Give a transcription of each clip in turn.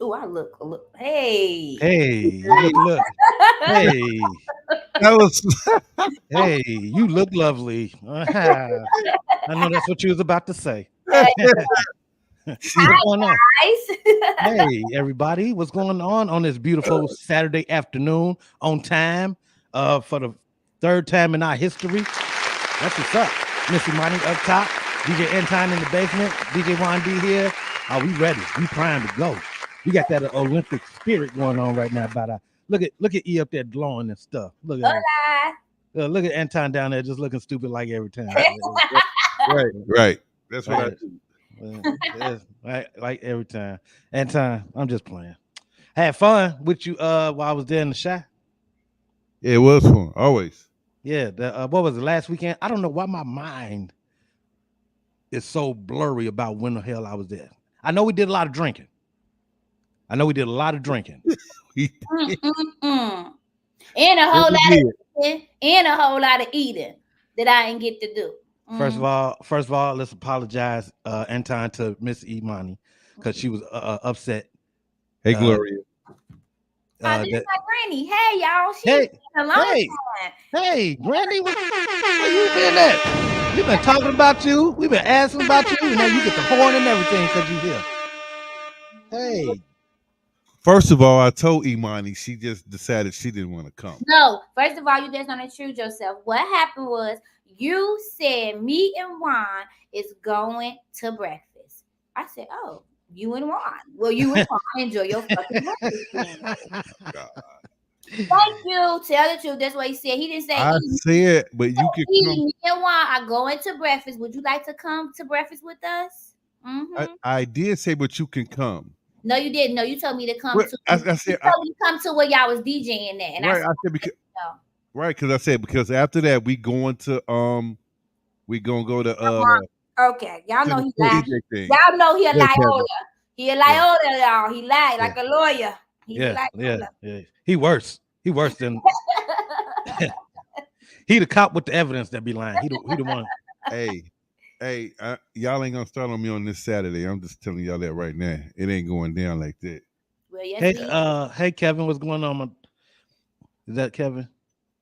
Oh, I look. Hey. Hey, look. Hey, That was you look lovely. I know that's what you was about to say. Hey, she. What's going on? guys. Hey, everybody, what's going on this beautiful Saturday afternoon on time? For the third time in our history. That's what's up. Missy Money up top, DJ Anton in the basement, DJ Juan D here. Are we ready? We primed to go. We got that Olympic spirit going on right now. About look at E up there glowing and stuff. Look at her. Hola. Look at Anton down there just looking stupid like every time. Right. That's what I Right. do. Right, like every time. Anton, I'm just playing. I had fun with you while I was there in the shop. Yeah, it was fun. Always. Yeah, what was it last weekend? I don't know why my mind is so blurry about when the hell I was there. I know we did a lot of drinking. We, Mm-mm-mm. And a yes, whole we lot did. of eating, and a whole lot of eating that I didn't get to do. First of all, let's apologize, Anton, to Miss Imani because she was upset. Hey, Uh, Gloria. This is that my granny. Hey, y'all. She's hey, been a long hey, time. hey, Granny, where you been at? We've been talking about you. We've been asking about you. And now you get the horn and everything because you here. Hey, First of all, I told Imani she just decided she didn't want to come. No, first of all, you just don't intrude yourself. What happened was you said me and Juan is going to breakfast. I said, oh, you and Juan. Well, you and Juan enjoy your fucking breakfast then. God. Thank you. Tell the truth. That's what he said. He didn't say I said, but you can come. me and Juan are going to breakfast. Would you like to come to breakfast with us? Mm-hmm. I did say, but you can come. No, you didn't. No, you told me to come Well, to. I You said, told me to come to where y'all was DJing at, and I right. said I said because no. right because I said because after that we gonna go Okay, y'all to know the he lied. DJ thing. Y'all know he a Yeah, liar. Kevin. He a Yeah, liar, y'all. He lied yeah. like a lawyer. He's a yeah, liar. yeah. He worse. He worse than he the cop with the evidence that be lying. He the one. Hey, y'all ain't gonna start on me on this Saturday. I'm just telling y'all that right now. It ain't going down like that. Well, yes, Hey, it is. hey, Kevin, what's going on? Is that Kevin?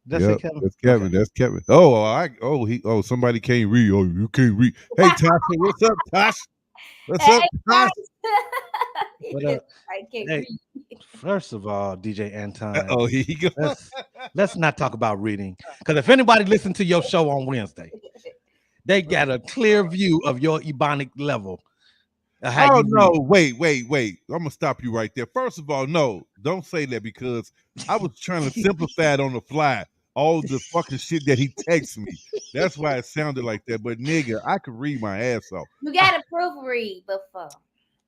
Did I say Yep, Kevin? that's Okay. Kevin. That's Kevin. Somebody can't read. Oh, you can't read. Hey, Tasha, what's up, Tosh? What's Hey, up, Tosh? he But just I can't hey, read. first of all, DJ Anton, Oh, here you go. let's not talk about reading because if anybody listened to your show on Wednesday, they got a clear view of your ebonic level of how Oh you no, read. wait. I'm gonna stop you right there. First of all, no, don't say that because I was trying to simplify it on the fly. All the fucking shit that he texts me. That's why it sounded like that. But nigga, I could read my ass off. You got to proofread before.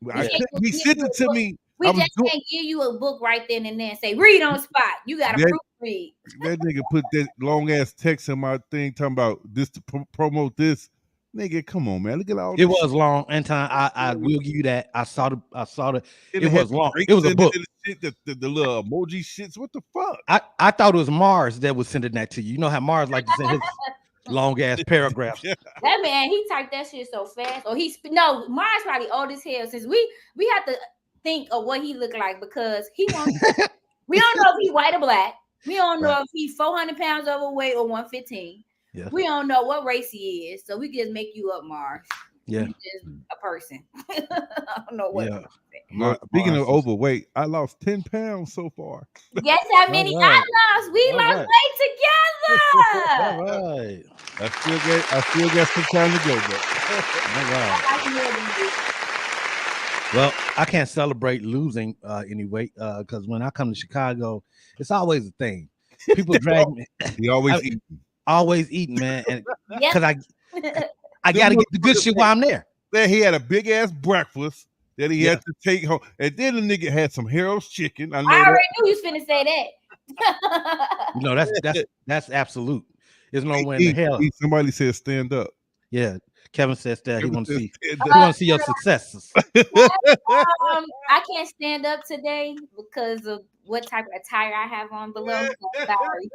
We Yeah, can't just He give sent you it a to book. me. I We was just doing can't give you a book right then and there and say read on the spot. You got to that. proofread. That nigga put that long ass text in my thing talking about this to promote this. Nigga, come on, man. Look at all it this was long. Anton, I will give you that. I saw the. shit. It It had was the long. It grapes was a in it book. and shit, the little emoji shits. What the fuck? I thought it was Mars that was sending that to you. You know how Mars like to send his long ass paragraphs. Yeah. That man, he typed that shit so fast. Or no, Mars probably old as hell. Since we have to think of what he looked like because he won't. We don't know if he white or black. We don't Right. know if he's 400 pounds overweight or 115. Yeah, We don't know what race he is, so we can just make you up, Mars. yeah, You just a person. I don't know what. yeah. Speaking of Mars is overweight, I lost 10 pounds so far. Guess how all many right. I lost? We All lost right. weight All together. right. I still got some time to go though. All right. I like more than you. Well, I can't celebrate losing any weight because when I come to Chicago, it's always a thing. People drag me. He always I eating. always eating, man, and Yep. because I Them got to get the good motherfuckers shit while I'm there. Then he had a big ass breakfast that he Yeah. had to take home. And then the nigga had some Harold's chicken. I know I that. already knew you was finna say that. You know that's absolute. There's no way in the He, hell. somebody said stand up. Yeah, Kevin says that he Kevin want to said see stand he up. want to see your successes. I can't stand up today because of what type of attire I have on below. So sorry.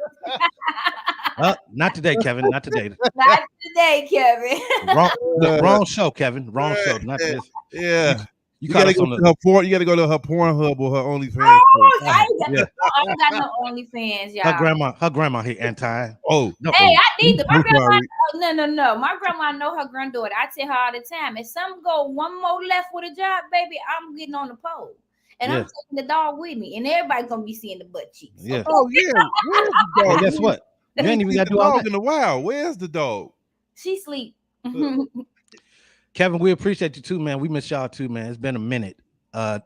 Not today, Kevin. Not today. Not today, Kevin. Wrong. Look, wrong show, Kevin. Wrong show. Not this. Yeah. You gotta go to her porn. You gotta go to her Pornhub or her OnlyFans. Oh, I ain't got no OnlyFans, y'all. Her grandma here, Anti. Oh, no. Hey, I need my grandma. sorry. No. My grandma know her granddaughter. I tell her all the time, if something go one more left with a job, baby, I'm getting on the pole. And I'm taking the dog with me, and everybody gonna be seeing the butt cheeks. Yeah. Oh yeah. Where's the dog? Guess what? You ain't even got to do all that in a while. Where's the dog? She sleep. Kevin, we appreciate you too, man. We miss y'all too, man. It's been a minute.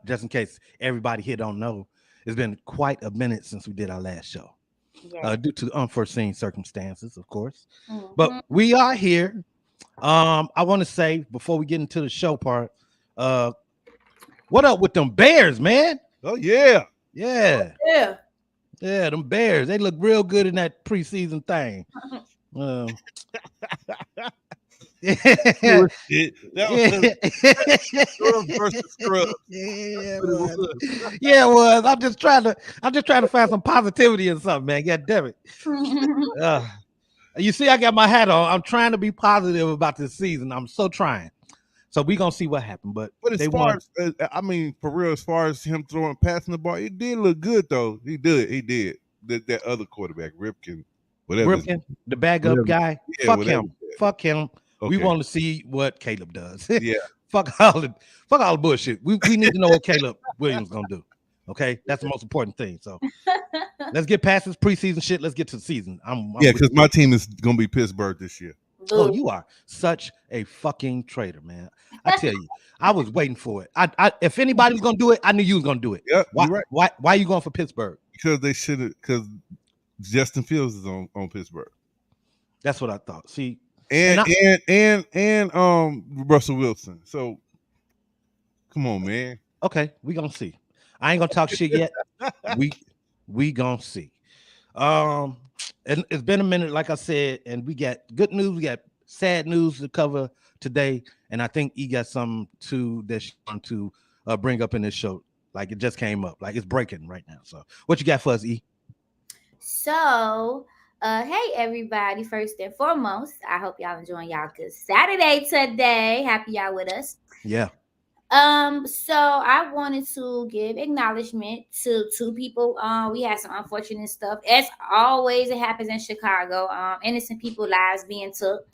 Just in case everybody here don't know, it's been quite a minute since we did our last show. Yeah. Due to unforeseen circumstances, of course. Mm-hmm. But we are here. I want to say before we get into the show part, what up with them Bears, man? Oh yeah. Yeah, them Bears. They look real good in that preseason thing. Yeah, it was. I'm just trying to find some positivity in something, man. God damn it. You see, I got my hat on. I'm trying to be positive about this season. I'm so trying. So we're gonna see what happened. But as far as I mean, for real, as far as him passing the ball, it did look good though. He did. That other quarterback, Ripken, whatever. Ripken, the backup guy. Yeah, Fuck him. Okay. We want to see what Caleb does. Yeah. Fuck all the bullshit. We need to know what Caleb Williams gonna do. Okay, that's the most important thing. So let's get past this preseason shit. Let's get to the season. Because my team is gonna be Pittsburgh this year. Oh, you are such a fucking traitor, man. I tell you, I was waiting for it. I if anybody was gonna do it, I knew you was gonna do it. Yeah, why are you going for Pittsburgh? Because they should have. Because Justin Fields is on Pittsburgh. That's what I thought. See, and Russell Wilson. So come on, man. Okay, we gonna see. I ain't gonna talk shit yet. we gonna see. And it's been a minute, like I said, and we got good news, we got sad news to cover today, and I think he got something too that she want to bring up in this show. Like it just came up, like it's breaking right now. So, what you got for us, E? So, hey everybody! First and foremost, I hope y'all enjoying y'all good Saturday today. Happy y'all with us. Yeah. So I wanted to give acknowledgement to two people. We had some unfortunate stuff. As always, it happens in Chicago. Innocent people lives being took.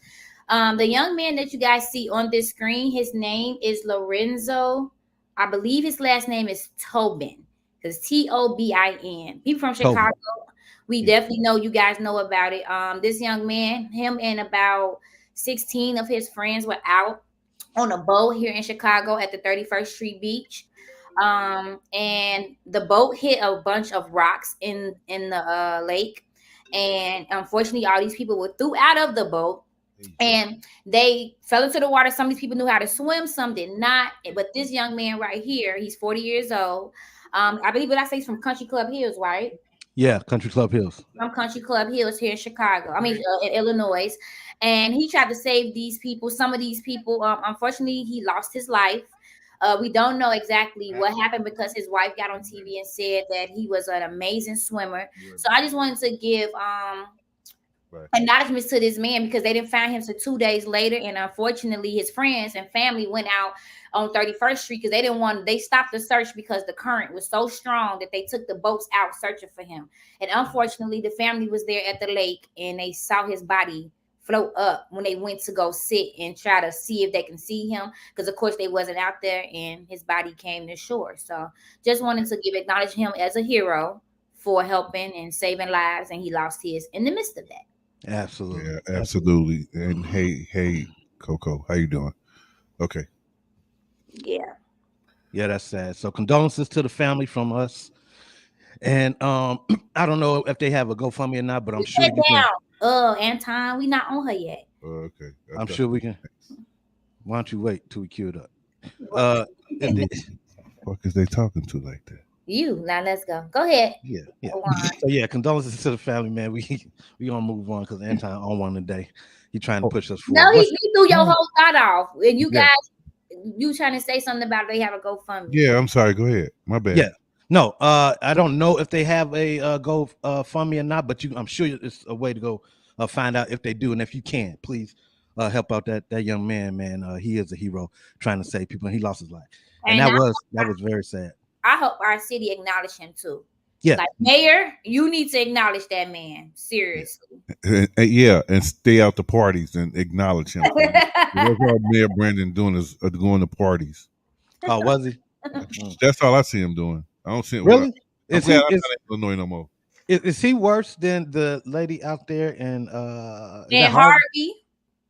The young man that you guys see on this screen, his name is Lorenzo. I believe his last name is Tobin. It's Tobin. People from Chicago, we definitely know you guys know about it. This young man, him and about 16 of his friends were out on a boat here in Chicago at the 31st Street Beach. And the boat hit a bunch of rocks in the lake. And unfortunately, all these people were threw out of the boat and they fell into the water. Some of these people knew how to swim, some did not. But this young man right here, he's 40 years old. I believe what I say is from Country Club Hills, right? Yeah, Country Club Hills. From Country Club Hills here in Chicago. I mean, in Illinois. And he tried to save these people. Some of these people, unfortunately, he lost his life. We don't know exactly what happened because his wife got on TV and said that he was an amazing swimmer. So I just wanted to give acknowledgments to this man because they didn't find him until 2 days later. And unfortunately, his friends and family went out on 31st Street because they stopped the search because the current was so strong that they took the boats out searching for him. And unfortunately, the family was there at the lake and they saw his body float up when they went to go sit and try to see if they can see him because of course they wasn't out there and his body came to shore. So just wanted to acknowledge him as a hero for helping and saving lives, and he lost his in the midst of that. Absolutely. Yeah, absolutely. And hey Coco, how you doing? Okay. Yeah, that's sad. So condolences to the family from us. And I don't know if they have a GoFundMe or not, but I'm sure we can. Anton, we not on her yet. Okay. I'm sure we can. Why don't you wait till we queue it up? What is they talking to like that? You now, let's go. Go ahead. Yeah. So condolences to the family, man. We gonna move on because Anton on one today. He trying to push us forward. No, he threw your whole thought off, and you guys, you trying to say something about they have a GoFundMe? Yeah, I'm sorry. Go ahead. My bad. Yeah. No, I don't know if they have a GoFundMe or not, but I'm sure it's a way to go find out if they do, and if you can, please help out that young man. He is a hero trying to save people, and he lost his life. and And that was very sad. I hope our city acknowledge him too. Yeah. Like, mayor, you need to acknowledge that man. Seriously. Yeah, and stay out the parties and acknowledge him. That's all Mayor Brandon doing is going to parties. Oh, was he? That's all I see him doing. I don't see him. Really? I'm glad I'm not in Illinois no more. Is he worse than the lady out there in And Harvey?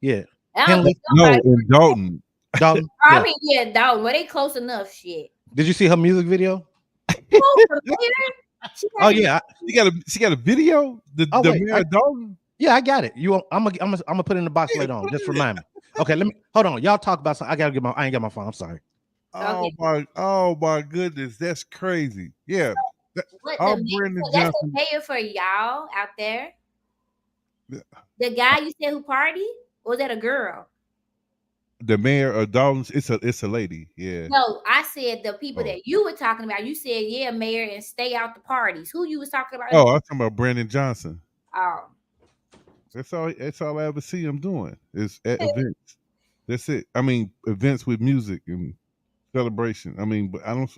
Yeah. I don't think No, nobody- in Dalton. Dalton? I Yeah. mean, yeah, Dalton. Well, they close enough. Shit. Did you see her music video? Oh yeah, She got a video. The wait, Mayor of Dalton. yeah, I got it. I'm gonna put it in the box later on. Just remind me. Okay, let me hold on. Y'all talk about something. I ain't got my phone. I'm sorry. Oh my goodness, that's crazy. Yeah. What Oh, the Brandon mayor, that's the Johnson. mayor for y'all out there. Yeah. The guy you said who party, or was that a girl? The Mayor of Dalton. It's a lady. Yeah. No, I said the people Oh. that you were talking about. You said, yeah, mayor, and stay out the parties. Who you was talking about? Oh, I'm talking about Brandon Johnson. Oh. That's all I ever see him doing is at events. That's it. I mean, events with music and celebration. I mean, but I don't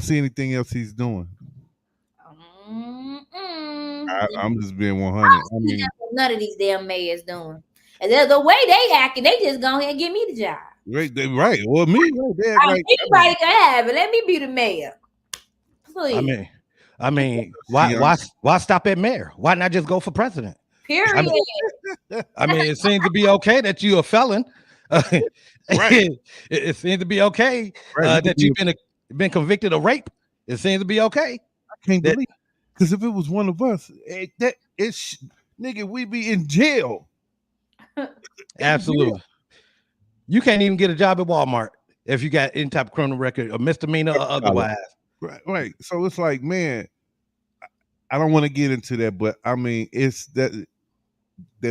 see anything else he's doing. I'm just being 100. I mean, none of these damn mayors doing. And the way they acting, they just go ahead and give me the job. right. Well, me, right there. Anybody can have it. Let me be the mayor. Please. I mean, why stop at mayor? Why not just go for president? Period. I mean, it seems to be okay that you're a felon. Right. It seems to be okay that you've been convicted of rape. It seems to be okay. I can't believe, because if it was one of us, nigga, we be in jail. Absolutely. You can't even get a job at Walmart if you got any type of criminal record, or misdemeanor or otherwise. Right. So it's like, man, I don't want to get into that, but I mean, it's that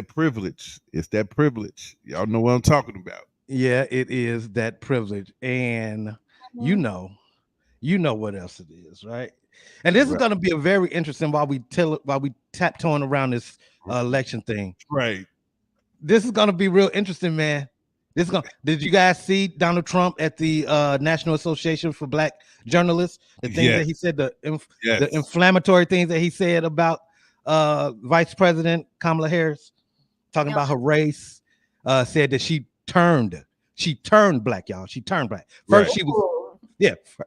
privilege. It's that privilege. Y'all know what I'm talking about. Yeah, it is that privilege. And you know what else it is, right? And this is going to be a very interesting while we taptoeing around this election thing. Right. This is going to be real interesting, man. Did you guys see Donald Trump at the National Association for Black Journalists? The things that he said, the inflammatory things that he said about Vice President Kamala Harris, talking about her race, said that she turned black, y'all. She turned black. First, she was,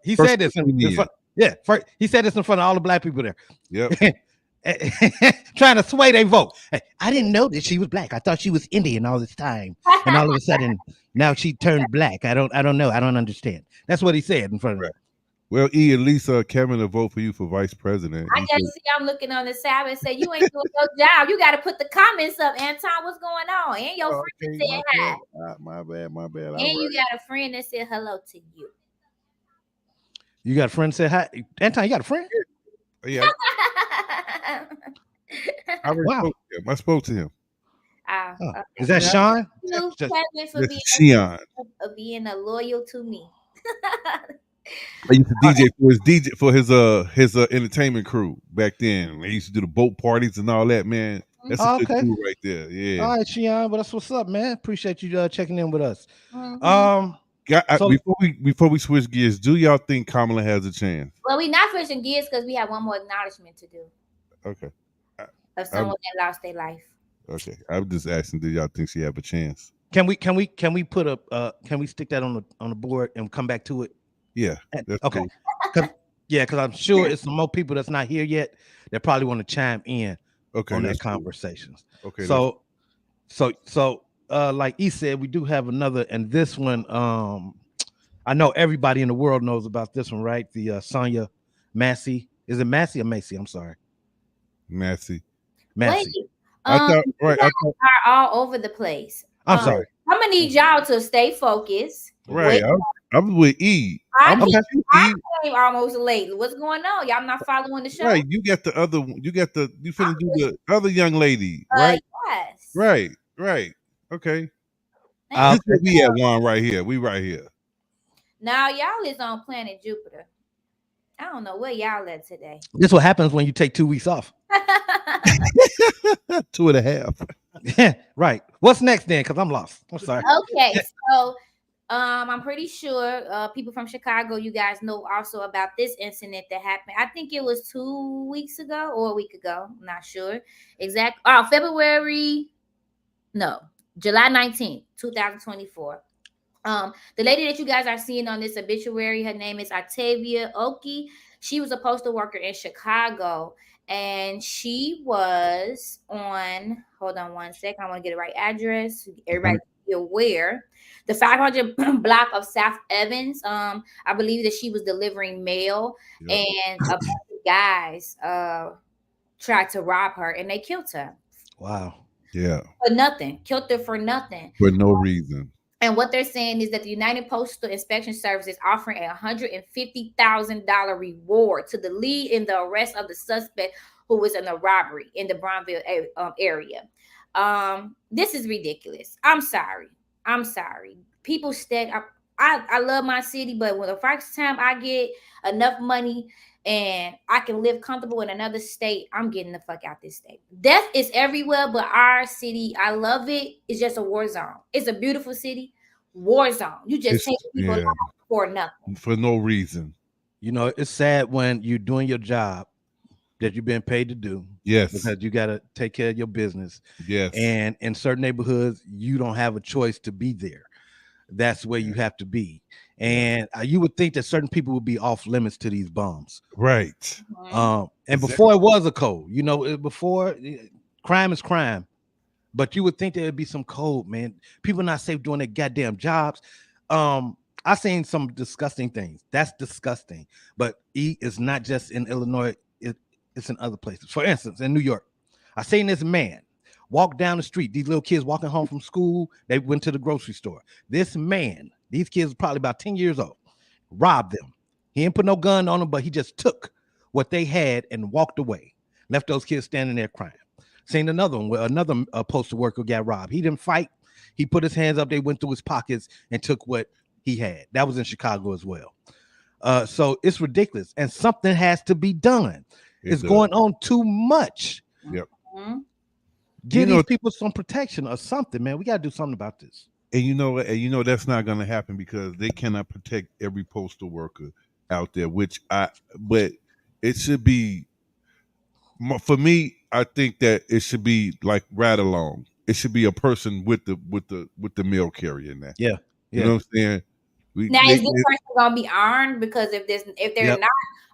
he said this in front, he said this in front of all the black people there. Yep. Trying to sway their vote. I didn't know that she was black. I thought she was Indian all this time, and all of a sudden now she turned black. I don't know. I don't understand. That's what he said in front of her. Well, at least Kevin will vote for you for vice president. I just see I'm looking on the side and say, you ain't doing your job. You got to put the comments up, Anton. What's going on? And your friend said hi. My bad. And you got a friend that said hello to you. You got a friend that said hi? Anton, you got a friend? Yeah. I spoke to him. Okay. Is that Sean? Kevin for being a loyal to me. I used to DJ for his entertainment crew back then. They used to do the boat parties and all that, man. That's a good crew right there. Yeah. All right, Sean, but that's what's up, man. Appreciate you checking in with us. Before we switch gears, do y'all think Kamala has a chance? Well, we not switching gears because we have one more acknowledgement to do. Okay. Of someone that lost their life. Okay. I'm just asking, do y'all think she have a chance? Can we put can we stick that on the board and come back to it? Yeah. Okay. Cool. Because I'm sure it's some more people that's not here yet that probably want to chime in on that conversations. Okay. So like he said, we do have another, and this one, I know everybody in the world knows about this one, right? The Sonia Massey. Is it Massey or Macy? I'm sorry. Massey. Wait, I thought are all over the place. I'm sorry. I'm gonna need y'all to stay focused. Right. I'm with E. I came almost late. What's going on? Y'all not following the show? Right. You got the other. You finna do the other young lady, right? Yes. Right. Okay. This is we at one right here. We right here. Now y'all is on planet Jupiter. I don't know where y'all at today. This is what happens when you take 2 weeks off. 2.5. Right. What's next then? Because I'm lost. I'm sorry. Okay, so I'm pretty sure people from Chicago, you guys know also about this incident that happened. I think it was 2 weeks ago or a week ago. I'm not sure exact. Oh, July 19th, 2024. The lady that you guys are seeing on this obituary, her name is Octavia Oki. She was a postal worker in Chicago, and she was on. Hold on one second. I want to get the right address. Everybody be aware. The 500 block of South Evans. I believe that she was delivering mail, and a bunch of guys tried to rob her, and they killed her. Wow. Yeah. For nothing. Killed her for nothing. For no reason. And what they're saying is that the United Postal Inspection Service is offering a $150,000 reward to the lead in the arrest of the suspect who was in the robbery in the Bronville area. This is ridiculous. I'm sorry. People I love my city, but when the first time I get enough money and I can live comfortable in another state, I'm getting the fuck out this state. Death is everywhere, but our city, I love it. It's just a war zone. It's a beautiful city. War zone. You just take people lives for nothing. For no reason. You know, it's sad when you're doing your job that you've been paid to do. Yes. Because you got to take care of your business. Yes. And in certain neighborhoods, you don't have a choice to be there. That's where you have to be. And you would think that certain people would be off limits to these bombs. Right. And before it was a code, you know, before crime is crime, but you would think there'd be some code, man. People not safe doing their goddamn jobs. I've seen some disgusting things. That's disgusting. But it's not just in Illinois. It's in other places. For instance, in New York, I seen this man walk down the street. These little kids walking home from school. They went to the grocery store. This man, these kids were probably about 10 years old, robbed them. He didn't put no gun on them, but he just took what they had and walked away. Left those kids standing there crying. Seen another one where another postal worker got robbed. He didn't fight. He put his hands up. They went through his pockets and took what he had. That was in Chicago as well. So it's ridiculous. And something has to be done. It's going on too much. Yep. Give these people some protection or something, man. We got to do something about this. And you know that's not going to happen because they cannot protect every postal worker out there. But it should be, for me. I think that it should be like right along. It should be a person with the mail carrier now. Yeah. You know what I'm saying? Is this person gonna be armed? Because if they're not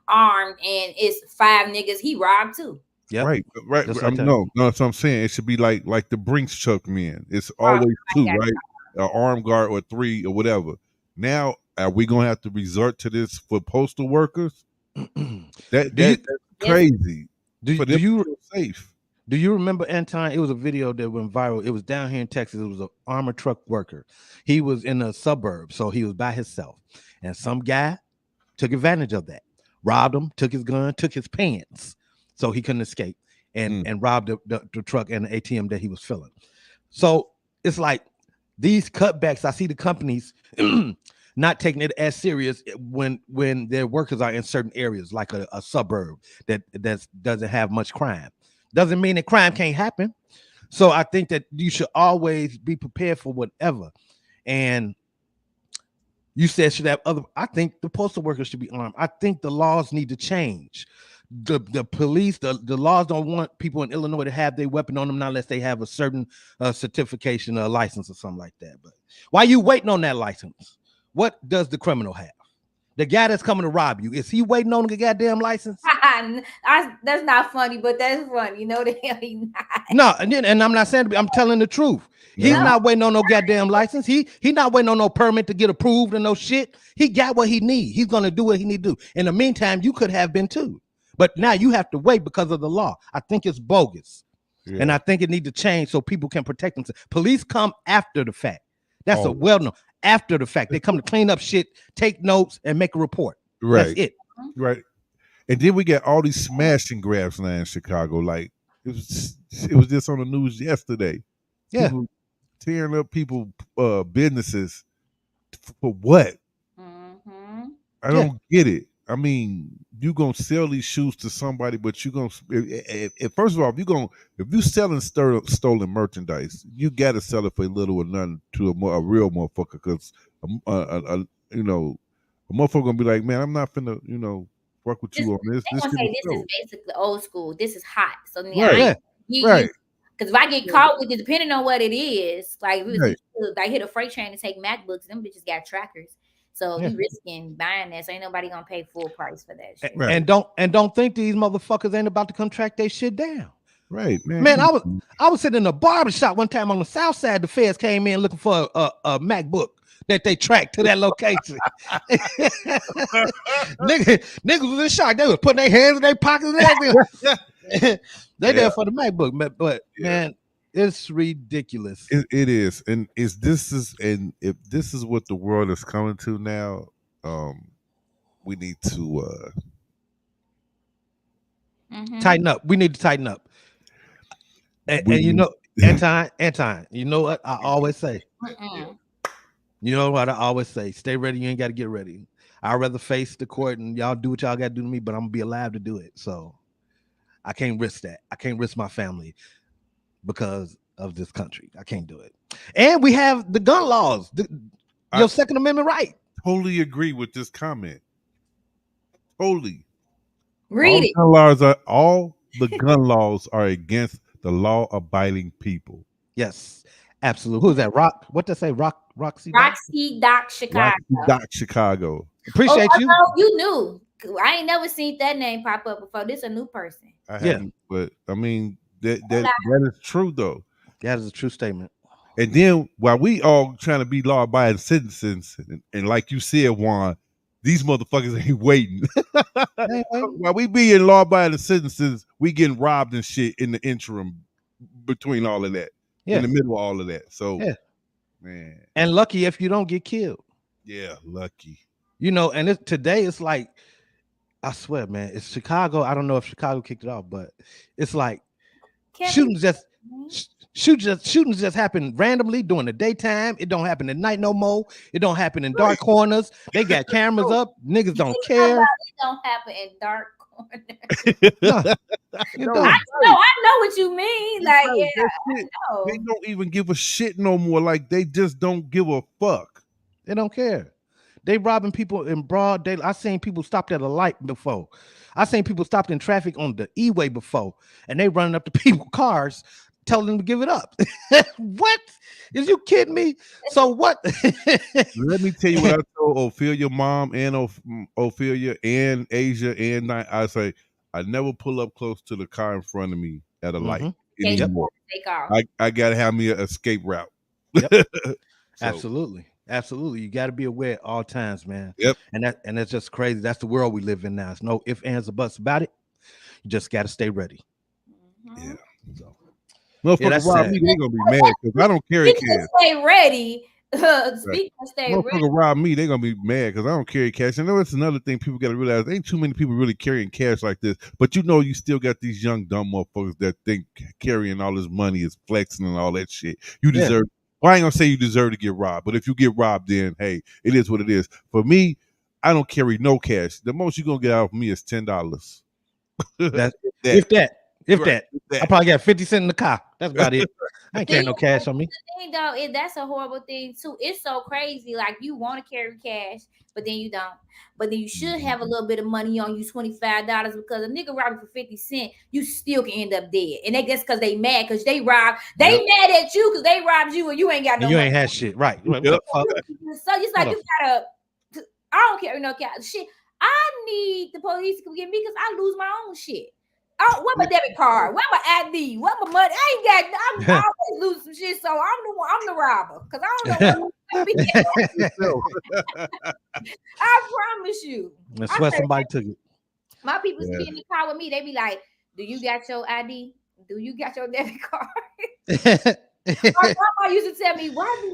armed and it's 5 niggas, he robbed too. Yeah, right. No, that's what I'm saying. It should be like the Brinks Chuck men. It's always 2, right? An armed guard or 3 or whatever. Now, are we gonna have to resort to this for postal workers? That's crazy. Do you safe? Do you remember, Anton? It was a video that went viral. It was down here in Texas. It was an armored truck worker. He was in a suburb, so he was by himself, and some guy took advantage of that. Robbed him, took his gun, took his pants, so he couldn't escape, and robbed the truck and the ATM that he was filling. So it's like these cutbacks. I see the companies not taking it as serious when their workers are in certain areas, like a suburb that doesn't have much crime. Doesn't mean that crime can't happen. So I think that you should always be prepared for whatever. And you said should have other. I think the postal workers should be armed. I think the laws need to change. The police, the laws don't want people in Illinois to have their weapon on them unless they have a certain certification or license or something like that. But why you waiting on that license? What does the criminal have? The guy that's coming to rob you, is he waiting on the goddamn license? That's not funny, but that's funny. You know the hell he not. No, and I'm not saying, I'm telling the truth. He's not waiting on no goddamn license. He not waiting on no permit to get approved and no shit. He got what he need. He's gonna do what he need to do. In the meantime, you could have been too, but now you have to wait because of the law. I think it's bogus, and I think it need to change so people can protect themselves. Police come after the fact. That's a well-known. After the fact, they come to clean up shit, take notes, and make a report. Right. That's it. Right. And then we got all these smash and grabs now in Chicago. Like it was just on the news yesterday. Yeah. People tearing up people businesses for what? I don't get it. I mean, you gonna sell these shoes to somebody, but you gonna if first of all, if you selling stolen merchandise, you gotta sell it for little or none to a real motherfucker, because you know, a motherfucker gonna be like, man, I'm not finna, work with you on this. They This gonna shit say is this is so. basically old school. This is hot. So then I Right, ain't Yeah, give you right, because if I get caught with it, depending on what it is, like if it was right. like hit a freight train to take MacBooks, them bitches got trackers. So yeah. you risking buying that, so ain't nobody gonna pay full price for that shit. Right. And don't think these motherfuckers ain't about to come track their shit down. Right, man. Man, I was sitting in a barber shop one time on the south side. The feds came in looking for a MacBook that they tracked to that location. Niggas was in shock. They was putting their hands in their pockets and everything. They there for the MacBook, but Yeah. man, it's ridiculous. It is, and if this is what the world is coming to now, we need to Mhm. Tighten up. We need to tighten up. And we you need- know, Anton, you know what I always say? Mm-mm. You know what I always say? Stay ready. You ain't got to get ready. I'd rather face the court and y'all do what y'all got to do to me, but I'm gonna be alive to do it. So I can't risk that. I can't risk my family because of this country. I can't do it. And we have the gun laws, your Second Amendment right. totally agree with this comment. Totally. Read it. All the gun laws are against the law-abiding people. Yes, absolutely. Who's that? Rock? What they say? Roxy? Roxy Doc Chicago. Rocky Doc Chicago. Appreciate you. Oh, you knew. I ain't never seen that name pop up before. This a new person. I Yeah. haven't, but I mean that is true though. That is a true statement. And then while we all trying to be law-abiding citizens, and like you said, Juan, these motherfuckers ain't waiting. While we being law-abiding citizens, we getting robbed and shit in the interim between all of that. Yeah. In the middle of all of that. So, Yeah. man, And lucky if you don't get killed. yeah, lucky. You know, and today it's like, I swear, man, it's Chicago. I don't know if Chicago kicked it off, but it's like shootings just happen randomly during the daytime. It don't happen at night no more. It don't happen in dark corners. They got cameras up. Niggas don't care. It don't happen in dark corners. No, I know what you mean. Like, Right, yeah, that's it. I know. They don't even give a shit no more. Like they just don't give a fuck. they don't care. They robbing people in broad daylight. I seen people stopped at a light before. I seen people stopped in traffic on the E-way before, and they running up to people's cars, telling them to give it up. What? Is you kidding me? So what? Let me tell you what I told Ophelia mom and Ophelia and Asia and I say, I never pull up close to the car in front of me at a light Take anymore. off. I gotta have me an escape route. Yep. So, Absolutely. You got to be aware at all times, man. Yep. And that's just crazy. That's the world we live in now. It's no ifs, ands, or buts about it. You just got to stay ready. Yeah. So, motherfucker that's rob sad. me, they gonna be mad because I don't carry Speaking cash. of stay ready. Speaking of stay ready. Motherfucker rob me, they gonna be mad because I don't carry cash. I know it's another thing people gotta realize. Ain't too many people really carrying cash like this. But you know, you still got these young dumb motherfuckers that think carrying all this money is flexing and all that shit. You deserve. Well, I ain't gonna say you deserve to get robbed, but if you get robbed, then hey, it is what it is. For me, I don't carry no cash. The most you're gonna get out of me is $10. If that. I probably got 50 cents in the car. That's about it. I ain't carrying no cash on me. The thing though, that's a horrible thing too. It's so crazy. Like you want to carry cash, but then you don't. But then you should have a little bit of money on you, $25, because a nigga robbing for 50 cents, you still can end up dead. And that's because they mad because they robbed. They mad at you because they robbed you and you ain't got no And you money. ain't had shit. Right. So it's like you gotta. I don't carry no cash. Shit. I need the police to come get me because I lose my own shit. Oh, where my debit card? Where my ID? Where my money? I'm always losing some shit, so I'm the robber because I don't know what I promise you. I swear somebody took it. My people be in the car with me. They be like, "Do you got your ID? Do you got your debit card?" My grandma used to tell me, why do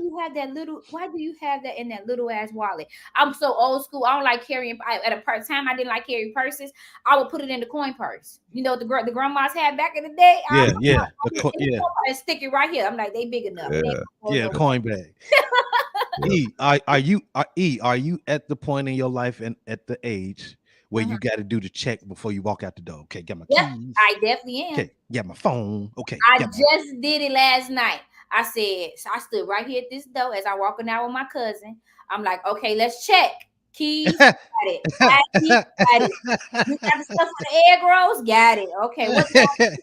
you have that in that little ass wallet? I'm so old school. I don't like carrying. At a time, I didn't like carrying purses. I would put it in the coin purse. You know, the grandmas had back in the day. Yeah. And stick it right here. I'm like, they big enough. Yeah, coin bag. Are you at the point in your life and at the age where you got to do the check before you walk out the door? Okay, got my keys. I definitely am. Okay, got my phone. Okay, I just did it last night. I said, so I stood right here at this door as I walking out with my cousin. I'm like, okay, let's check. Keys, got it. ID, got it. You got the stuff for the egg rolls? Got it. Okay, what's that?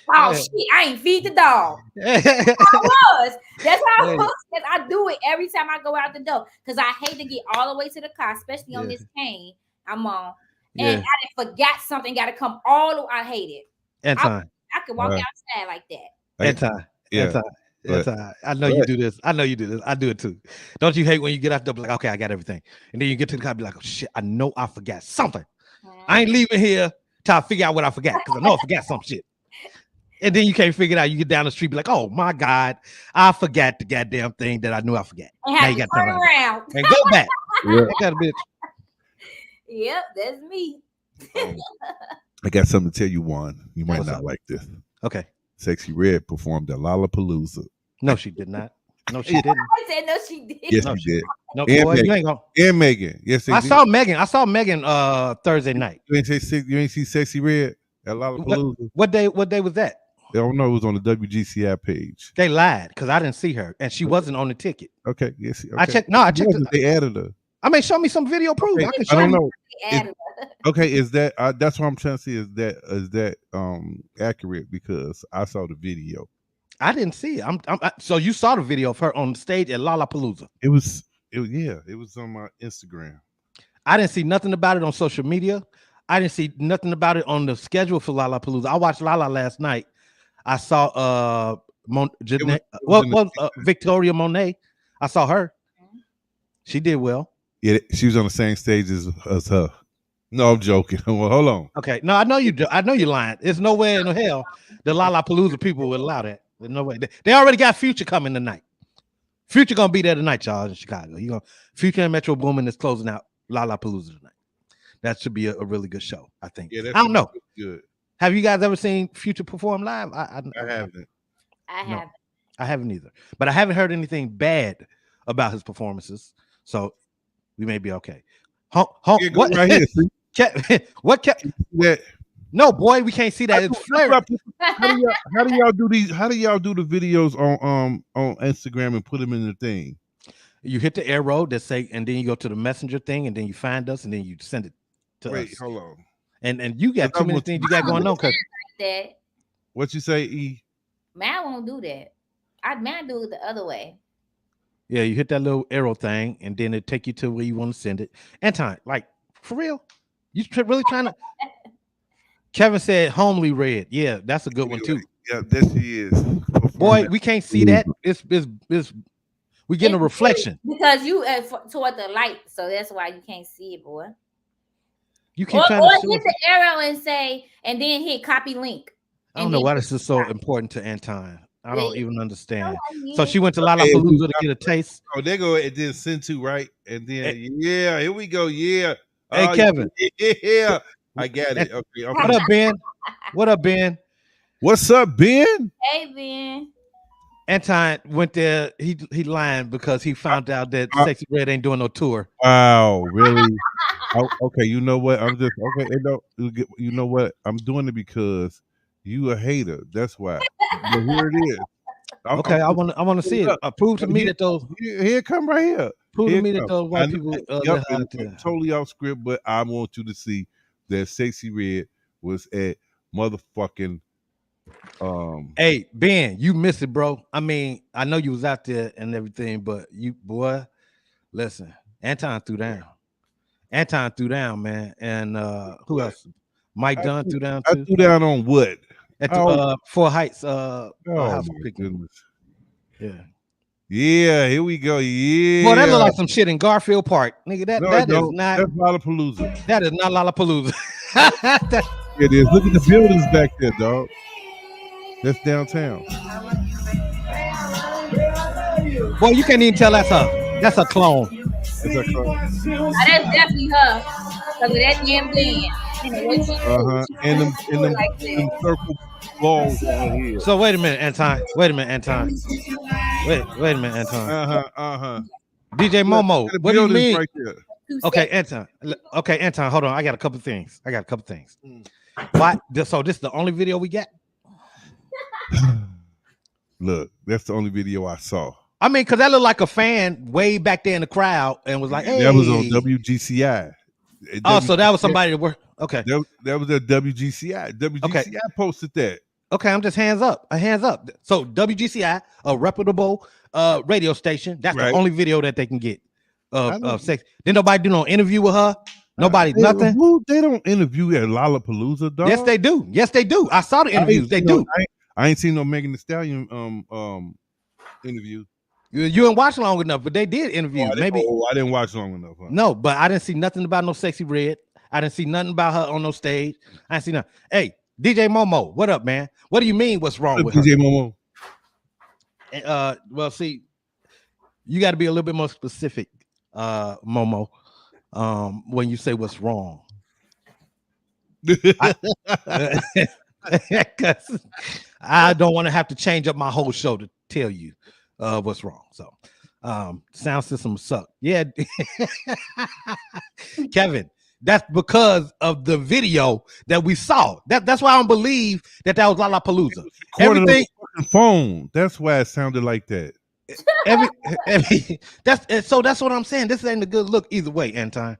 Oh shit, I ain't feed the dog. That's how I was. That's how I was. I do it every time I go out the door. Because I hate to get all the way to the car, especially on this cane I'm on. And I done forgot something, gotta come all the way. I hate it. Anton. I could walk outside like that. Anton. Anton. Anton. I know you do this. I know you do this. I do it too. Don't you hate when you get out there like, okay, I got everything. And then you get to the car and be like, oh shit, I know I forgot something. I ain't leaving here till I figure out what I forgot. Because I know I forgot some shit. And then you can't figure it out. You get down the street, be like, oh my God, I forgot the goddamn thing that I knew I forgot. Now you got to turn around and go back. That bitch. Yep, that's me. I got something to tell you, Juan. You might not like this. Okay. Sexy Red performed at Lollapalooza. No, she did not. No, she didn't. I said no, she did. Yes, she did. No, boy, you ain't gonna. And Megan. Yes, I saw Megan. I saw Megan Thursday night. You ain't see Sexy Red at Lollapalooza? What day was that? I don't know. It was on the WGCI page. They lied because I didn't see her and she wasn't on the ticket. Okay. Yes. Okay. I checked. No, I checked. They added her. I mean, show me some video proof. Okay. I don't know. Okay, is that that's what I'm trying to see? Is that accurate? Because I saw the video. I didn't see it. So you saw the video of her on stage at Lollapalooza. It was on my Instagram. I didn't see nothing about it on social media. I didn't see nothing about it on the schedule for Lollapalooza. I watched Lala last night. I saw Victoria Monet. I saw her. She did well. Yeah, she was on the same stage as her. No, I'm joking. Well, hold on. Okay, no, I know you do. I know you're lying. There's no way in hell the Lollapalooza people would allow that. There's no way. They already got Future coming tonight. Future gonna be there tonight, y'all, in Chicago. Future and Metro Boomin is closing out Lollapalooza tonight. That should be a really good show, I think. Yeah, I don't know. Good. Have you guys ever seen Future perform live? I haven't. I haven't either. But I haven't heard anything bad about his performances, so we may be okay. What? Right here, see? What kept that? No, boy, we can't see that. It's flaring. How do y'all do these? How do y'all do the videos on Instagram and put them in the thing? You hit the arrow that say, and then you go to the messenger thing, and then you find us, and then you send it to us. Wait, hold on. And you got too many things you got going on. Cause what you say, E? Man, won't do that. Man do it the other way. Yeah, you hit that little arrow thing, and then it take you to where you want to send it. Anton, like for real, you really trying to? Kevin said, "Homely Red." Yeah, that's a good one too. Yeah, that she is. Boy, we can't see that. It's we getting a reflection because you toward the light, so that's why you can't see it, boy. You keep trying to hit the arrow and say, and then hit copy link. I don't know why this is so important to Anton. I don't even understand. So she went to Lollapalooza to get a taste. Oh, they go and then send to right, and then yeah, here we go. Yeah. Hey, Kevin. Yeah, I got it. Okay. What up, Ben? What up, Ben? What's up, Ben? Hey, Ben. Anton went there. He lying because he found out that Sexy Red ain't doing no tour. Wow, really? Okay, you know what? I'm just okay. You know what? I'm doing it because you a hater. That's why. But here it is. Okay, I want to see it. Prove to me that those here come right here. Prove to me that those white people. Totally off script, but I want you to see that Sexy Red was at motherfucking. Hey Ben, you missed it, bro. I mean, I know you was out there and everything, but you boy, listen, Anton threw down. Anton threw down, man. And who else? Mike Dunn threw down too. I threw down on what? At the Four Heights oh my goodness. Yeah. Yeah, here we go. Yeah. Boy, that look like some shit in Garfield Park. Nigga, that is not that's Lollapalooza. That is not Lollapalooza. It is. Look at the buildings back there, dog. That's downtown. Boy, you can't even tell that's a clone. That's a clone. That's definitely her. Because of that damn blend. And them circle balls on here. So wait a minute, Anton. Wait a minute, Anton. Wait a minute, Anton. DJ Momo, what do you mean? Right there. Okay, Anton. Okay, Anton, hold on. I got a couple things. Why? So this is the only video we got? Look, that's the only video I saw. I mean, because that looked like a fan way back there in the crowd and was like, hey. That was on WGCI. Oh, so that was somebody that worked. Okay. That was at WGCI. WGCI posted that. Okay, I'm just hands up. Hands up. So WGCI, a reputable radio station. That's the only video that they can get of sex. Didn't nobody do no interview with her? Nobody, nothing. They don't interview at Lollapalooza, dog. Yes, they do. Yes, they do. I saw the interviews. They do. I ain't seen no Megan Thee Stallion interview. You didn't watch long enough, but they did interview. I didn't watch long enough. Huh? No, but I didn't see nothing about no Sexy Red. I didn't see nothing about her on no stage. I didn't see nothing. Hey, DJ Momo, what up, man? What do you mean? What's wrong with DJ Momo? Well, see, you got to be a little bit more specific, Momo, when you say what's wrong. I don't want to have to change up my whole show to tell you what's wrong. So, sound system suck. Yeah, Kevin. That's because of the video that we saw. That's why I don't believe that was Lollapalooza. Everything on the phone. That's why it sounded like that. That's what I'm saying. This ain't a good look either way, Anton.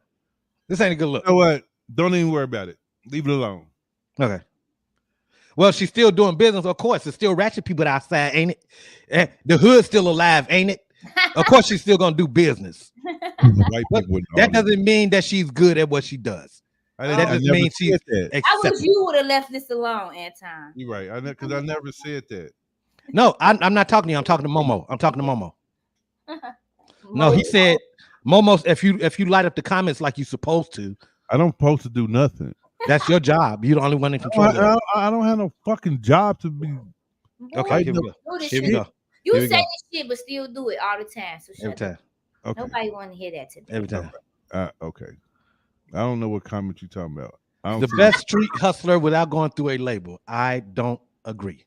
This ain't a good look. You know what? Don't even worry about it. Leave it alone. Okay. Well, she's still doing business, of course. There's still ratchet people outside, ain't it? The hood's still alive, ain't it? Of course, she's still gonna do business. That doesn't mean that she's good at what she does. That just means she's acceptable. I wish you would have left this alone, Anton. You're right. Because I never said that. No, I'm not talking to you. I'm talking to Momo. No, he said, Momo, if you light up the comments like you're supposed to. I don't supposed to do nothing. That's your job. You're the only one in control. I don't have no fucking job to be. Okay, here we go. Here we go. You say this shit, but still do it all the time. So every time. Okay. Nobody want to hear that today. Every time. Okay. I don't know what comment you're talking about. The best street hustler without going through a label. I don't agree.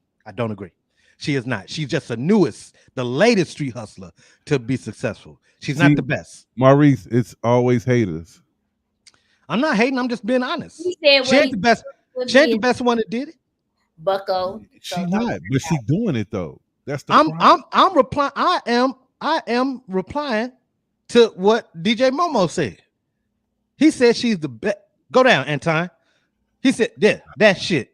She is not. She's just the latest street hustler to be successful. She's not the best. Maurice, it's always haters. I'm not hating. I'm just being honest. She said she ain't the best. She ain't the best one that did it. Bucko. She's not, but she's doing it though. That's the I'm replying. I am replying to what DJ Momo said. He said she's the best. Go down, Anton. He said, that shit.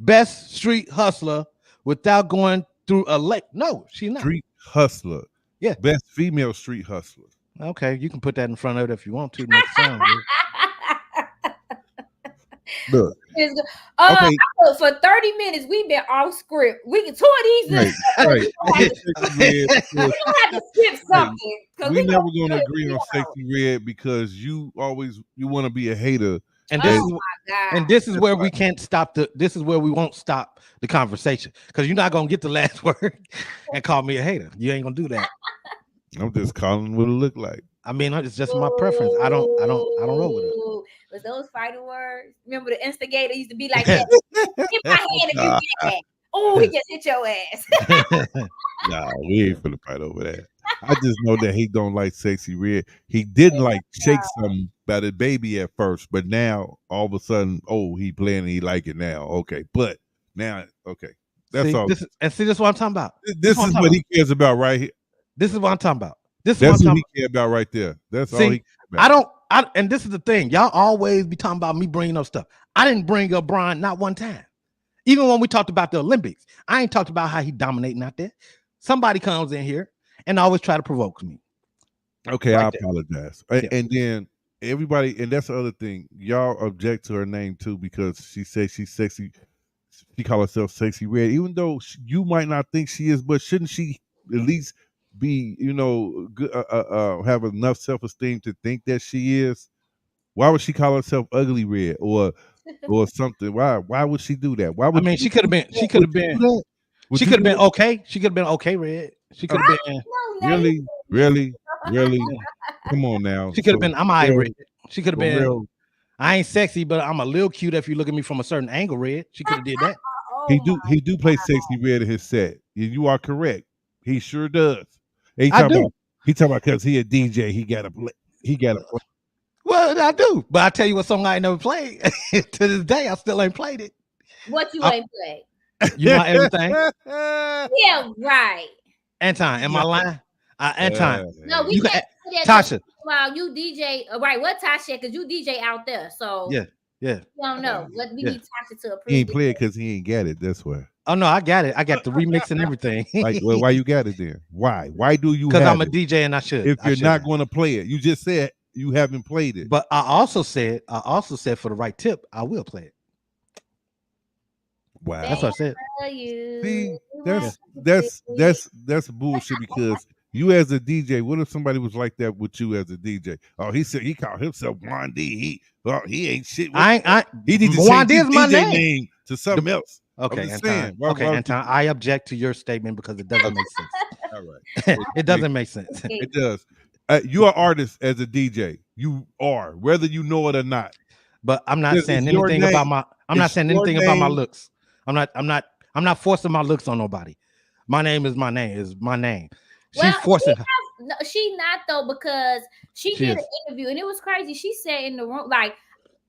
Best street hustler without going through a lake. No, she's not. Street hustler. Yeah. Best female street hustler. Okay, you can put that in front of it if you want to. Make it sound good. Look. Okay. For 30 minutes, we've been off script. We can tour these. Right. We don't have to skip something. We never going to agree on Sexy Red because you want to be a hater. And this is where we can't stop this is where we won't stop the conversation because you're not gonna get the last word and call me a hater. You ain't gonna do that. I'm just calling what it look like. I mean, it's just my preference. I don't roll with it. Was those fighting words? Remember the instigator used to be like that. Hit my hand if you get that. Oh, he just hit your ass. Nah, we ain't finna fight over that. I just know that he don't like Sexy Red. He didn't like Shake Something by the Baby at first, but now all of a sudden, he playing and he like it now. Okay, but now, okay, that's all. This is what I'm talking about. This is what he cares about right here. This is what I'm talking about. That's what he cares about right there. That's all he cares about. And this is the thing. Y'all always be talking about me bringing up stuff. I didn't bring up Brian not one time. Even when we talked about the Olympics, I ain't talked about how he dominating out there. Somebody comes in here and always try to provoke me. Okay, I apologize. Yeah. And then everybody, and that's the other thing. Y'all object to her name too because she says she's sexy. She call herself Sexy Red, even though you might not think she is. But shouldn't she at least be, good, have enough self-esteem to think that she is? Why would she call herself Ugly Red or something? Why would she do that? Why would she could have been okay. She could have been okay, Red. She could have been really. Come on now. She could have been. I'm high Red. She could have been. Real. I ain't sexy, but I'm a little cute if you look at me from a certain angle, Red. She could have did that. He do play Sexy Red in his set. You are correct. He sure does. He talking about because he a DJ. He got to play. Well, I do, but I tell you what song I ain't never played. To this day, I still ain't played it. What you ain't played? You my everything. Yeah, right. Anton, am I lying? Anton, No, we you can't got do that 'cause Tasha. while you DJ, right? What Tasha? Because you DJ out there, so Yeah, yeah, we don't know. What we yeah. need Tasha to He approve ain't this. play it because he ain't get it. That's why. Oh no, I got it. I got the remix and everything. Like, well, why you got it then? Why? Why do you Because have I'm a it DJ and I should. if I you're should not have. going to play it? You just said you haven't played it. But I also said for the right tip, I will play it. Wow. That's what I said. See, that's bullshit because you as a DJ, what if somebody was like that with you as a DJ? Oh, he said he called himself Juan D. He ain't shit. He needs to Juan change D his is my DJ name. to something else. Okay, I'm just Anton. saying. Why would Anton, I object to your statement because it doesn't make sense. All right. It doesn't make sense. It does. You're an artist as a DJ. You are, whether you know it or not. But I'm not It's saying your anything name. about my. I'm not It's saying your anything about my name. looks. I'm not forcing my looks on nobody. My name is my name. Is my name. She's Well, forcing. No, she not though, because she did an interview and it was crazy. She said in the room, like,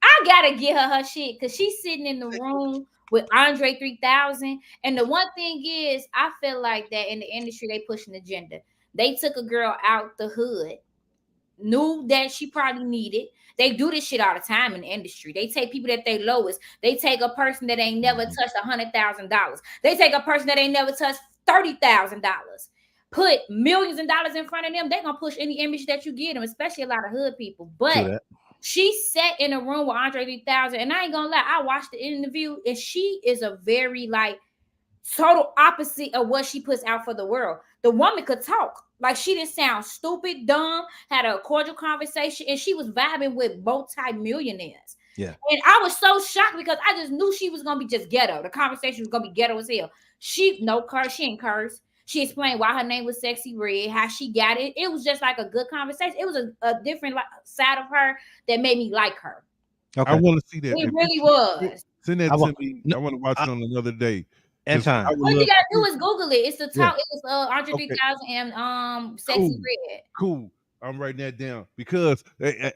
I gotta get her shit because she's sitting in the room with Andre 3000. And the one thing is, I feel like that in the industry they push an agenda. They took a girl out the hood, knew that she probably needed. They do this shit all the time in the industry. They take people that they lowest. They take a person that ain't never touched $100,000. They take a person that ain't never touched $30,000. Put millions of dollars in front of them. They're gonna push any image that you give them, especially a lot of hood people. But she sat in a room with Andre 3000, and I ain't gonna lie, I watched the interview, and she is a very like total opposite of what she puts out for the world. The woman could talk. Like, she didn't sound stupid, dumb, had a cordial conversation, and she was vibing with multi-millionaires. Yeah. And I was so shocked because I just knew she was gonna be just ghetto. The conversation was gonna be ghetto as hell. She no curse, she ain't curse. She explained why her name was Sexy Red, how she got it. It was just like a good conversation. It was a different side of her that made me like her. Okay. I want to see that. It really was. Send that to me. I want to watch it on another day. Anton. All you gotta do is Google it. It's the top. It was Andre 3000 and Sexy Red. Cool. I'm writing that down because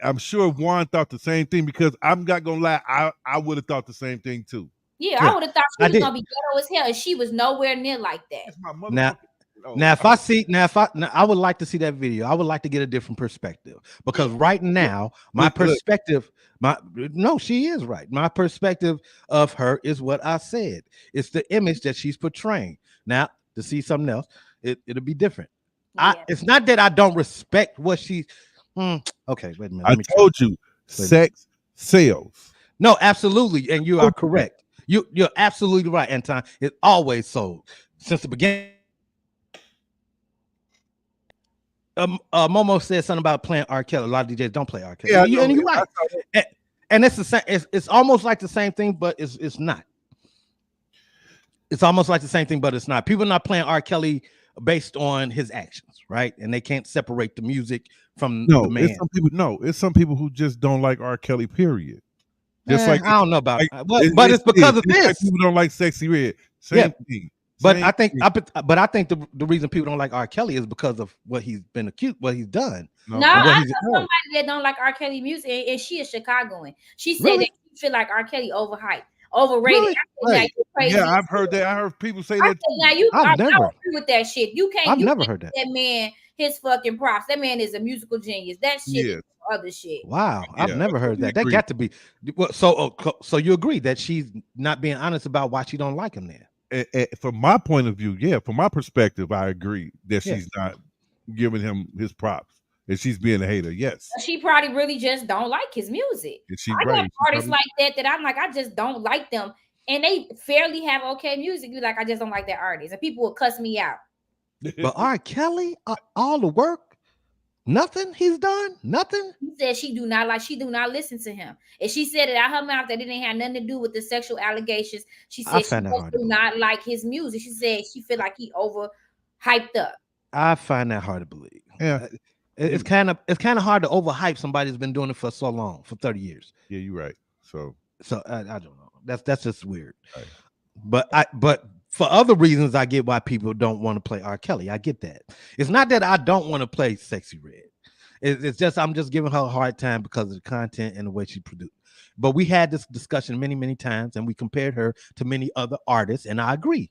I'm sure Juan thought the same thing. Because I'm not gonna lie, I would have thought the same thing too. Yeah, I would have thought she was gonna be ghetto as hell, and she was nowhere near like that. Now, I would like to see that video. I would like to get a different perspective because right now, my perspective, she is right. My perspective of her is what I said. It's the image that she's portraying. Now, to see something else, it'll be different. Yeah. It's not that I don't respect what she's. Okay, wait a minute. I told you, sex sells. No, absolutely, and you are correct. You're absolutely right, Anton. It always sold since the beginning. Momo said something about playing R. Kelly. A lot of DJs don't play R. Kelly. Yeah, and you're right. And it's the same. It's almost like the same thing, but it's not. It's almost like the same thing, but it's not. People are not playing R. Kelly based on his actions, right? And they can't separate the music from the man. It's some people who just don't like R. Kelly. Period. Just like I don't know about, but it's because of this. Like people don't like Sexy Red. Same thing. But I think the reason people don't like R. Kelly is because of what he's been accused, what he's done. No, I know somebody that don't like R. Kelly music, and she is Chicagoan. She said that she feel like R. Kelly overhyped, overrated. Really? Yeah, I've heard that. I heard people say that. Now I agree with that shit. You can't. I've never heard that man his fucking props. That man is a musical genius. That shit is other shit. Wow, I've never heard that. That got to be. So you agree that she's not being honest about why she don't like him there? From my point of view, from my perspective, I agree that she's not giving him his props and she's being a hater. Yes, she probably really just don't like his music. I got artists like that I'm like, I just don't like them, and they fairly have okay music. You like, I just don't like that artist, and people will cuss me out. But R. Kelly, all the work, nothing he's done, nothing. He said she do not listen to him, and she said it out her mouth that it didn't have nothing to do with the sexual allegations. She said she do not like his music. She said she feel like he over hyped up. I find that hard to believe. Yeah, it's kind of hard to overhype somebody who's been doing it for so long, for 30 years. Yeah, you're right. So I don't know. That's just weird. Right. But for other reasons, I get why people don't want to play R. Kelly. I get that. It's not that I don't want to play Sexy Red. It's just I'm just giving her a hard time because of the content and the way she produced. But we had this discussion many, many times, and we compared her to many other artists, and I agree.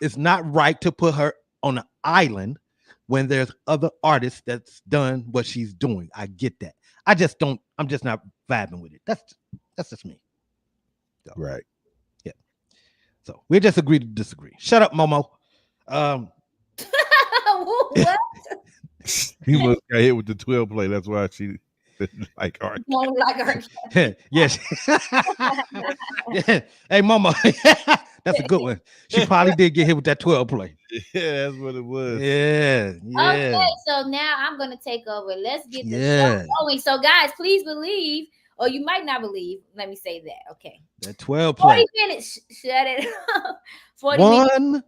It's not right to put her on an island when there's other artists that's done what she's doing. I get that. I'm just not vibing with it. That's just me. So, Right. yeah. So we just agree to disagree. Shut up, Momo. What? He must got hit with the 12 play. That's why she like art. Don't like her. Yes. Yeah. Hey, Momo. That's a good one. She probably did get hit with that 12 play. Yeah, that's what it was. Yeah. Okay, so now I'm gonna take over. Let's get the Yeah. show going. So, guys, please believe, or you might not believe. Let me say that. Okay. That 12 play. 40 minutes. Shut it up. 40 minutes.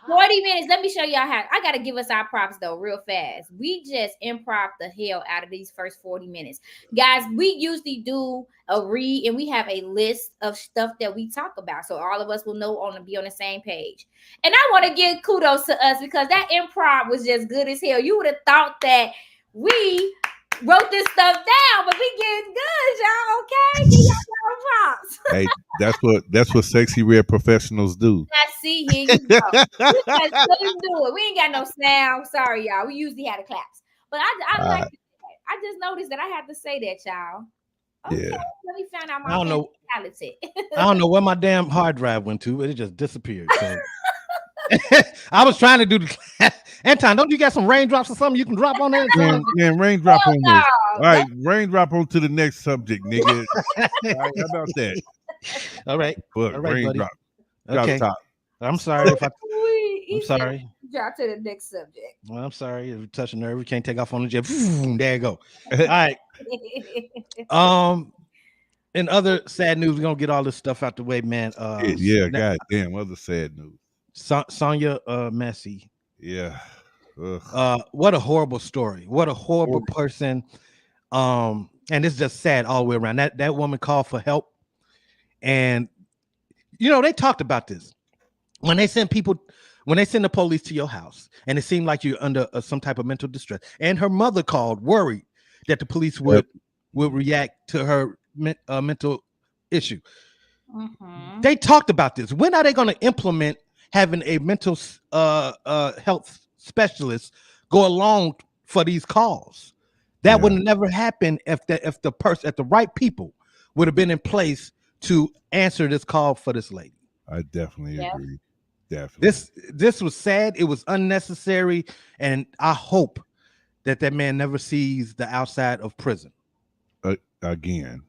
40 minutes. Let me show y'all how. I gotta give us our props though, real fast. We just improv the hell out of these first 40 minutes. Guys, we usually do a read and we have a list of stuff that we talk about. So all of us will know be on the same page. And I want to give kudos to us because that improv was just good as hell. You would have thought that we wrote this stuff down, but we getting good, y'all. Okay, give y'all props. Hey, that's what sexy red professionals do. I see, here you go. We just couldn't do it. We ain't got no sound. Sorry, y'all. We usually had the claps, but I like that. I just noticed that I had to say that, y'all. Okay, Yeah. let me find out my I don't know. talented. I don't know where my damn hard drive went to, but it just disappeared. So. I was trying to do the class. Anton, don't you got some raindrops or something you can drop on there? Man, raindrop on this. No, All right, raindrop on to the next subject, nigga. All right, how about that? All right. Look, All right, buddy. raindrop. Drop Okay. top. I'm sorry if I. I'm sorry. Drop to the next subject. Well, I'm sorry if you touch a nerve. We can't take off on the jet. There you go. All right. In other sad news, we're gonna get all this stuff out the way, man. Yeah, goddamn, other sad news. Sonia Massey. Yeah. Ugh. What a horrible story. What a horrible person. And it's just sad all the way around. That woman called for help. And they talked about this. When they send the police to your house and it seemed like you're under some type of mental distress. And her mother called worried that the police would react to her mental issue. Mm-hmm. They talked about this. When are they going to implement having a mental health specialist go along for these calls? That would never happen if the right people would have been in place to answer this call for this lady. I definitely agree. Definitely. This was sad. It was unnecessary, and I hope that man never sees the outside of prison again.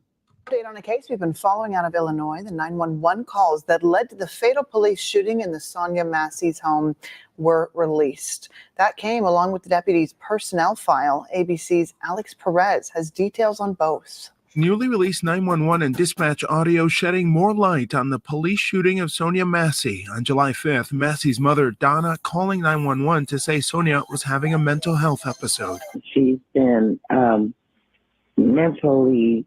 Update on a case we've been following out of Illinois. The 911 calls that led to the fatal police shooting in the Sonia Massey's home were released. That came along with the deputy's personnel file. ABC's Alex Perez has details on both. Newly released 911 and dispatch audio shedding more light on the police shooting of Sonia Massey. On July 5th, Massey's mother, Donna, calling 911 to say Sonia was having a mental health episode. She's been mentally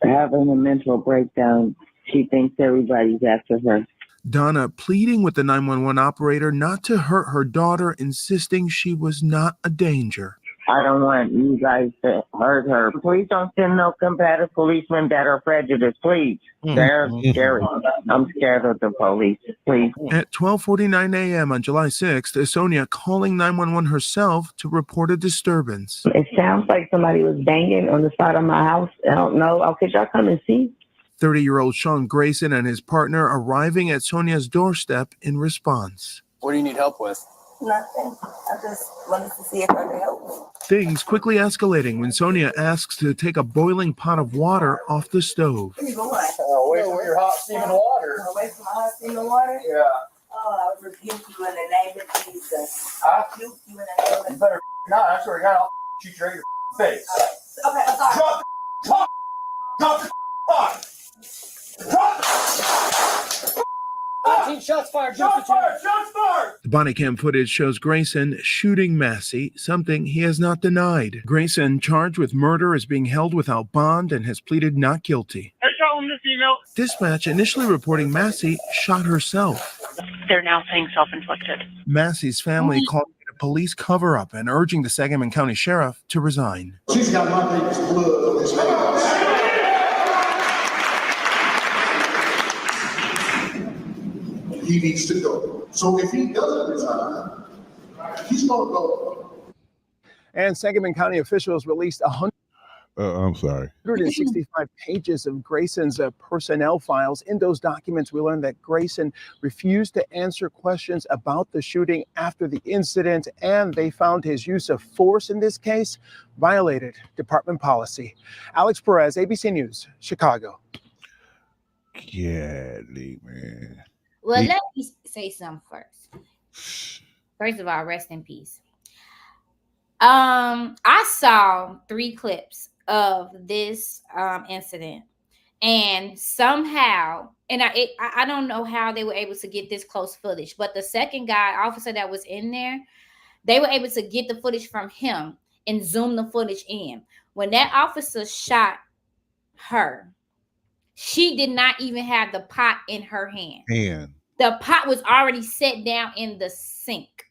having a mental breakdown. She thinks everybody's after her. Donna pleading with the 911 operator not to hurt her daughter, insisting she was not a danger. I don't want you guys to hurt her. Please don't send no combative policemen that are prejudiced, please. They're scary. I'm scared of the police, please. At 12:49 a.m. on July 6th, Sonia calling 911 herself to report a disturbance. It sounds like somebody was banging on the side of my house. I don't know. Oh, could y'all come and see? 30-year-old Sean Grayson and his partner arriving at Sonia's doorstep in response. What do you need help with? Nothing. I just wanted to see if I could help me. Things quickly escalating when Sonia asks to take a boiling pot of water off the stove. Where you going? Away from your hot steaming water. Away from my hot steaming water? Yeah. Oh, I rebuke you in the name of Jesus. I rebuke you in the name of You better not. I swear to God, I'll shoot you right in your face. Okay, I'm sorry. Drop the pot. Drop the pot. Drop the 19 shots fired. Shots fired. Shots fired. The body cam footage shows Grayson shooting Massey, something he has not denied. Grayson, charged with murder, is being held without bond and has pleaded not guilty. I shot him this email. Dispatch initially reporting Massey shot herself. They're now saying self-inflicted. Massey's family called it a police cover-up and urging the Sangamon County Sheriff to resign. She's got my baby's blood on his hands. he needs to go. So if he doesn't resign, he's going to go. And Sangamon County officials released I'm sorry. 165 pages of Grayson's personnel files. In those documents, we learned that Grayson refused to answer questions about the shooting after the incident, and they found his use of force in this case violated department policy. Alex Perez, ABC News, Chicago. Golly, man. Well, let me say something first. First of all, rest in peace. I saw 3 clips of this incident, and somehow, and I don't know how they were able to get this close footage, but the second officer that was in there, they were able to get the footage from him and zoom the footage in. When that officer shot her, she did not even have the pot in her hand. The pot was already set down in the sink.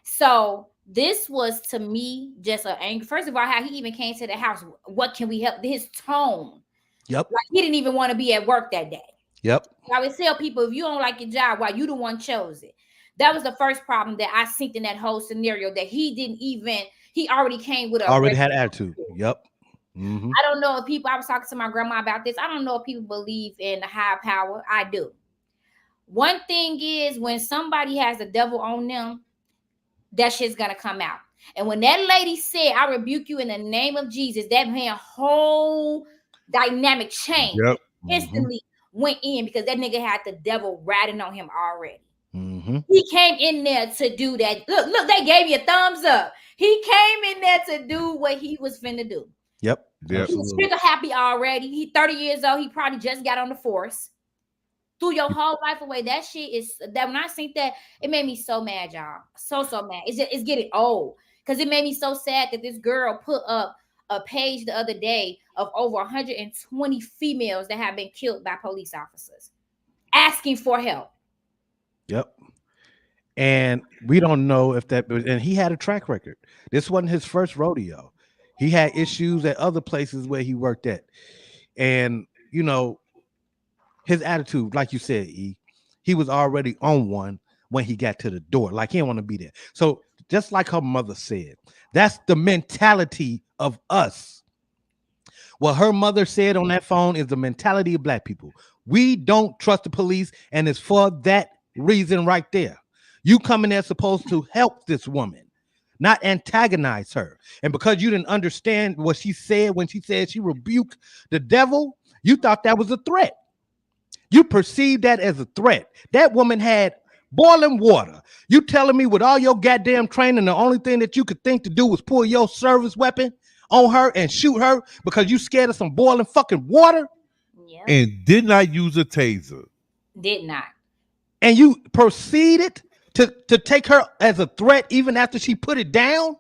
So this was, to me, just an anger. First of all, how he even came to the house. What can we help? His tone. Yep. Like he didn't even want to be at work that day. Yep. I would tell people, if you don't like your job, why you the one chose it? That was the first problem that I seen in that whole scenario, that he already came with already had attitude. Yep. Mm-hmm. I don't know if people, I was talking to my grandma about this. I don't know if people believe in the high power. I do. One thing is, when somebody has the devil on them, that shit's gonna come out. And when that lady said, "I rebuke you in the name of Jesus," that man whole dynamic change instantly went in, because that nigga had the devil riding on him already. Mm-hmm. He came in there to do that. Look, they gave you a thumbs up. He came in there to do what he was finna do. Yep. He's trigger happy already. He 30 years old. He probably just got on the force. Threw your whole life away. That shit is, that when I seen that, it made me so mad, y'all. So mad. It's getting old, because it made me so sad that this girl put up a page the other day of over 120 females that have been killed by police officers asking for help. Yep. And we don't know if that, and he had a track record. This wasn't his first rodeo. He had issues at other places where he worked at. And, you know, his attitude, like you said, he was already on one when he got to the door. Like, he didn't want to be there. So just like her mother said, that's the mentality of us. What her mother said on that phone is the mentality of Black people. We don't trust the police, and it's for that reason right there. You come in there supposed to help this woman, not antagonize her. And because you didn't understand what she said when she said she rebuked the devil, you thought that was a threat. You perceived that as a threat. That woman had boiling water. You telling me with all your goddamn training, the only thing that you could think to do was pull your service weapon on her and shoot her because you scared of some boiling fucking water? Yeah. And did not use a taser. Did not. And you proceeded to take her as a threat even after she put it down?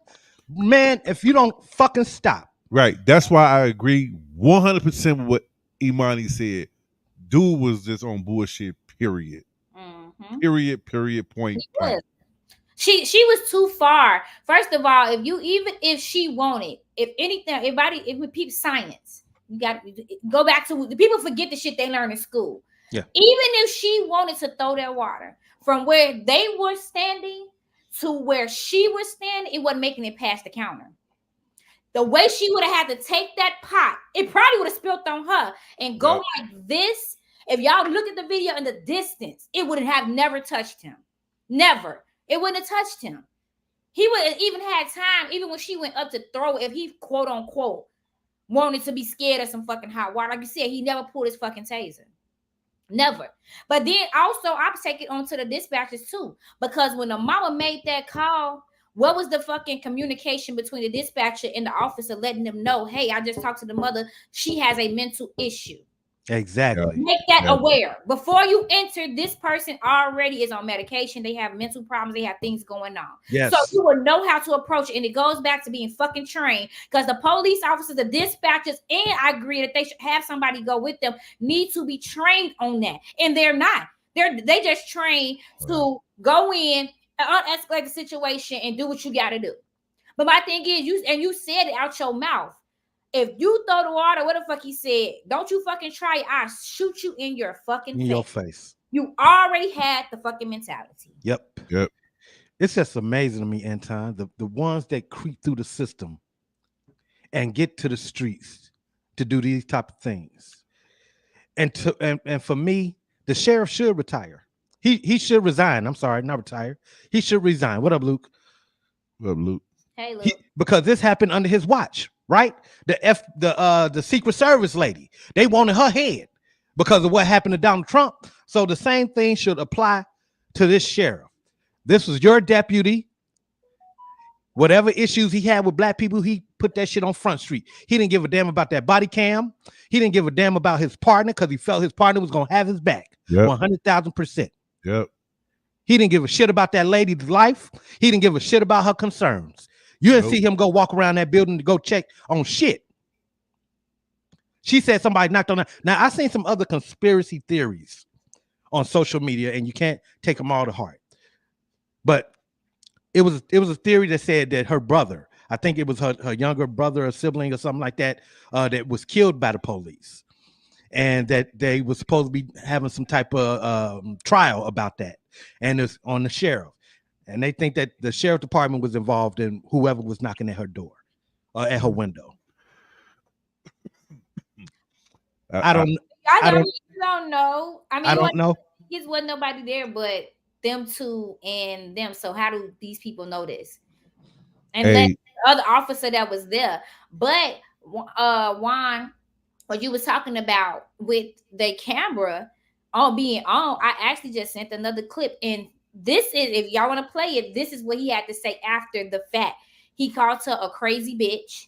Man, if you don't fucking stop. Right. That's why I agree 100% with what Imani said. Dude was just on bullshit, period. Mm-hmm. Period, point. She was too far. First of all, if she wanted, if anything, if we peep science, you got to go back to the people forget the shit they learn in school. Yeah. Even if she wanted to throw that water from where they were standing to where she was standing, it wasn't making it past the counter. The way she would have had to take that pot, it probably would have spilled on her and go like this. If y'all look at the video in the distance, it would have never touched him. Never. It wouldn't have touched him. He would have even had time, even when she went up to throw it, if he, quote unquote, wanted to be scared of some fucking hot water. Like you said, he never pulled his fucking taser. Never. But then also, I'll take it on to the dispatchers too. Because when the mama made that call, what was the fucking communication between the dispatcher and the officer letting them know, hey, I just talked to the mother. She has a mental issue. Exactly. Make that aware. Before you enter, this person already is on medication. They have mental problems. They have things going on. Yes. So you will know how to approach it. And it goes back to being fucking trained, because the police officers, the dispatchers, and I agree that they should have somebody go with them, need to be trained on that. And they're not. They just trained to go in, escalate the situation, and do what you got to do. But my thing is, you said it out your mouth. If you throw the water, what the fuck he said? Don't you fucking try it. I shoot you in your fucking face. In your face. You already had the fucking mentality. Yep. Yep. It's just amazing to me, Anton, the ones that creep through the system and get to the streets to do these type of things. And for me, the sheriff should retire. He should resign. I'm sorry, not retire. He should resign. What up, Luke? What up, Luke? Hey, look. Because this happened under his watch, right? The Secret Service lady, they wanted her head because of what happened to Donald Trump. So the same thing should apply to this sheriff. This was your deputy. Whatever issues he had with black people, he put that shit on Front Street. He didn't give a damn about that body cam. He didn't give a damn about his partner because he felt his partner was going to have his back 100,000%. Yep. He didn't give a shit about that lady's life. He didn't give a shit about her concerns. You didn't see him go walk around that building to go check on shit. She said somebody knocked on her. Now, I seen some other conspiracy theories on social media, and you can't take them all to heart. But it was a theory that said that her brother, I think it was her younger brother or sibling or something like that, that was killed by the police, and that they were supposed to be having some type of trial about that, and it's on the sheriff, and they think that the sheriff department was involved in whoever was knocking at her door, at her window. I don't know. I mean, I don't know. It wasn't nobody there but them two and them. So how do these people know this? And then the other officer that was there. But Juan, what you was talking about with the camera on being on, I actually just sent another clip. And this is, if y'all want to play it, this is what he had to say after the fact. He called her a crazy bitch.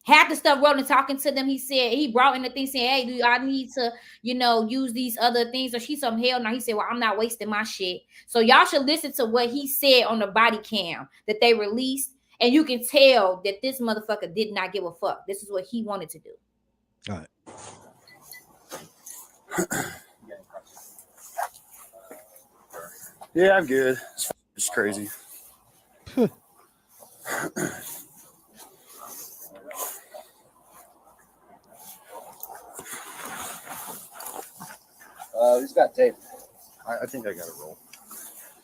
Half the stuff rolling, talking to them, he said, he brought in the thing saying, hey, do I need to, use these other things? Or she's some hell no. He said, well, I'm not wasting my shit. So y'all should listen to what he said on the body cam that they released. And you can tell that this motherfucker did not give a fuck. This is what he wanted to do. All right. Yeah, I'm good. It's crazy. He's got tape. I think I got a roll.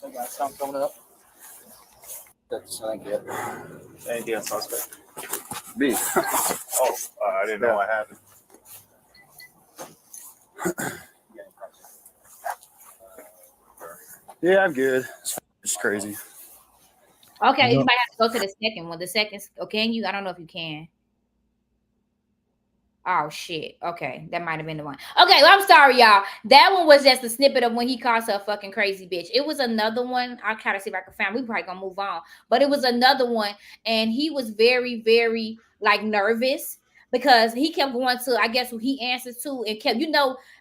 I got something coming up. That's not yet. Anything on suspect? B. I didn't know what happened. Yeah, I'm good. It's crazy. Okay, you might have to go to the second one. The second, can you? I don't know if you can. Oh shit. Okay, that might have been the one. Okay, well, I'm sorry, y'all. That one was just a snippet of when he calls her a fucking crazy bitch. It was another one. I'll try to see if I can find. We probably gonna move on, but it was another one, and he was very, very nervous because he kept going to, I guess, who he answers to, and kept,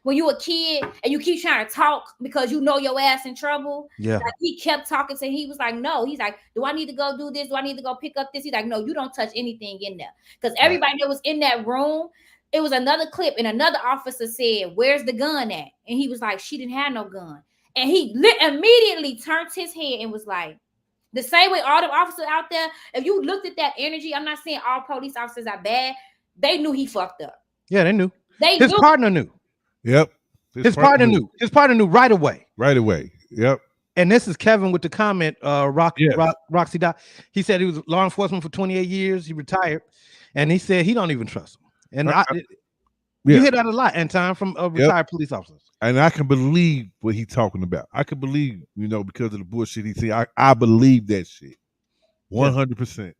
when you a kid and you keep trying to talk because your ass in trouble. Yeah. Like, he kept talking to him. He was like, no. He's like, do I need to go do this? Do I need to go pick up this? He's like, no, you don't touch anything in there. Because everybody that was in that room, it was another clip, and another officer said, where's the gun at? And he was like, she didn't have no gun. And he immediately turned his head and was like, the same way all the officers out there, if you looked at that energy, I'm not saying all police officers are bad. They knew he fucked up. Yeah, they knew. His partner knew. Yep. His partner knew. His partner knew right away. Right away. Yep. And this is Kevin with the comment, Roxy Dot. He said he was law enforcement for 28 years. He retired. And he said he don't even trust him. And you hear that a lot, Anton, from retired police officers. And I can believe what he's talking about. I can believe, because of the bullshit he said. I believe that shit. 100%.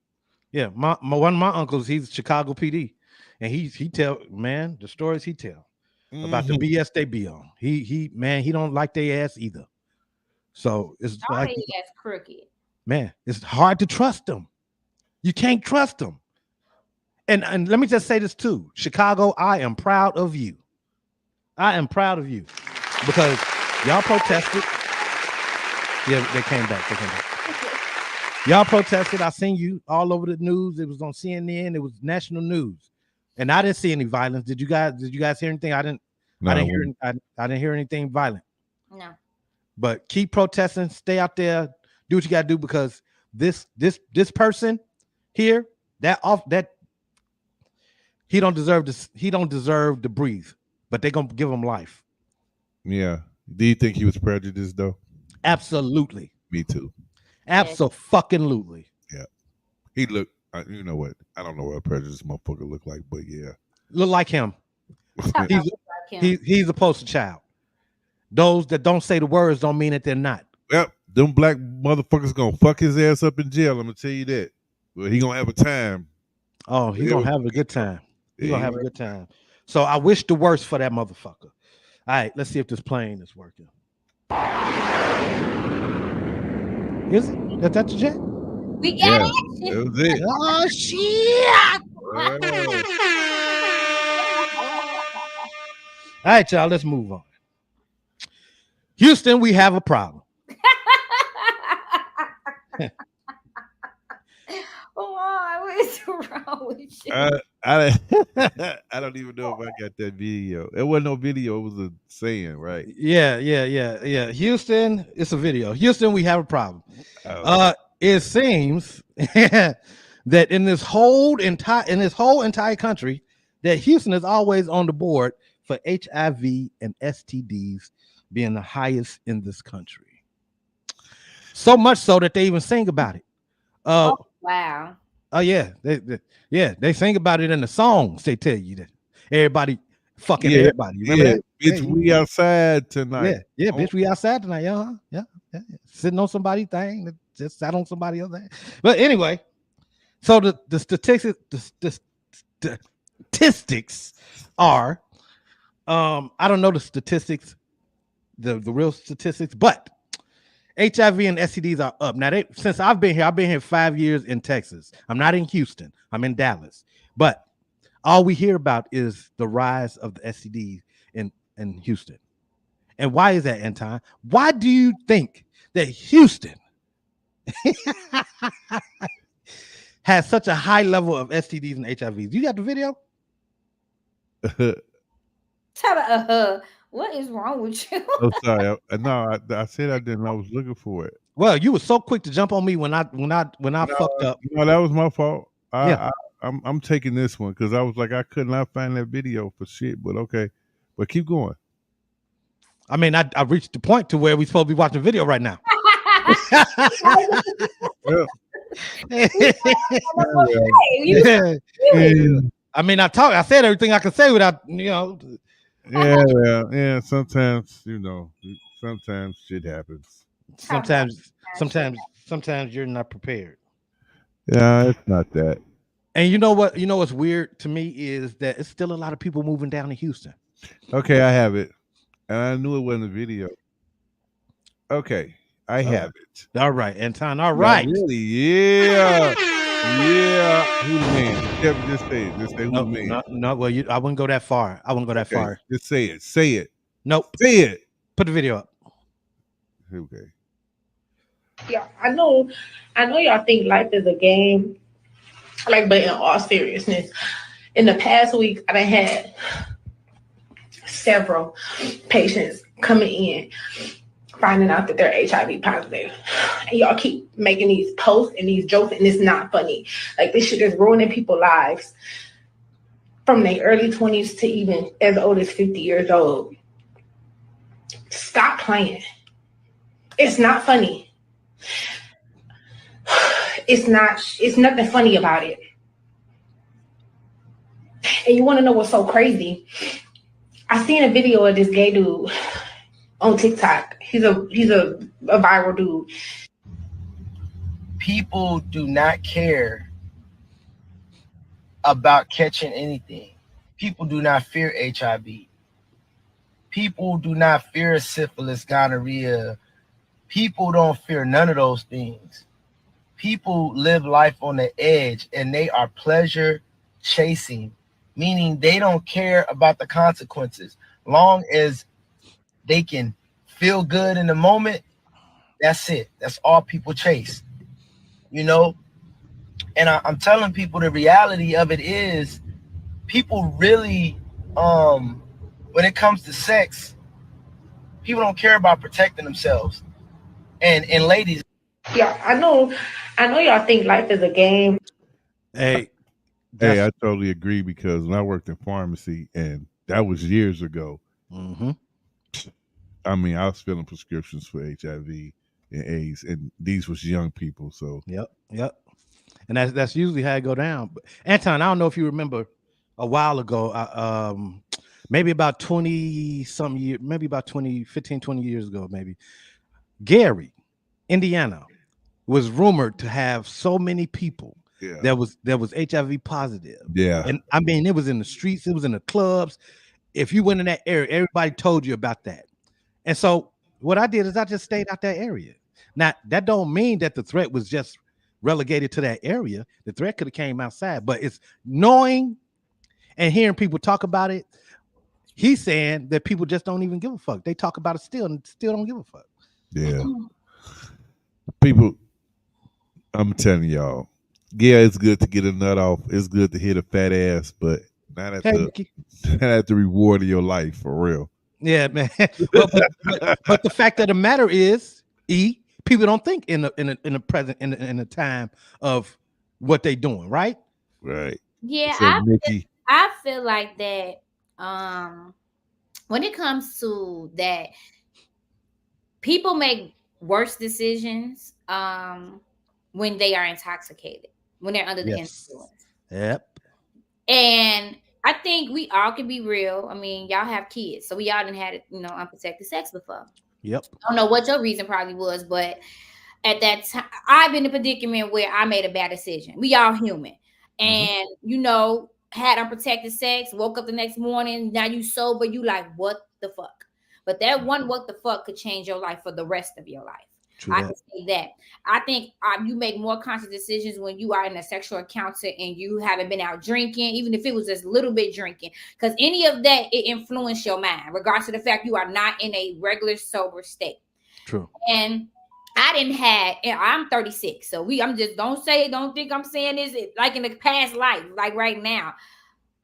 Yeah. One of my uncles, he's Chicago PD. And he tell, man, the stories he tell about the BS they be on. He don't like their ass either. So it's like, that's crooked. Man, it's hard to trust them. You can't trust them. And let me just say this too. Chicago, I am proud of you. I am proud of you because y'all protested. Yeah, they came back. Y'all protested. I seen you all over the news. It was on CNN. It was national news. And I didn't see any violence. Did you guys hear anything? I didn't hear anything violent. No. But keep protesting, stay out there, do what you gotta do, because this person here, that he don't deserve this, he don't deserve to breathe, but they're gonna give him life. Yeah. Do you think he was prejudiced though? Absolutely. Me too. Absolutely. Yeah. He looked. You know what? I don't know what a prejudiced motherfucker look like, but yeah. Look like him. Talk about look like him. He's a poster child. Those that don't say the words don't mean that they're not. Yep. Them black motherfuckers gonna fuck his ass up in jail. I'm gonna tell you that. Well, he gonna have a time. Oh, he's gonna have a good time. He's gonna have a good time. So I wish the worst for that motherfucker. All right, let's see if this plane is working. Is it? Is that the jet? We got it. That was it. Oh shit! All right, y'all. Let's move on. Houston, we have a problem. What is wrong with you? I don't even know if I got that video. It wasn't no video. It was a saying, right? Yeah. Houston, it's a video. Houston, we have a problem. It seems that in this whole entire country, that Houston is always on the board for HIV and STDs being the highest in this country. So much so that they even sing about it. Wow. Oh yeah, they sing about it in the songs. They tell you that everybody fucking everybody. Remember that? Bitch, we outside tonight. Yeah, bitch, we outside tonight. Yeah. Sitting on somebody's thing that just sat on somebody else's thing. But anyway, so the statistics are, I don't know the statistics, the real statistics, but HIV and STDs are up. Now, since I've been here 5 years in Texas. I'm not in Houston. I'm in Dallas. But all we hear about is the rise of the STDs in Houston. And why is that, Anton? Why do you think that Houston has such a high level of STDs and HIVs? You got the video? What is wrong with you? Oh, sorry. I said I didn't. I was looking for it. Well, you were so quick to jump on me when I fucked up. No, that was my fault. Yeah. I'm taking this one because I was like, I could not find that video for shit. But okay, but keep going. I mean, I reached the point to where we're supposed to be watching video right now. I mean, I said everything I could say without, Yeah. Sometimes, sometimes shit happens. Sometimes you're not prepared. Yeah, it's not that. And you know what? You know what's weird to me is that it's still a lot of people moving down to Houston. Okay, I have it. And I knew it wasn't a video. Okay, I have it. All right, Anton. All right. Really? Yeah. Who's the man? Just say it. Just say who's the man. No. Well, I wouldn't go that far. Far. Just say it. Say it. Nope. Say it. Put the video up. Okay. Yeah, I know y'all think life is a game. But in all seriousness, in the past week, I've had several patients coming in finding out that they're HIV positive. And y'all keep making these posts and these jokes, and it's not funny. This shit is ruining people's lives from their early 20s to even as old as 50 years old. Stop playing. It's not funny. It's nothing funny about it. And you want to know what's so crazy? I seen a video of this gay dude on TikTok. He's a viral dude. People do not care about catching anything. People do not fear HIV. People do not fear syphilis, gonorrhea. People don't fear none of those things. People live life on the edge and they are pleasure chasing, meaning they don't care about the consequences. Long as they can feel good in the moment, that's it. That's all people chase, And I'm telling people the reality of it is people really, when it comes to sex, people don't care about protecting themselves. And ladies. Yeah, I know y'all think life is a game. Hey, I totally agree because when I worked in pharmacy, and that was years ago, I mean, I was filling prescriptions for HIV and AIDS, and these was young people. So Yep. And that's usually how it go down. But Anton, I don't know if you remember a while ago, maybe about 20 some years, maybe about 15, 20 years ago, maybe Gary, Indiana, was rumored to have so many people that was HIV positive. Yeah. And I mean, it was in the streets, it was in the clubs. If you went in that area, everybody told you about that. And so what I did is I just stayed out that area. Now, that don't mean that the threat was just relegated to that area. The threat could have came outside, but it's knowing and hearing people talk about it. He's saying that people just don't even give a fuck. They talk about it still and still don't give a fuck. Yeah. People, I'm telling y'all, yeah, it's good to get a nut off. It's good to hit a fat ass, but not at the reward of your life, for real. Yeah, man. but the fact of the matter is, people don't think in the present in the time of what they doing, right? Right. Yeah, So, Nikki, I feel like that when it comes to that, people make worse decisions when they are intoxicated, when they're under the influence. Yep. And I think we all can be real. I mean, y'all have kids, so we all done had unprotected sex before. Yep. I don't know what your reason probably was, but at that time, I've been in a predicament where I made a bad decision. We all human. And, had unprotected sex, woke up the next morning, now you sober, you like, what the fuck? But that one what the fuck could change your life for the rest of your life. I can say that. I think you make more conscious decisions when you are in a sexual encounter and you haven't been out drinking, even if it was just a little bit drinking, because any of that, it influences your mind, regardless of the fact you are not in a regular sober state. True. And I'm 36, so don't think I'm saying this like in the past life, like right now.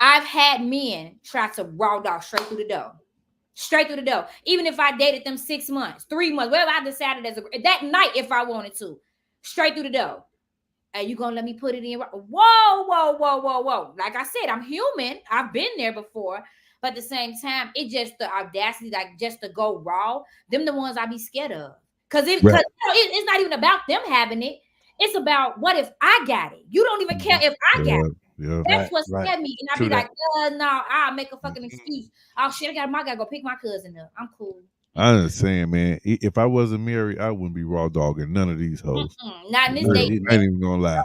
I've had men try to raw dog straight through the door. Even if I dated them 6 months, 3 months, whatever I decided that night, if I wanted to, straight through the door. Are you gonna let me put it in? Whoa. Like I said, I'm human. I've been there before. But at the same time, it's just the audacity, like just to go raw. Them the ones I be scared of. Because it's not even about them having it. It's about what if I got it? You don't even care if I got it. Yeah. That's what scared me. And I be like, no, I'll make a fucking excuse. Oh shit, I gotta go pick my cousin up. I'm cool. I understand, man. If I wasn't married, I wouldn't be raw dogging none of these hoes. Not in this day. I ain't even gonna lie.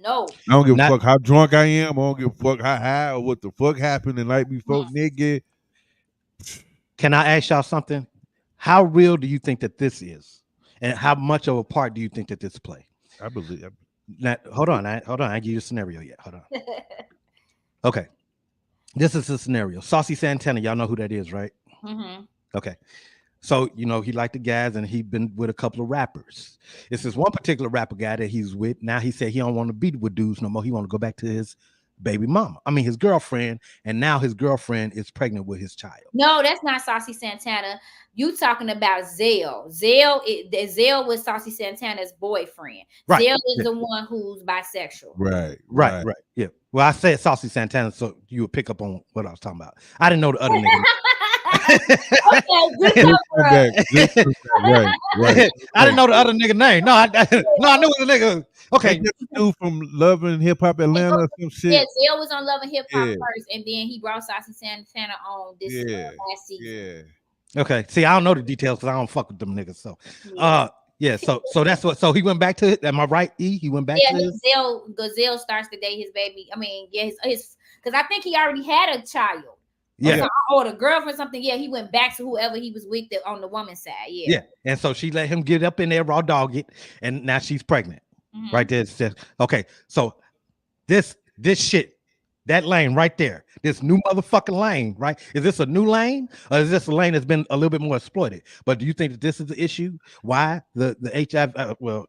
No. I don't give a fuck how drunk I am. I don't give a fuck how high or what the fuck happened the night before, nigga. Can I ask y'all something? How real do you think that this is? And how much of a part do you think that this play? I believe. Now, hold on. I give you a scenario yet. Hold on. Okay. This is a scenario. Saucy Santana, y'all know who that is, right? Mm-hmm. Okay. So, he liked the guys and he'd been with a couple of rappers. It's this one particular rapper guy that he's with. Now he said he don't want to be with dudes no more. He want to go back to his his girlfriend. And now his girlfriend is pregnant with his child. No, that's not Saucy Santana. You talking about Zell. Zell was Saucy Santana's boyfriend. Right. Zell is the one who's bisexual. Right. Yeah. Well, I said Saucy Santana, so you would pick up on what I was talking about. I didn't know the other nigga. Right. I didn't know the other nigga name. No, I knew it was a nigga. Okay. Dude from Love and Hip Hop Atlanta or some shit. Yeah, Zell was on Love and Hip Hop first, and then he brought Saucy Santana on this last season. Okay. See, I don't know the details because I don't fuck with them niggas. So, So that's what. So he went back to it. Am I right? He went back to it. Zell starts to date his baby. I mean, his because I think he already had a child. Yeah. Or the girlfriend, something. Yeah, he went back to whoever he was with on the woman's side. Yeah. And so she let him get up in there, raw dog it, and now she's pregnant. Mm-hmm. Right there. It says, okay, so this shit, that lane right there, this new motherfucking lane, right? Is this a new lane, or is this a lane that's been a little bit more exploited? But do you think that this is the issue? Why the HIV?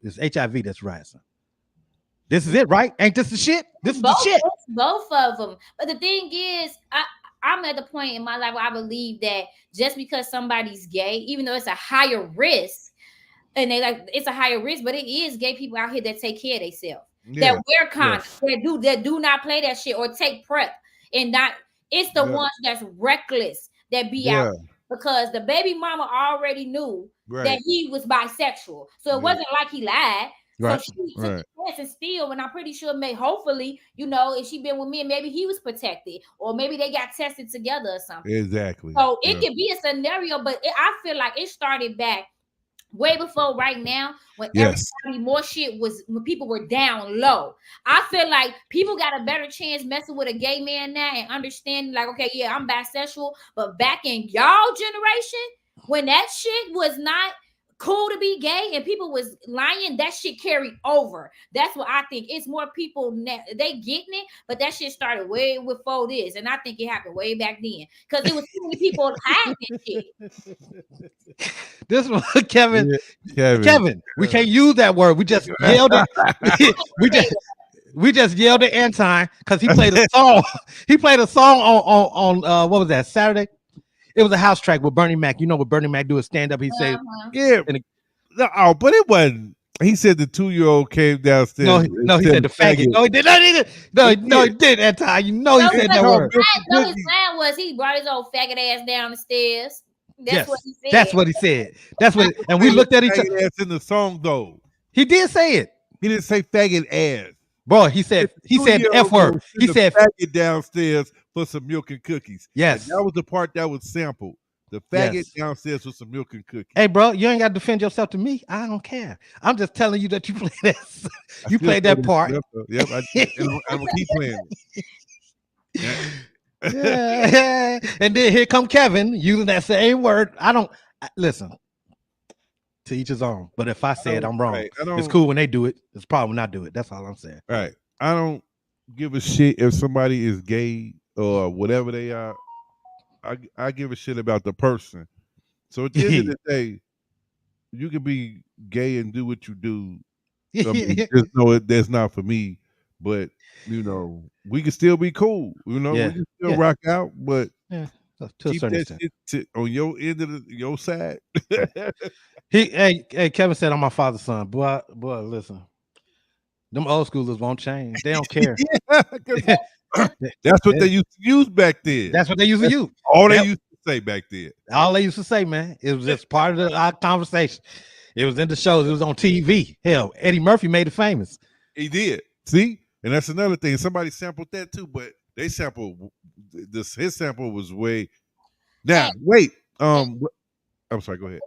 It's HIV that's rising. This is it, right? Ain't this the shit? This is the shit. Both of them. But the thing is, I'm at the point in my life where I believe that just because somebody's gay, even though it's a higher risk, and it's a higher risk, but it is gay people out here that take care of themselves, that wear condoms, that do not play that shit or take PrEP, and not. It's the ones that's reckless that be out. because the baby mama already knew that he was bisexual. So it wasn't like he lied. Right. So she took the chance and still, and I'm pretty sure hopefully, if she been with me, maybe he was protected, or maybe they got tested together or something. Exactly. So it could be a scenario, but I feel like it started back way before right now, when everybody more shit was, when people were down low. I feel like people got a better chance messing with a gay man now and understanding, like, okay, yeah, I'm bisexual, but back in y'all generation, when that shit was not cool to be gay and people was lying, that shit carried over. That's what I think. It's more people they getting it, but that shit started way before this, and I think it happened way back then because it was too many people hiding shit. This one, Kevin, we can't use that word. We just yelled it. we just yelled at Anton because he played a song. He played a song on what was that, Saturday? It was a house track with Bernie Mac. You know what Bernie Mac do, a stand up. He said, but it wasn't. He said the 2-year-old came downstairs. No, he said the faggot. No, he did. No, he did that time. You know, he said that word. No, his plan was he brought his old faggot ass down the stairs. That's what he said. That's what he said. That's what. And we looked at each other. Ass in the song though. He did say it. He didn't say faggot ass. Bro, he said the F word. He said faggot downstairs for some milk and cookies. Yes, and that was the part that was sampled. The faggot downstairs for some milk and cookies. Hey, bro, you ain't got to defend yourself to me. I don't care. I'm just telling you that you played that. You played that part. Yep. I'm gonna keep playing it. Yeah. And then here come Kevin using that same word. Listen. To each his own. But if I say it, I'm wrong. It's cool when they do it. It's a problem when I do it. That's all I'm saying. Right. I don't give a shit if somebody is gay or whatever they are. I give a shit about the person. So at the end of the day, you can be gay and do what you do. I mean, just know that's not for me. But we can still be cool. We can still rock out. But keep that shit on your end of your side. Hey, Kevin said I'm my father's son. Boy, listen. Them old schoolers won't change. They don't care. That's what they used to use back then. That's what they used to use. All they used to say back then. All they used to say, man. It was just part of our conversation. It was in the shows. It was on TV. Hell, Eddie Murphy made it famous. He did. See? And that's another thing. Somebody sampled that too, but they sampled this. His sample was way. Now, wait. I'm sorry. Go ahead.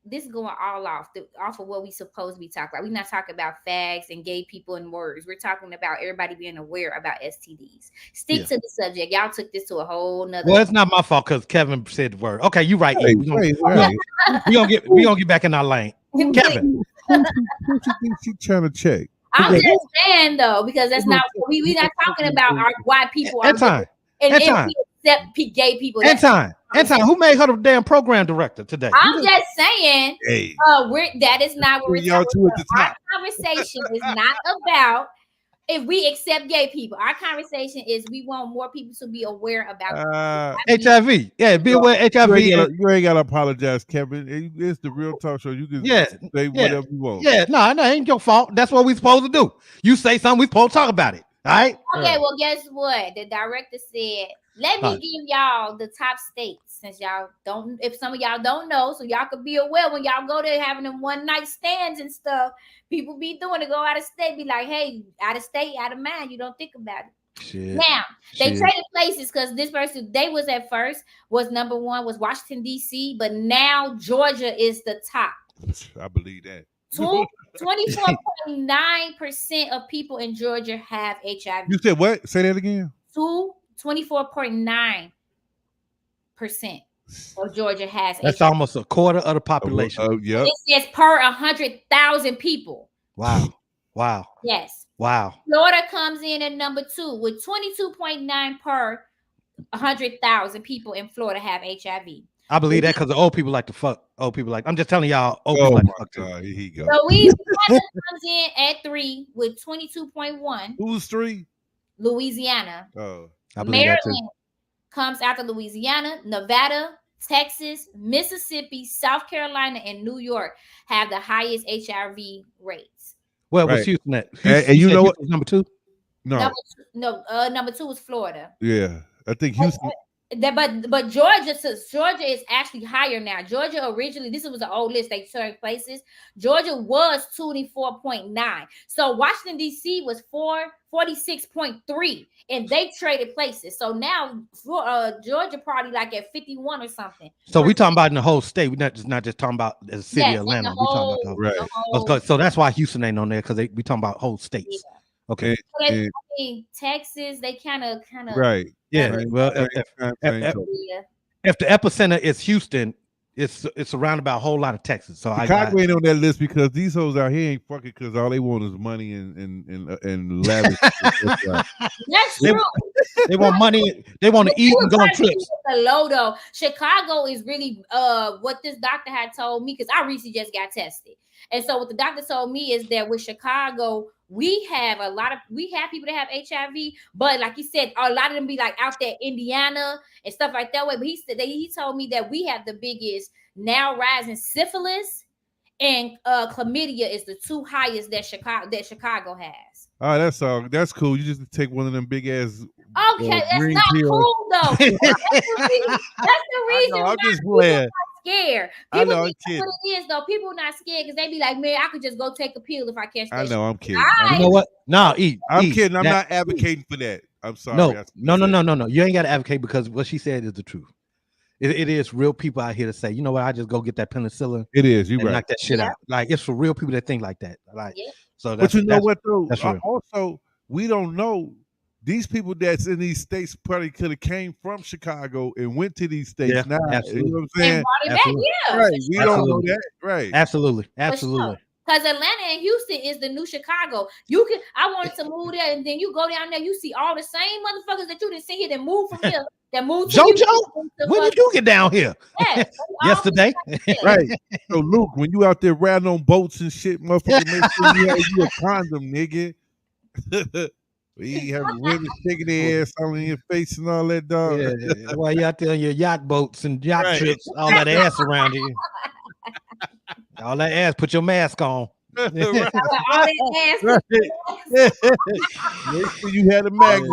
This is going all off of what we supposed to be talking about. We're not talking about fags and gay people and words. We're talking about everybody being aware about STDs. Stick to the subject. Y'all took this to a whole nother. Well, it's not my fault because Kevin said the word. Okay, you right. We gonna get back in our lane. Kevin, who you think she's trying to check? I'm just saying though, because that's not we not talking about why people are and if we accept gay people. Anton, who made her the damn program director today? I'm just saying, that is not what we're talking about. Our conversation is not about if we accept gay people. Our conversation is we want more people to be aware about HIV. Yeah, be aware of HIV. You ain't gotta apologize, Kevin. It's the Real Talk Show. You can say whatever you want. Yeah, no, ain't your fault. That's what we supposed to do. You say something, we supposed to talk about it. All right. Okay, well, guess what? The director said, let me give y'all the top states, since y'all don't, if some of y'all don't know, so y'all could be aware when y'all go there having them one night stands and stuff. People be doing it, go out of state, be like, hey, out of state, out of mind, you don't think about it. Shit. Now, they traded places because this person, they was at first, was number one, was Washington, D.C., but now Georgia is the top. I believe that. 24.9% of people in Georgia have HIV. You said what? Say that again. 24.9% of Georgia has HIV. That's almost a quarter of the population. Yeah. It says per 100,000 people. Wow. Yes. Wow. Florida comes in at number 2 with 22.9 per 100,000 people in Florida have HIV. I believe that because the old people like to fuck. Old people like. I'm just telling y'all. Old people like to fuck too. Here he goes. So Louisiana comes in at 3 with 22.1. Who's 3? Louisiana. Oh, I believe that too. Maryland comes after Louisiana. Nevada, Texas, Mississippi, South Carolina, and New York have the highest HIV rates. Well, what's Houston at? And you know what? Number 2? No. Number 2 is Florida. Yeah, I think Houston. But Georgia is actually higher now. Georgia originally, this was an old list, they showed places. Georgia was 24.9. So Washington D.C. was 46.3, and they traded places. So now Georgia probably like at 51 or something. So we talking about in the whole state. We're not just talking about the city of Atlanta. We talking about the whole. So that's why Houston ain't on there, because we talking about whole states. Yeah. Okay. I mean, Texas, they kind of right. Yeah. Well, if the epicenter is Houston, it's surrounded by a whole lot of Texas. So Chicago ain't on that list because these hoes out here ain't fucking because all they want is money and lavish. That's true. They want money. They want to eat and go on trips. Low though. Chicago is really what this doctor had told me, because I recently just got tested. And so what the doctor told me is that with Chicago, we have people that have HIV, but like he said, a lot of them be like out there, Indiana and stuff like that way. But he said that he told me that we have the biggest now rising syphilis and chlamydia is the two highest that Chicago has. Oh, that's cool. You just take one of them big ass. Okay, that's not cool though. That's the reason. I'm just playing. Scared. I know, I'm kidding. What it is though, people not scared because they be like, man, I could just go take a pill if I catch that. I know, I'm kidding. You know what? No, I'm kidding. I'm not advocating for that. I'm sorry. No. You ain't got to advocate, because what she said is the truth. It is real people out here to say, you know what? I just go get that penicillin. It is. You right. Knock that shit out. Like, it's for real people that think like that. Like, so. But you know what though? That's real. Also, we don't know. These people that's in these states probably could have came from Chicago and went to these states. Yeah, now, absolutely. you know what I'm saying? Right. We don't know that. Right. Absolutely. Because Atlanta and Houston is the new Chicago. I wanted to move there, and then you go down there, you see all the same motherfuckers that you didn't see here that moved from here. That moved to JoJo, when did you get down here? Yeah, yesterday. Right. So Luke, when you out there riding on boats and shit, motherfucker, make sure you have you a condom, nigga. You have women shaking their ass all in your face and all that, dog. Yeah. While you out there on your yacht boats and yacht trips, all that ass around you. All that ass, put your mask on. All that ass. Make sure you had a magnum.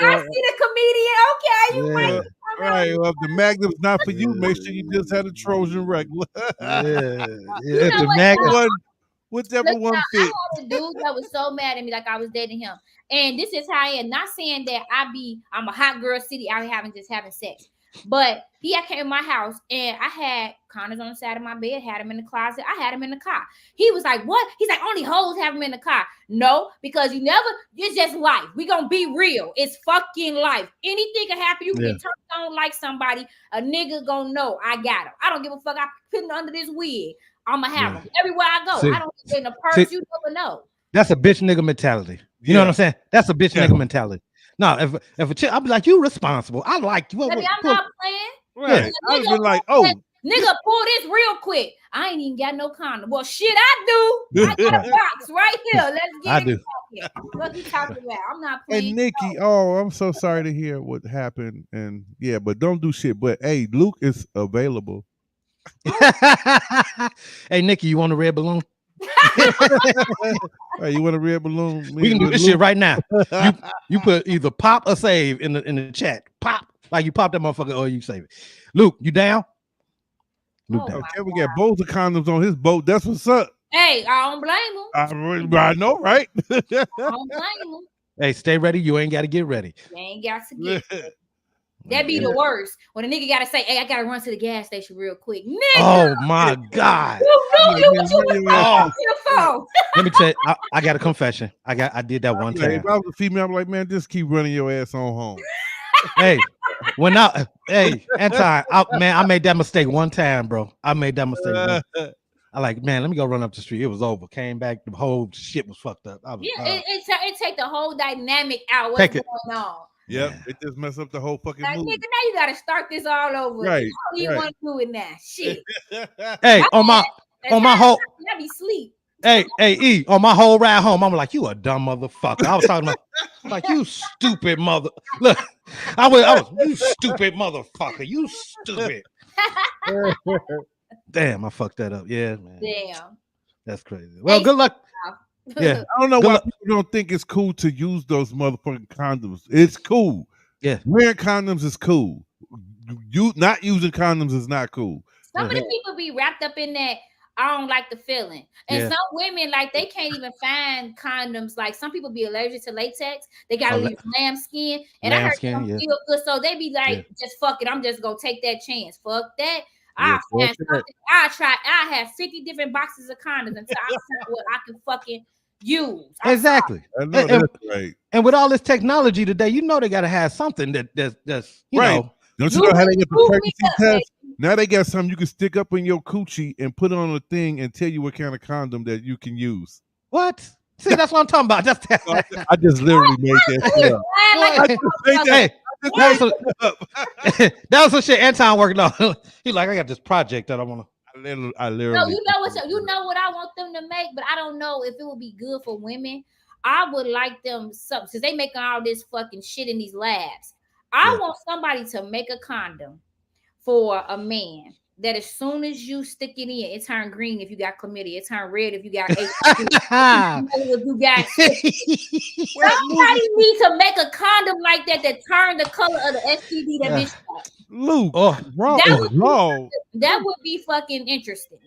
I see the comedian. Okay, you right. Right. Well, if the magnum's not for you, make sure you just had a Trojan regular. The magnum. Whichever one fit. I had a dude that was so mad at me, like I was dating him. And this is how I am. Not saying that I'm a hot girl city out here having sex. But he came to my house and I had condoms on the side of my bed, had him in the closet, I had him in the car. He was like, what? He's like, only hoes have him in the car. No, because it's just life. We gonna be real. It's fucking life. Anything can happen. You can get turned on like somebody. A nigga gonna know I got him. I don't give a fuck. I put him under this wig. I'ma have him everywhere I go. I don't get in a purse. You never know. That's a bitch nigga mentality. You know what I'm saying? That's a bitch nigga mentality. No, if a chick, I'll be like, you responsible. I like you. I'm not playing. Right. I was like, nigga, pull this real quick. I ain't even got no condom. Well, shit, I do. I got a box right here. Let's get it. What you talking about? I'm not playing. And Nikki, I'm so sorry to hear what happened. And yeah, but don't do shit. But hey, Luke is available. Hey, Nikki, you want a red balloon? Hey, you want a red balloon? We can do this shit right now. You put either pop or save in the chat. Pop, like you pop that motherfucker, or you save it. Luke, you down? Luke down. Okay, we got both the condoms on his boat. That's what's up. Hey, I don't blame him. I know, right? I don't blame him. Hey, stay ready. You ain't got to get ready. You ain't got to get ready. That'd be the worst. When a nigga gotta say, hey, I gotta run to the gas station real quick. Nigga! Oh my God. Let me tell you, I got a confession. I did that one time. If I was a female, I'm like, man, just keep running your ass on home. Hey, Anton, I made that mistake one time, bro. I made that mistake. I like, man, let me go run up the street. It was over. Came back, the whole shit was fucked up. It take the whole dynamic out. What's going on? Yep, it just messed up the whole fucking movie. Nigga, now you gotta start this all over. Right. You don't even want to do it now. Shit. Hey, on my whole. I be sleep. Hey, E, on my whole ride home, I'm like, you a dumb motherfucker. I was talking about, like, you stupid mother. Look, I was, you stupid motherfucker. You stupid. Damn, I fucked that up. Yeah, man. Damn. That's crazy. Well, good luck. Yeah, I don't know why people don't think it's cool to use those motherfucking condoms. It's cool. Yeah, wearing condoms is cool. You not using condoms is not cool. Some of the people be wrapped up in that. I don't like the feeling. And some women, like, they can't even find condoms. Like, some people be allergic to latex. They got to use lambskin. And I heard them feel good. So they be like, just fuck it. I'm just going to take that chance. Fuck that. I have 50 different boxes of condoms until I find what I can fucking use. Exactly. I know, that's right. And with all this technology today, you know they got to have something that's you know. Don't you know how they get the pregnancy test? Now they got something you can stick up in your coochie and put on a thing and tell you what kind of condom that you can use. What? See, that's what I'm talking about. I just literally made that shit up. That was some shit Anton working on. He's like, I got this project that I want to. I literally. No, you know what I want them to make, but I don't know if it would be good for women. I would like them something since they making all this fucking shit in these labs. I want somebody to make a condom for a man that as soon as you stick it in, it turn green if you got chlamydia, it turn red if you got HIV. If you got somebody needs to make a condom like that turn the color of the STD that bitch got. Luke, that would be fucking interesting.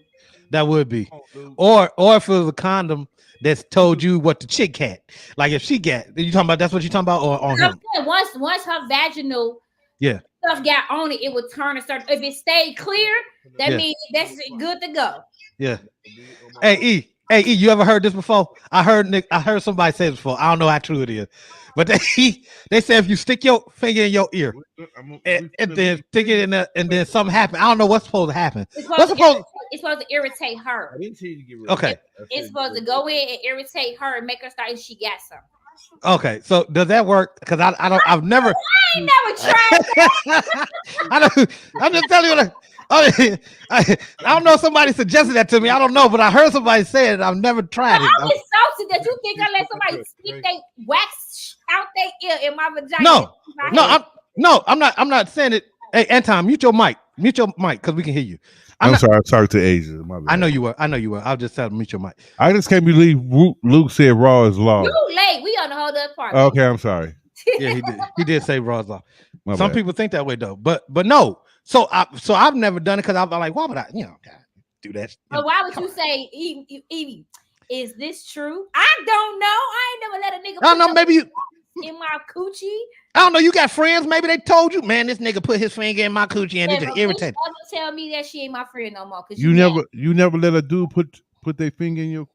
That would be. Or if it was a condom that's told you what the chick had. Like if she got, you talking about, that's what you talking about, or on him? Once her vaginal stuff got on it, it would turn a certain. If it stayed clear, that means that's good to go. Yeah. Hey E, you ever heard this before? I heard somebody say this before. I don't know how true it is, but they say if you stick your finger in your ear and then stick it in there, and then something happens. I don't know what's supposed to happen. It's supposed to irritate her. I didn't tell you to get rid of it. It's supposed to go in and irritate her and make her start. And she got something. Okay, so does that work? Because I've never. I ain't never tried that. I'm just telling you. Like, I don't know if somebody suggested that to me. I don't know, but I heard somebody say it. I've never tried it. I'm insulted that you think I let somebody stick their wax out their ear in my vagina. I'm not saying it. Hey, Anton, mute your mic because we can hear you. I'm sorry. I'm sorry to Asia. My bad. I know you were. I'll just tell him mute your mic. I just can't believe Luke said raw is law. You late. We on the whole other part. Okay, I'm sorry. Yeah, he did. He did say raw is law. Some people think that way though, but no. So I've never done it because I'm like, why would I? Do that. But why would you say, Evie? Is this true? I don't know. I ain't never let a nigga. I don't know. Maybe you. In my coochie. I don't know. You got friends? Maybe they told you, man, this nigga put his finger in my coochie and it just irritated. Tell me that she ain't my friend no more. You never let a dude put their finger in you.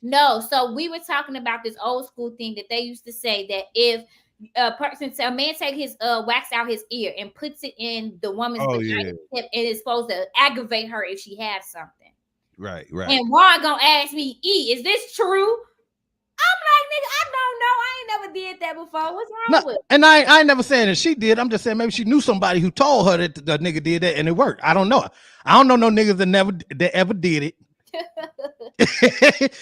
No. So we were talking about this old school thing that they used to say that if a man take his wax out his ear and puts it in the woman's vagina, and it's supposed to aggravate her if she has something. Right. And Juan gonna ask me, is this true? I'm like, nigga, I don't know. I ain't never did that before. What's wrong with it? And I ain't never saying that she did. I'm just saying maybe she knew somebody who told her that the nigga did that and it worked. I don't know. I don't know no niggas that ever did it.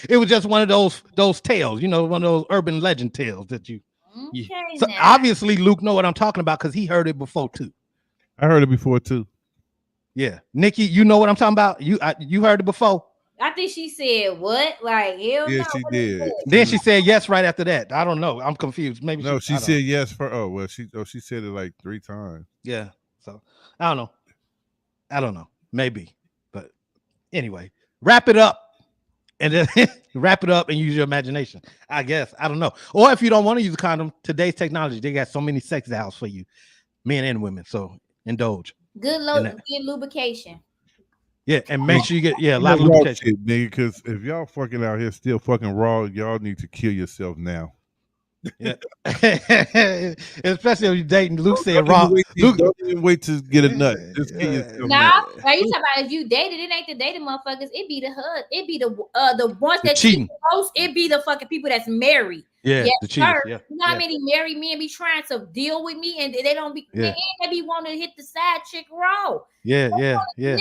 It was just one of those tales, one of those urban legend tales that you. So obviously Luke know what I'm talking about because he heard it before too. I heard it before too. Yeah, Nikki, you know what I'm talking about. You heard it before. I think she said what? Like, hell yeah, no, she did. Then she said yes right after that. I don't know. I'm confused. Maybe she said yes for. Oh well, she said it like 3 times. Yeah. So I don't know. Maybe, but anyway, wrap it up, and then wrap it up and use your imagination. I guess I don't know. Or if you don't want to use a condom, today's technology they got so many sex dolls for you, men and women. So indulge. Good lubrication. Yeah, and make sure you get a lot of lubrication, nigga. Because if y'all fucking out here still fucking raw, y'all need to kill yourself now. Yeah, especially if you're dating. Luke said raw. Don't even wait to get a nut. Just kill yourself. No, are you talking about if you dated? It ain't the dating motherfuckers. It be the hood. It be the ones that cheating most. It be the fucking people that's married. Yeah, the cheaters. Yeah. You know how many married men be trying to deal with me and they don't be. Yeah. They be wanting to hit the side chick raw. Yeah. No. Yeah.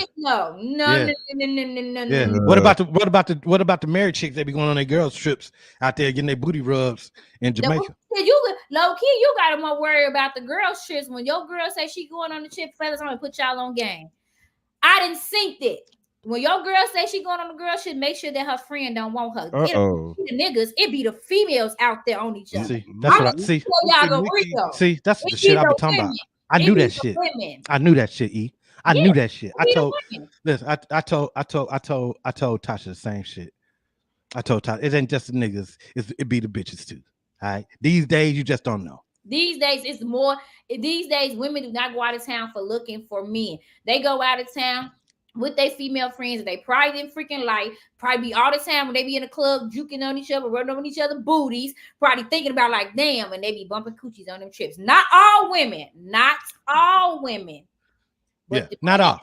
What about the married chicks that be going on their girls trips out there getting their booty rubs in Jamaica? You low key, you gotta more worry about the girls trips when your girl say she going on the trip. Fellas, I'm gonna put y'all on game. I didn't think that. When your girl say she going on the girl shit, make sure that her friend don't want her. It be the niggas, it be the females out there on each other. See, that's what I see. Y'all go real. See, that's the shit I be talking about. I It knew be that the shit. women. I knew that shit, E. I Yeah, knew that shit. it be the women. Listen, I told Tasha the same shit. I told Tasha, it ain't just the niggas, it be the bitches too. All right. These days you just don't know. These days it's more. These days women do not go out of town for looking for men. They go out of town with their female friends. They probably didn't freaking like. Probably be all the time when they be in the club, juking on each other, running on each other booties. Probably thinking about like, damn, and they be bumping coochies on them trips. Not all women. Not all women. Yeah, not all.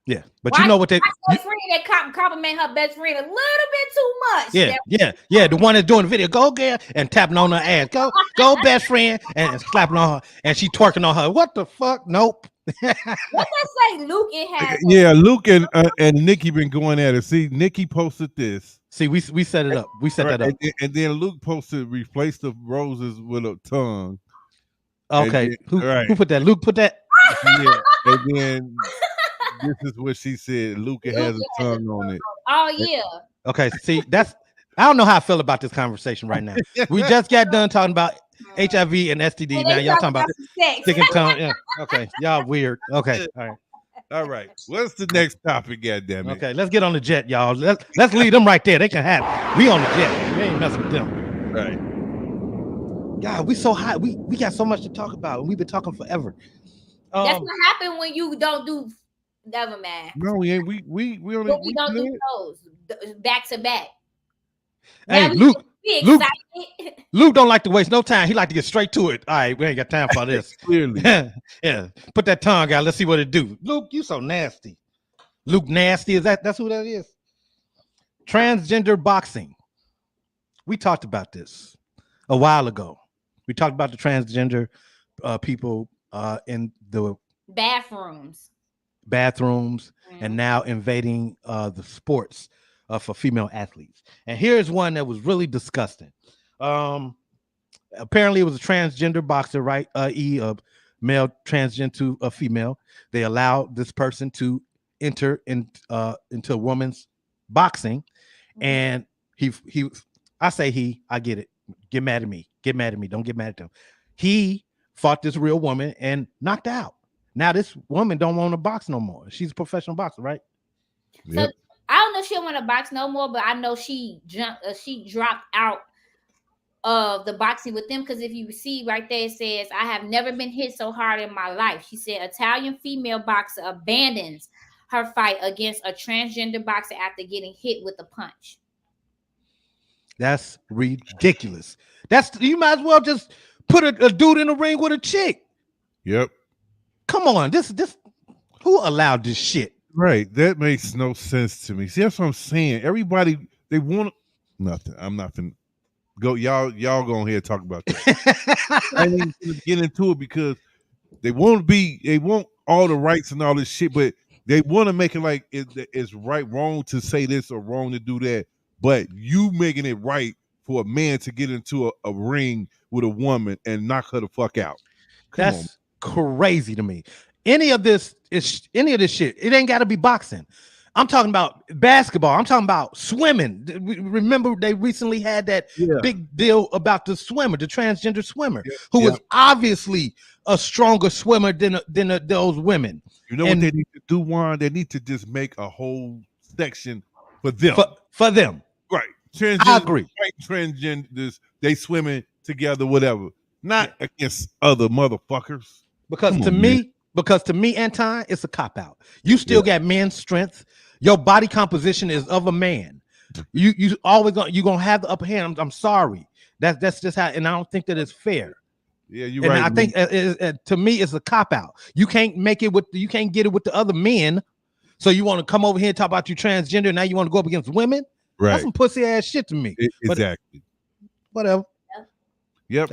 Yeah, but Why, you know what they. my friend that compliment her best friend a little bit too much. Yeah. The one that's doing the video, go girl, and tapping on her ass, go best friend, and slapping on her, and she twerking on her. What the fuck? Nope. What they say, Luke? It has. Yeah, Luke and Nikki been going at it. See, Nikki posted this. See, we set it up. We set that up. And then Luke posted replace the roses with a tongue. Okay, then, who put that? Luke put that. Yeah, and then this is what she said. Luke has a tongue on it. Oh yeah. Okay, see, I don't know how I feel about this conversation right now. We just got done talking about HIV and STD. Now y'all talking about stick and tongue. Yeah. Okay, y'all weird. Okay, all right. What's the next topic? Goddamn it. Okay, let's get on the jet, y'all. Let's leave them right there. They can have it. We on the jet. We ain't messing with them. Right. God, we so hot. We got so much to talk about, and we've been talking forever. That's what happened when you don't do. Never mind. No, we ain't. We only. We don't do those back to back. Hey, Luke don't like to waste no time. He like to get straight to it. All right, we ain't got time for this. Clearly. Yeah. Put that tongue out. Let's see what it do. Luke, you so nasty. Luke nasty. That's who that is? Transgender boxing. We talked about this a while ago. We talked about the transgender people in the bathrooms and now invading the sports for female athletes. And here's one that was really disgusting. Apparently it was a transgender boxer, right? A male transgender to a female. They allowed this person to enter into women's boxing, and I get it. Get mad at me. Don't get mad at them. He fought this real woman and knocked out. Now this woman don't want to box no more. She's a professional boxer, right? So I don't know if she don't want to box no more, but I know she dropped out of the boxing with them, because if you see right there, it says, "I have never been hit so hard in my life." She said Italian female boxer abandons her fight against a transgender boxer after getting hit with a punch. That's ridiculous. You might as well just put a dude in the ring with a chick. Yep. Come on, this who allowed this shit? Right, that makes no sense to me. See, that's what I'm saying. Everybody, they want nothing. I'm not finna go. Y'all go ahead and talk about that. I ain't gonna get into it because they want all the rights and all this shit, but they want to make it like it's wrong to say this or wrong to do that. But you making it right for a man to get into a ring with a woman and knock her the fuck out. That's crazy to me. Any of this shit, it ain't got to be boxing. I'm talking about basketball. I'm talking about swimming. Remember, they recently had that big deal about the swimmer, the transgender swimmer, who was obviously a stronger swimmer than those women. You know what they need to do, Juan? They need to just make a whole section for them. For them. Right. I agree. Transgenders, they swimming together, whatever. Not against other motherfuckers. Because to me, Anton, it's a cop-out. You still got men's strength. Your body composition is of a man. You always gonna have the upper hand. I'm sorry. That's just how, and I don't think that it's fair. Yeah, you're right. I think to me, it's a cop-out. You can't get it with the other men. So you want to come over here and talk about you transgender, now you want to go up against women? Right. That's some pussy ass shit to me. Exactly. Whatever. Yep.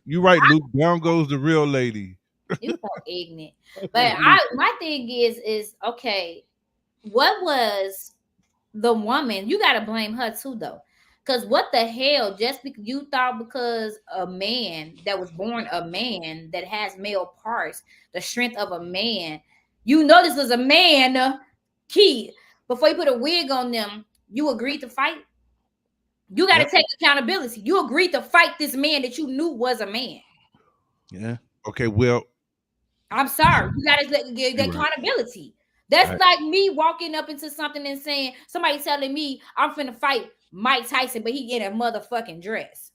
You're right, Luke. Down goes the real lady. You so ignorant. But my thing is okay, what was the woman? You gotta blame her too, though. Because what the hell, just because you thought because a man that was born a man that has male parts, the strength of a man, you know this was a man, key. Before you put a wig on them, you agreed to fight. You got to take accountability. You agreed to fight this man that you knew was a man. Yeah. Okay, well, I'm sorry. You gotta get the accountability. That's like me walking up into something and saying, somebody telling me I'm finna fight Mike Tyson, but he in a motherfucking dress.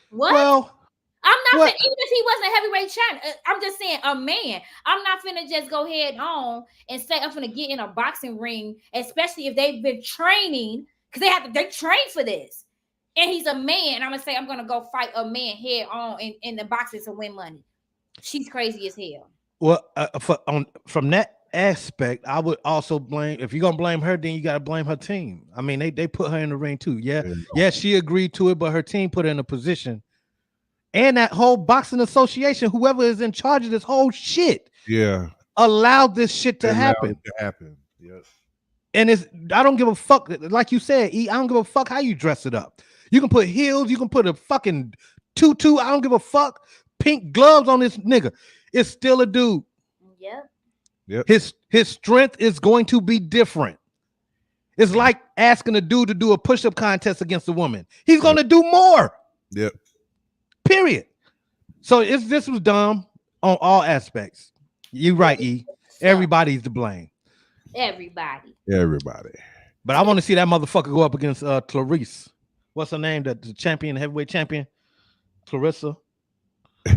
What? Well, I'm not finna, even if he wasn't a heavyweight champion, I'm just saying a man. I'm not finna just go head on and say I'm finna get in a boxing ring, especially if they've been training, because they train for this. And he's a man. I'm gonna say I'm gonna go fight a man head on in the boxing to win money. She's crazy as hell. Well, from that aspect, I would also blame, if you're gonna blame her, then you gotta blame her team. I mean, they put her in the ring too. Yeah, she agreed to it, but her team put her in a position. And that whole boxing association, whoever is in charge of this whole shit, allowed this shit to happen. Yes. And I don't give a fuck. Like you said, I don't give a fuck how you dress it up. You can put heels, you can put a fucking tutu. I don't give a fuck. Pink gloves on this nigga. It's still a dude. Yep. His strength is going to be different. It's like asking a dude to do a push-up contest against a woman. He's going to do more. Yep. Period. So this was dumb on all aspects. You're right, E. Everybody's to blame. Everybody. But I want to see that motherfucker go up against Clarice. What's her name? The champion, heavyweight champion? Clarissa.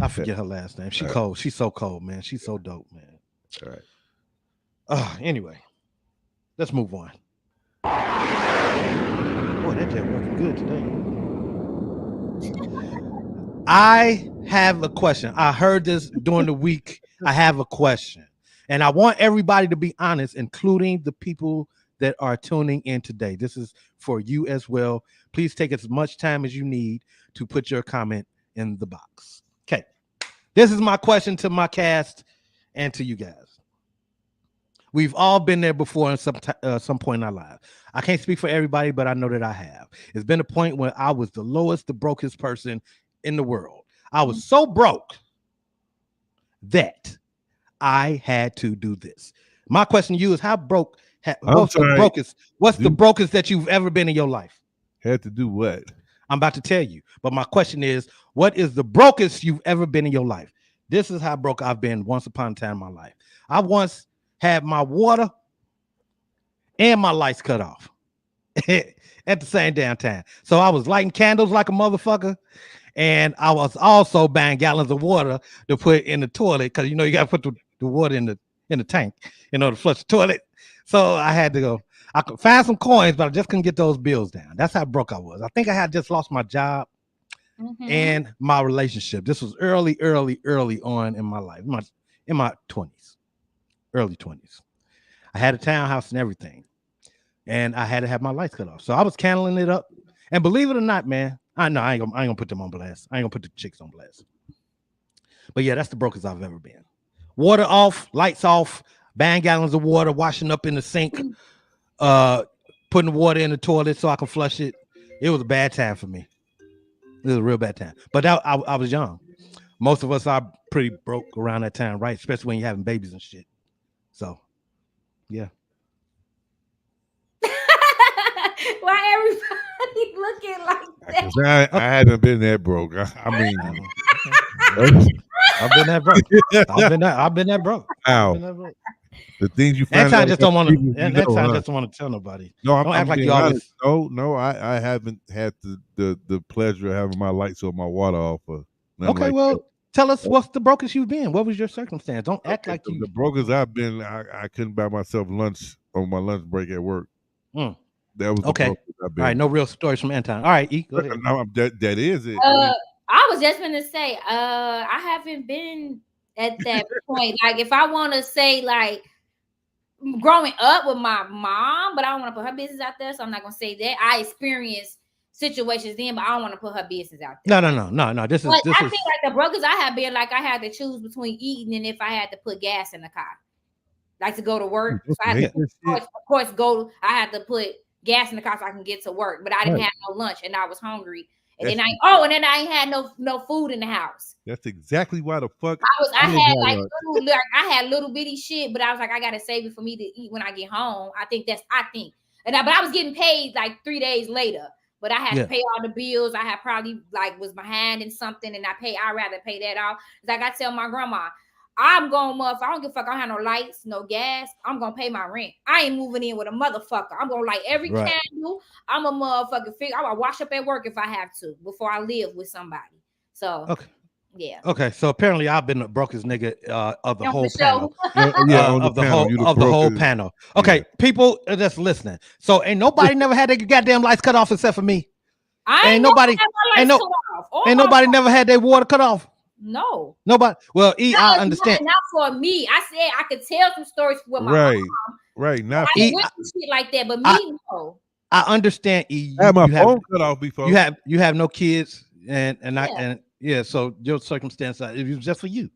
I forget her last name. She cold. She's so cold, man. She's so dope, man. All right. Anyway, let's move on. Boy, that jet working good today. I have a question. I heard this during the week. I have a question. And I want everybody to be honest, including the people that are tuning in today. This is for you as well. Please take as much time as you need to put your comment in the box. Okay. This is my question to my cast and to you guys. We've all been there before in some point in our lives. I can't speak for everybody, but I know that I have. It's been a point when I was the lowest, the brokest person in the world. I was so broke that I had to do this. My question to you is, how broke? What's the brokest that you've ever been in your life? Had to do what? I'm about to tell you. But my question is, what is the brokest you've ever been in your life? This is how broke I've been once upon a time in my life. I once had my water and my lights cut off at the same damn time. So I was lighting candles like a motherfucker, and I was also buying gallons of water to put in the toilet, because you know you got to put the water in the tank in order to flush the toilet. So I had to go. I could find some coins, but I just couldn't get those bills down. That's how broke I was. I think I had just lost my job and my relationship. This was early on in my life, in my 20s, early 20s. I had a townhouse and everything, and I had to have my lights cut off. So I was candling it up, and believe it or not, man, I ain't gonna put them on blast. I ain't gonna put the chicks on blast. But yeah, that's the brokest I've ever been. Water off, lights off, buying gallons of water, washing up in the sink, putting water in the toilet so I can flush it. It was a bad time for me. It was a real bad time. But I was young. Most of us are pretty broke around that time, right? Especially when you're having babies and shit. So, yeah. Why everybody looking like that? I haven't been that broke. I mean, I've been that broke. I've been that broke. Ow. The things you find next time out just don't want to. Next time huh? just don't want to tell nobody. No, don't act like you honest. always. No, I haven't had the pleasure of having my lights or my water off. Okay, well, tell us what's the brokest you've been. What was your circumstance? Don't act like you. The brokest I've been. I couldn't buy myself lunch on my lunch break at work. That was okay. All right, no real stories from Anton. All right, E, go ahead. No, that is it. I was just gonna say, I haven't been at that point. Like, if I want to say, like, growing up with my mom, but I don't want to put her business out there, so I'm not gonna say that. I experienced situations then, but I don't want to put her business out there. No. This is. I think like the brokers I have been, like, I had to choose between eating and if I had to put gas in the car, like to go to work. So I had to, of course, I had to put gas in the car so I can get to work, but I didn't have no lunch and I was hungry. And then I ain't had no food in the house. That's exactly why the fuck I had little bitty shit, but I was like, I gotta save it for me to eat when I get home. But I was getting paid like 3 days later. But I had to pay all the bills. I had probably was behind in something, and I'd rather pay that off. Like I tell my grandma, I'm going, motherfucker. I don't give a fuck. I don't have no lights, no gas. I'm gonna pay my rent. I ain't moving in with a motherfucker. I'm gonna light every Right. candle. I'm a motherfucking figure. I'm gonna wash up at work if I have to before I live with somebody. So Okay. yeah. Okay, so apparently I've been the brokest nigga of the Yeah, whole for panel. Yeah, on of the panel. whole You the of the whole brokest. panel. Okay, people that's listening. So ain't nobody never had their goddamn lights cut off except for me. I Ain't nobody ain't nobody never had their water cut off. No. Nobody. Well, E, No, I it's understand. Not for me. I said I could tell some stories with my Right, mom. right. Not I for went through shit like that, but me, no. I understand. E, I had my you have, phone cut off before. you have no kids, and so your circumstance, if it was just for you,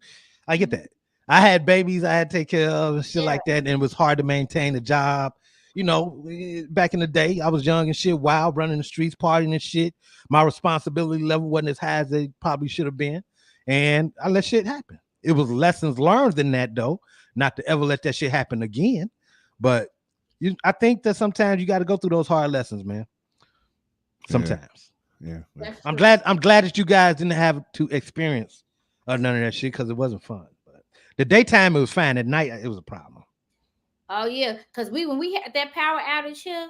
I get that. I had babies I had to take care of and shit like that, and it was hard to maintain a job. You know, back in the day, I was young and shit, wild, running the streets, partying and shit. My responsibility level wasn't as high as it probably should have been, and I let shit happen. It was lessons learned in that, though, not to ever let that shit happen again. But I think that sometimes you got to go through those hard lessons, man. Sometimes. Yeah. I'm glad that you guys didn't have to experience none of that shit because it wasn't fun. But the daytime it was fine. At night it was a problem. Oh yeah, because when we had that power outage here,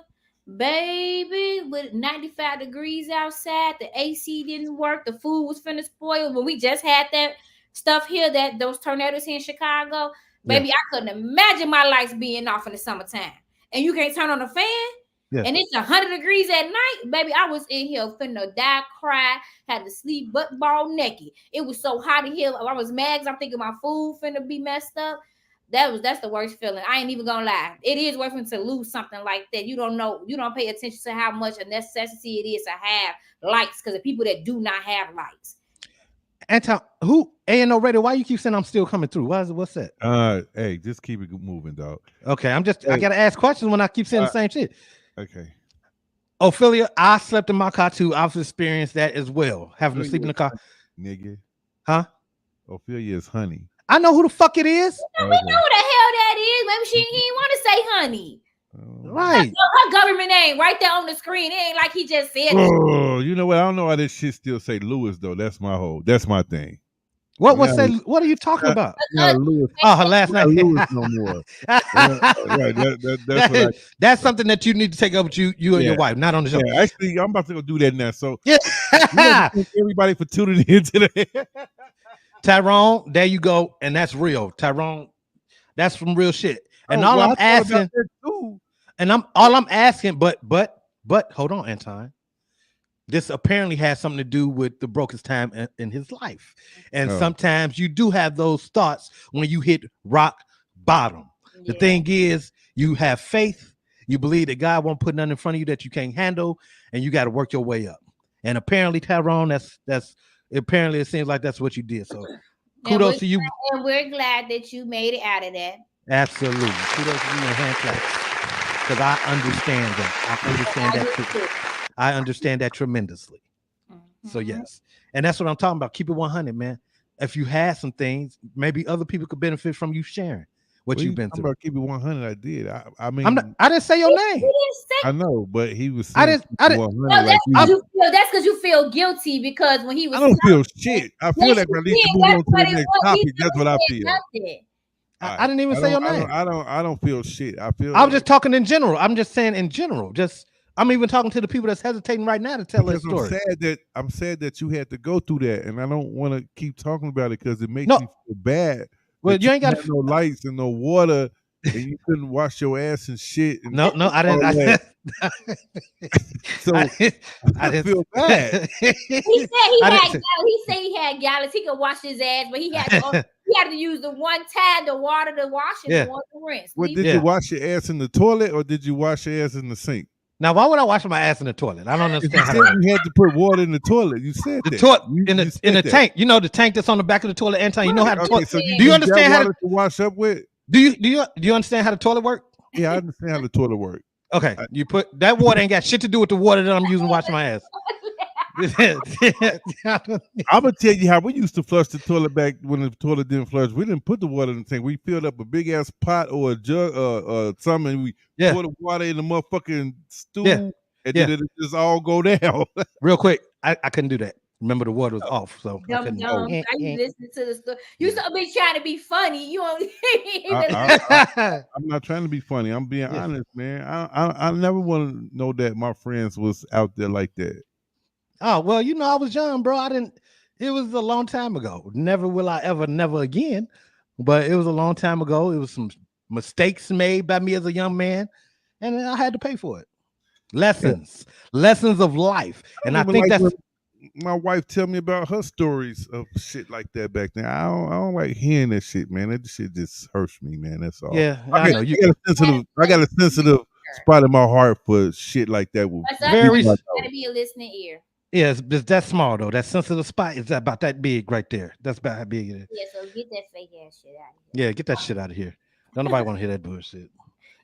baby, with 95 degrees outside, the AC didn't work, the food was finna spoil. When we just had that stuff here, that those tornadoes here in Chicago, baby, I couldn't imagine my lights being off in the summertime. And you can't turn on the fan. Yeah. And it's 100 degrees at night, baby. I was in here finna die, cry, had to sleep butt ball naked. It was so hot in here. I was mad because I'm thinking my food finna be messed up. That's the worst feeling. I ain't even gonna lie. It is worth to lose something like that. You don't know, you don't pay attention to how much a necessity it is to have lights because of people that do not have lights. Anton, who ANO Radio? Why you keep saying I'm still coming through? What's that? Hey, just keep it moving, dog. Okay, I gotta ask questions when I keep saying the same shit. Okay. Ophelia, I slept in my car too. I've experienced that as well. Having to sleep in the car. Nigga. Huh? Ophelia is honey. I know who the fuck it is. We know who the hell that is. Maybe he didn't want to say honey. Right. Her government name right there on the screen. It ain't like he just said it. Oh, you know what? I don't know why this shit still say Lewis though. That's my thing. What are you talking about? Lewis. Oh, her last name. Lewis no more. That's something that you need to take up with you and your wife, not on the show. Yeah, actually, I'm about to go do that now. So yeah, thank everybody for tuning in today. Tyrone, there you go, and that's real. Tyrone, that's some real shit. And I'm asking, but hold on, Anton. This apparently has something to do with the brokest time in his life. And sometimes you do have those thoughts when you hit rock bottom. The thing is, you have faith, you believe that God won't put nothing in front of you that you can't handle, and you got to work your way up. And apparently, Tyrone, that's apparently it seems like that's what you did. So kudos to you. And we're glad that you made it out of that. Absolutely. Kudos to you and hand claps. Because I understand that. I understand that. I understand that tremendously. So yes. And that's what I'm talking about. Keep it 100, man. If you had some things, maybe other people could benefit from you sharing what you've been through. About keep it 100. I did. I mean, I didn't say your name. I know, but he was. I didn't. No, that's because you feel guilty because when he was. I don't feel shit. I feel like I need to move on to the next topic. That's what I feel. I didn't even say your name. I don't feel shit. I was just talking in general. I'm just saying in general. I'm even talking to the people that's hesitating right now to tell their story. I'm sad that you had to go through that, and I don't want to keep talking about it because it makes me feel bad. Well, you ain't got no lights and no water, and you couldn't wash your ass and shit. And no, I didn't. So I feel bad. He said he had gallons. He could wash his ass, but he had to use the one tab, the water to wash and the water to rinse. What did you wash your ass in the toilet or did you wash your ass in the sink? Now, why would I wash my ass in the toilet? I don't understand. You said you had to put water in the toilet. You said that. In the tank. You know the tank that's on the back of the toilet, Anton. You know how the toilet. So do you understand how to wash up with? Do you understand how the toilet works? Yeah, I understand how the toilet works. Okay, you put that water ain't got shit to do with the water that I'm using to wash my ass. I'm gonna tell you how we used to flush the toilet back when the toilet didn't flush. We didn't put the water in the tank. We filled up a big ass pot or a jug or something. And we pour the water in the motherfucking stool, and then it just all go down. Real quick, I couldn't do that. Remember, the water was off, so I Dumb couldn't. dumb. I used to listen to the story. You so be trying to be funny. You don't. I'm not trying to be funny. I'm being honest, man. I never want to know that my friends was out there like that. Oh well, you know, I was young, bro. I didn't. It was a long time ago. Never will I ever, never again. But it was a long time ago. It was some mistakes made by me as a young man, and I had to pay for it. Lessons of life, and I think like that's. My wife tell me about her stories of shit like that back then. I don't like hearing that shit, man. That shit just hurts me, man. That's all. Yeah, I got a sensitive spot in my heart for shit like that. Very. Gotta be a listening ear. Yeah, it's that small though. That sensitive spot is about that big right there. That's about how big it is. Yeah, so get that fake ass shit out of here. Yeah, get that shit out of here. Don't nobody want to hear that bullshit.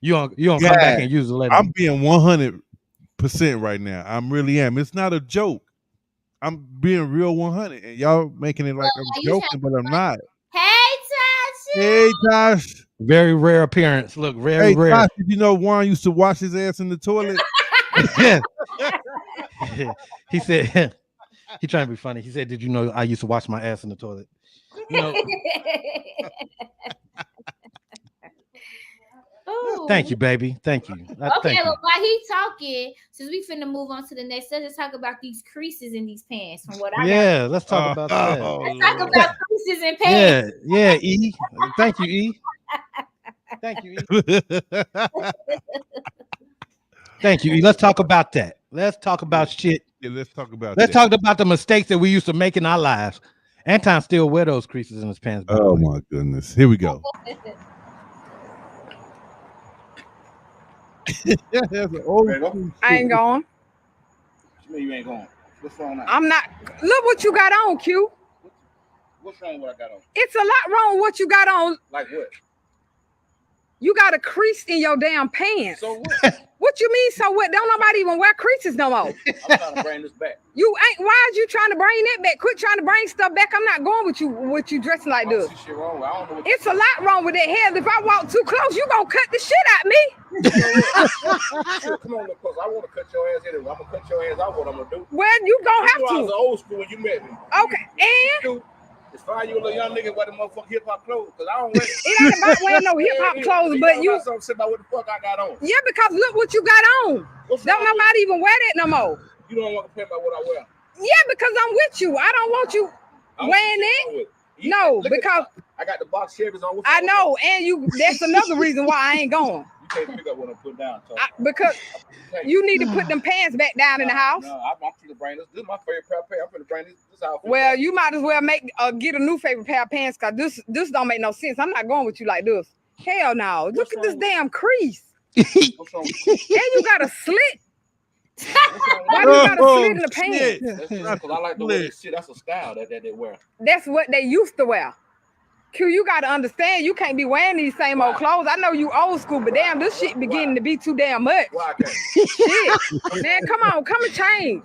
You don't come back and use the letter. I'm being 100% right now. I'm really am. It's not a joke. I'm being real 100, and y'all making it like I'm joking, but I'm not. Hey, Tasha. Hey, Josh. Very rare appearance. Look, very rare. Josh, did you know Juan used to wash his ass in the toilet? Yeah. He said, he trying to be funny. He said, "Did you know I used to wash my ass in the toilet?" You know. Thank you, baby. Thank you. Okay, well, while he's talking, since we finna move on to the next, let's talk about these creases in these pants. From what I got. Let's talk about that. Let's talk about creases in pants. Yeah, E. Thank you, E. Thank you, E. Thank you, E. Let's talk about that. Let's talk about shit. Yeah, let's talk about the mistakes that we used to make in our lives. Anton still wear those creases in his pants. Oh my goodness. Here we go. I ain't going. You ain't going. What's wrong now? I'm not. Look what you got on, Q. What's wrong with what I got on? It's a lot wrong with what you got on. Like what? You got a crease in your damn pants. So what? What you mean? So what? Don't nobody even wear creases no more. I'm trying to bring this back. You ain't. Why are you trying to bring that back? Quit trying to bring stuff back. I'm not going with you. With you dressing like this. Shit wrong. I don't know It's a lot wrong with that hair. If I walk too close, you gonna cut the shit out me. Sure, come on, look close. I want to cut your ass anyway. I'm gonna cut your ass out. What I'm gonna do? Well, you gonna have I was to. old school when you met me. Okay, and. It's fine, you a little young nigga wear the motherfucking hip hop clothes, cause I don't wear. It ain't about wearing no hip hop clothes, but you. Something about what the fuck I got on. Yeah, because look what you got on. Don't nobody even wear that no more. You don't want to pay about what I wear. Yeah, because I'm with you. I don't want you wearing it. No, because I got the box Chevys on. I know, and you. That's another reason why I ain't going. You can't pick up what I'm putting down. Because you need to put them pants back down in the house. No, I'm gonna bring this. This is my favorite pair of pants. I'm gonna bring this outfit. Well, you might as well get a new favorite pair of pants, because this don't make no sense. I'm not going with you like this. Hell no. Look at this damn crease. What's wrong with you? And you got a slit. Why you got a slit in the pants? That's because I like the way this shit. That's a style that they wear. That's what they used to wear. Q, you got to understand, you can't be wearing these same old clothes. I know you old school, but damn, this shit beginning to be too damn much. Why I can't? Shit. Man, come on, come and change.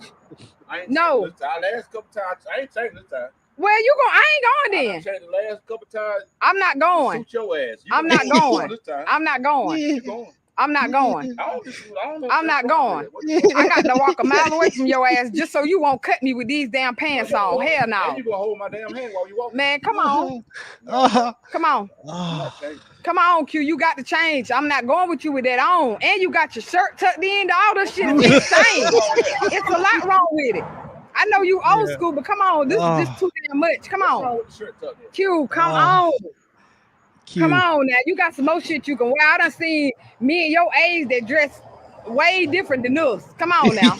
No. This time. Last couple times, I ain't changed this time. Well, I ain't going then. I changed the last couple times. I'm not going. Suit your ass. I'm not going. I'm not going. I'm not going. I'm not going. I got to walk a mile away from your ass just so you won't cut me with these damn pants on. Hell no. You gonna hold my damn hand while you walk? Man, come on. Come on. Come on, Q. You got to change. I'm not going with you with that on. And you got your shirt tucked in. All this shit is insane. It's a lot wrong with it. I know you old school, but come on. This is just too damn much. Come on. Q, come on. Come on now, you got some more shit you can wear. I done seen me and your age that dress way different than us. Come on now.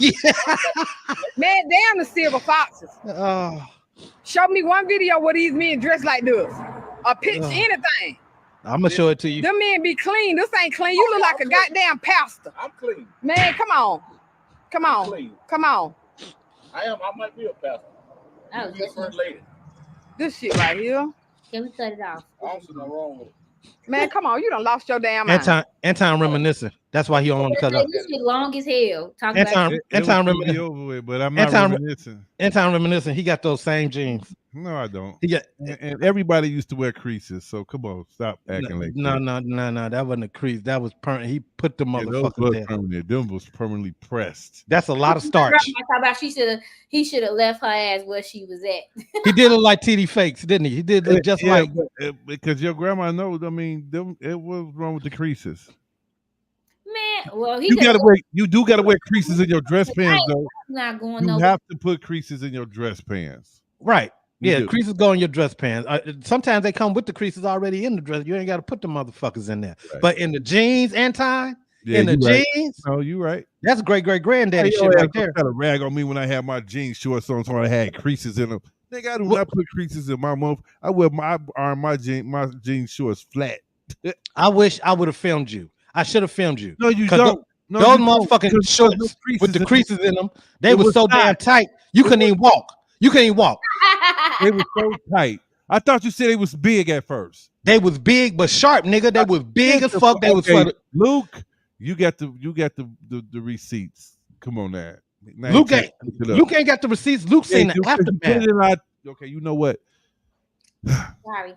Man, damn the silver foxes. Show me one video where these men dress like this. Or picture anything. I'm gonna show it to you. Them men be clean. This ain't clean. You look like a goddamn pastor. I'm clean. Man, come on. Come on. Come on. I might be a pastor. Oh, First lady. This shit right here. Can we cut it off? I don't see nothing wrong with it. Man, come on, you done lost your damn mind. Anton reminiscing. That's why he don't want to cut up. This shit long as hell. Talk about Anton reminiscing. Over with, but I'm not reminiscing. Anton reminiscing. He got those same jeans. No, I don't. He got, and everybody used to wear creases. So come on, stop acting like no, that. No. That wasn't a crease. That was permanent. He put the motherfucker there. Permanent. Them was permanently pressed. That's a lot of starch. Talk about he should have left her ass where she was at. He did look like TD Fakes, didn't he? He did look just like. Because your grandma knows. I mean, it was wrong with the creases. Man, well, you do gotta wear creases in your dress pants, though. Not going. You have to put creases in your dress pants. Right. Yeah, creases go in your dress pants. Sometimes they come with the creases already in the dress. You ain't got to put the motherfuckers in there. Right. But in the jeans, Anton, in the jeans. No, you right. That's great granddaddy shit right there. Got a rag on me when I had my jeans shorts on, so I had creases in them. Nigga, I do not put creases in my mouth. I wear my jeans shorts flat. I wish I would have filmed you. I should have filmed you. No, you don't. No, those motherfucking shorts with the creases in them, they were so damn tight. You couldn't even walk. You couldn't even walk. They were so tight. I thought you said it was big at first. They was big but sharp, nigga. They was big as fuck. They was for Luke. You got the receipts. Come on now. Luke ain't got the receipts. Luke seen the aftermath. Okay, you know what? Sorry.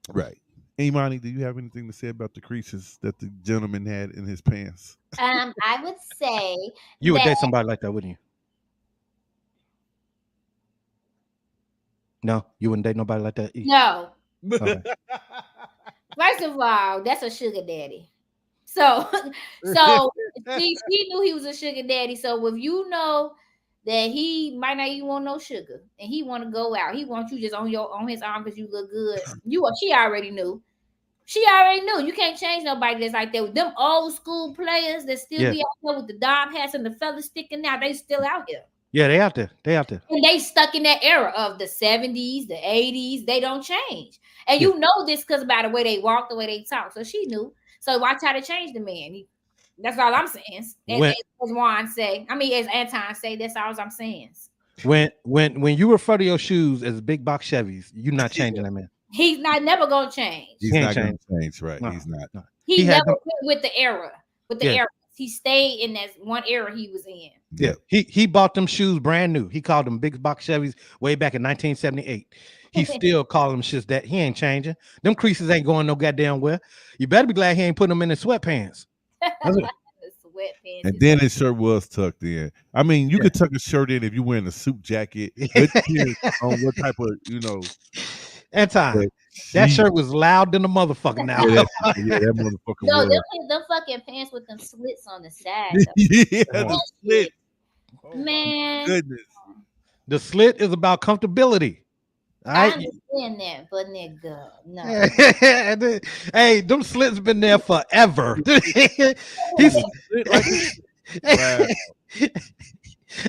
Right. Imani, do you have anything to say about the creases that the gentleman had in his pants? I would say you would date somebody like that, wouldn't you? No, you wouldn't date nobody like that. No. Okay. First of all, that's a sugar daddy. So she knew he was a sugar daddy. So if you know that he might not even want no sugar and he want to go out, he wants you just on his arm because you look good. She already knew. She already knew. You can't change nobody that's like that. With them old school players that still be out there with the dog hats and the feathers sticking out, they still out here. Yeah, they out there. And they stuck in that era of the 70s, the 80s. They don't change. And you know this because by the way they walk, the way they talk. So she knew. So why try to change the man? That's all I'm saying. As Juan say. I mean, as Anton say, that's all I'm saying. When you refer to your shoes as big box Chevys, you're not changing that man. He's not gonna change. He's not gonna change, right? No, he's not. No. He never went with the era. Era. He stayed in that one era he was in. Yeah. He bought them shoes brand new. He called them big box Chevys way back in 1978. He still call them shit that he ain't changing. Them creases ain't going no goddamn where. You better be glad he ain't putting them in his sweatpants. And then his shirt was tucked in. I mean, you could tuck a shirt in if you're wearing a suit jacket. On what type of, Anton, that shirt was loud than a motherfucker now. That motherfucker. No, them fucking pants with them slits on the side. The slit. Man. Goodness. The slit is about comfortability. I understand that, but nigga, no. Hey, them slits been there forever.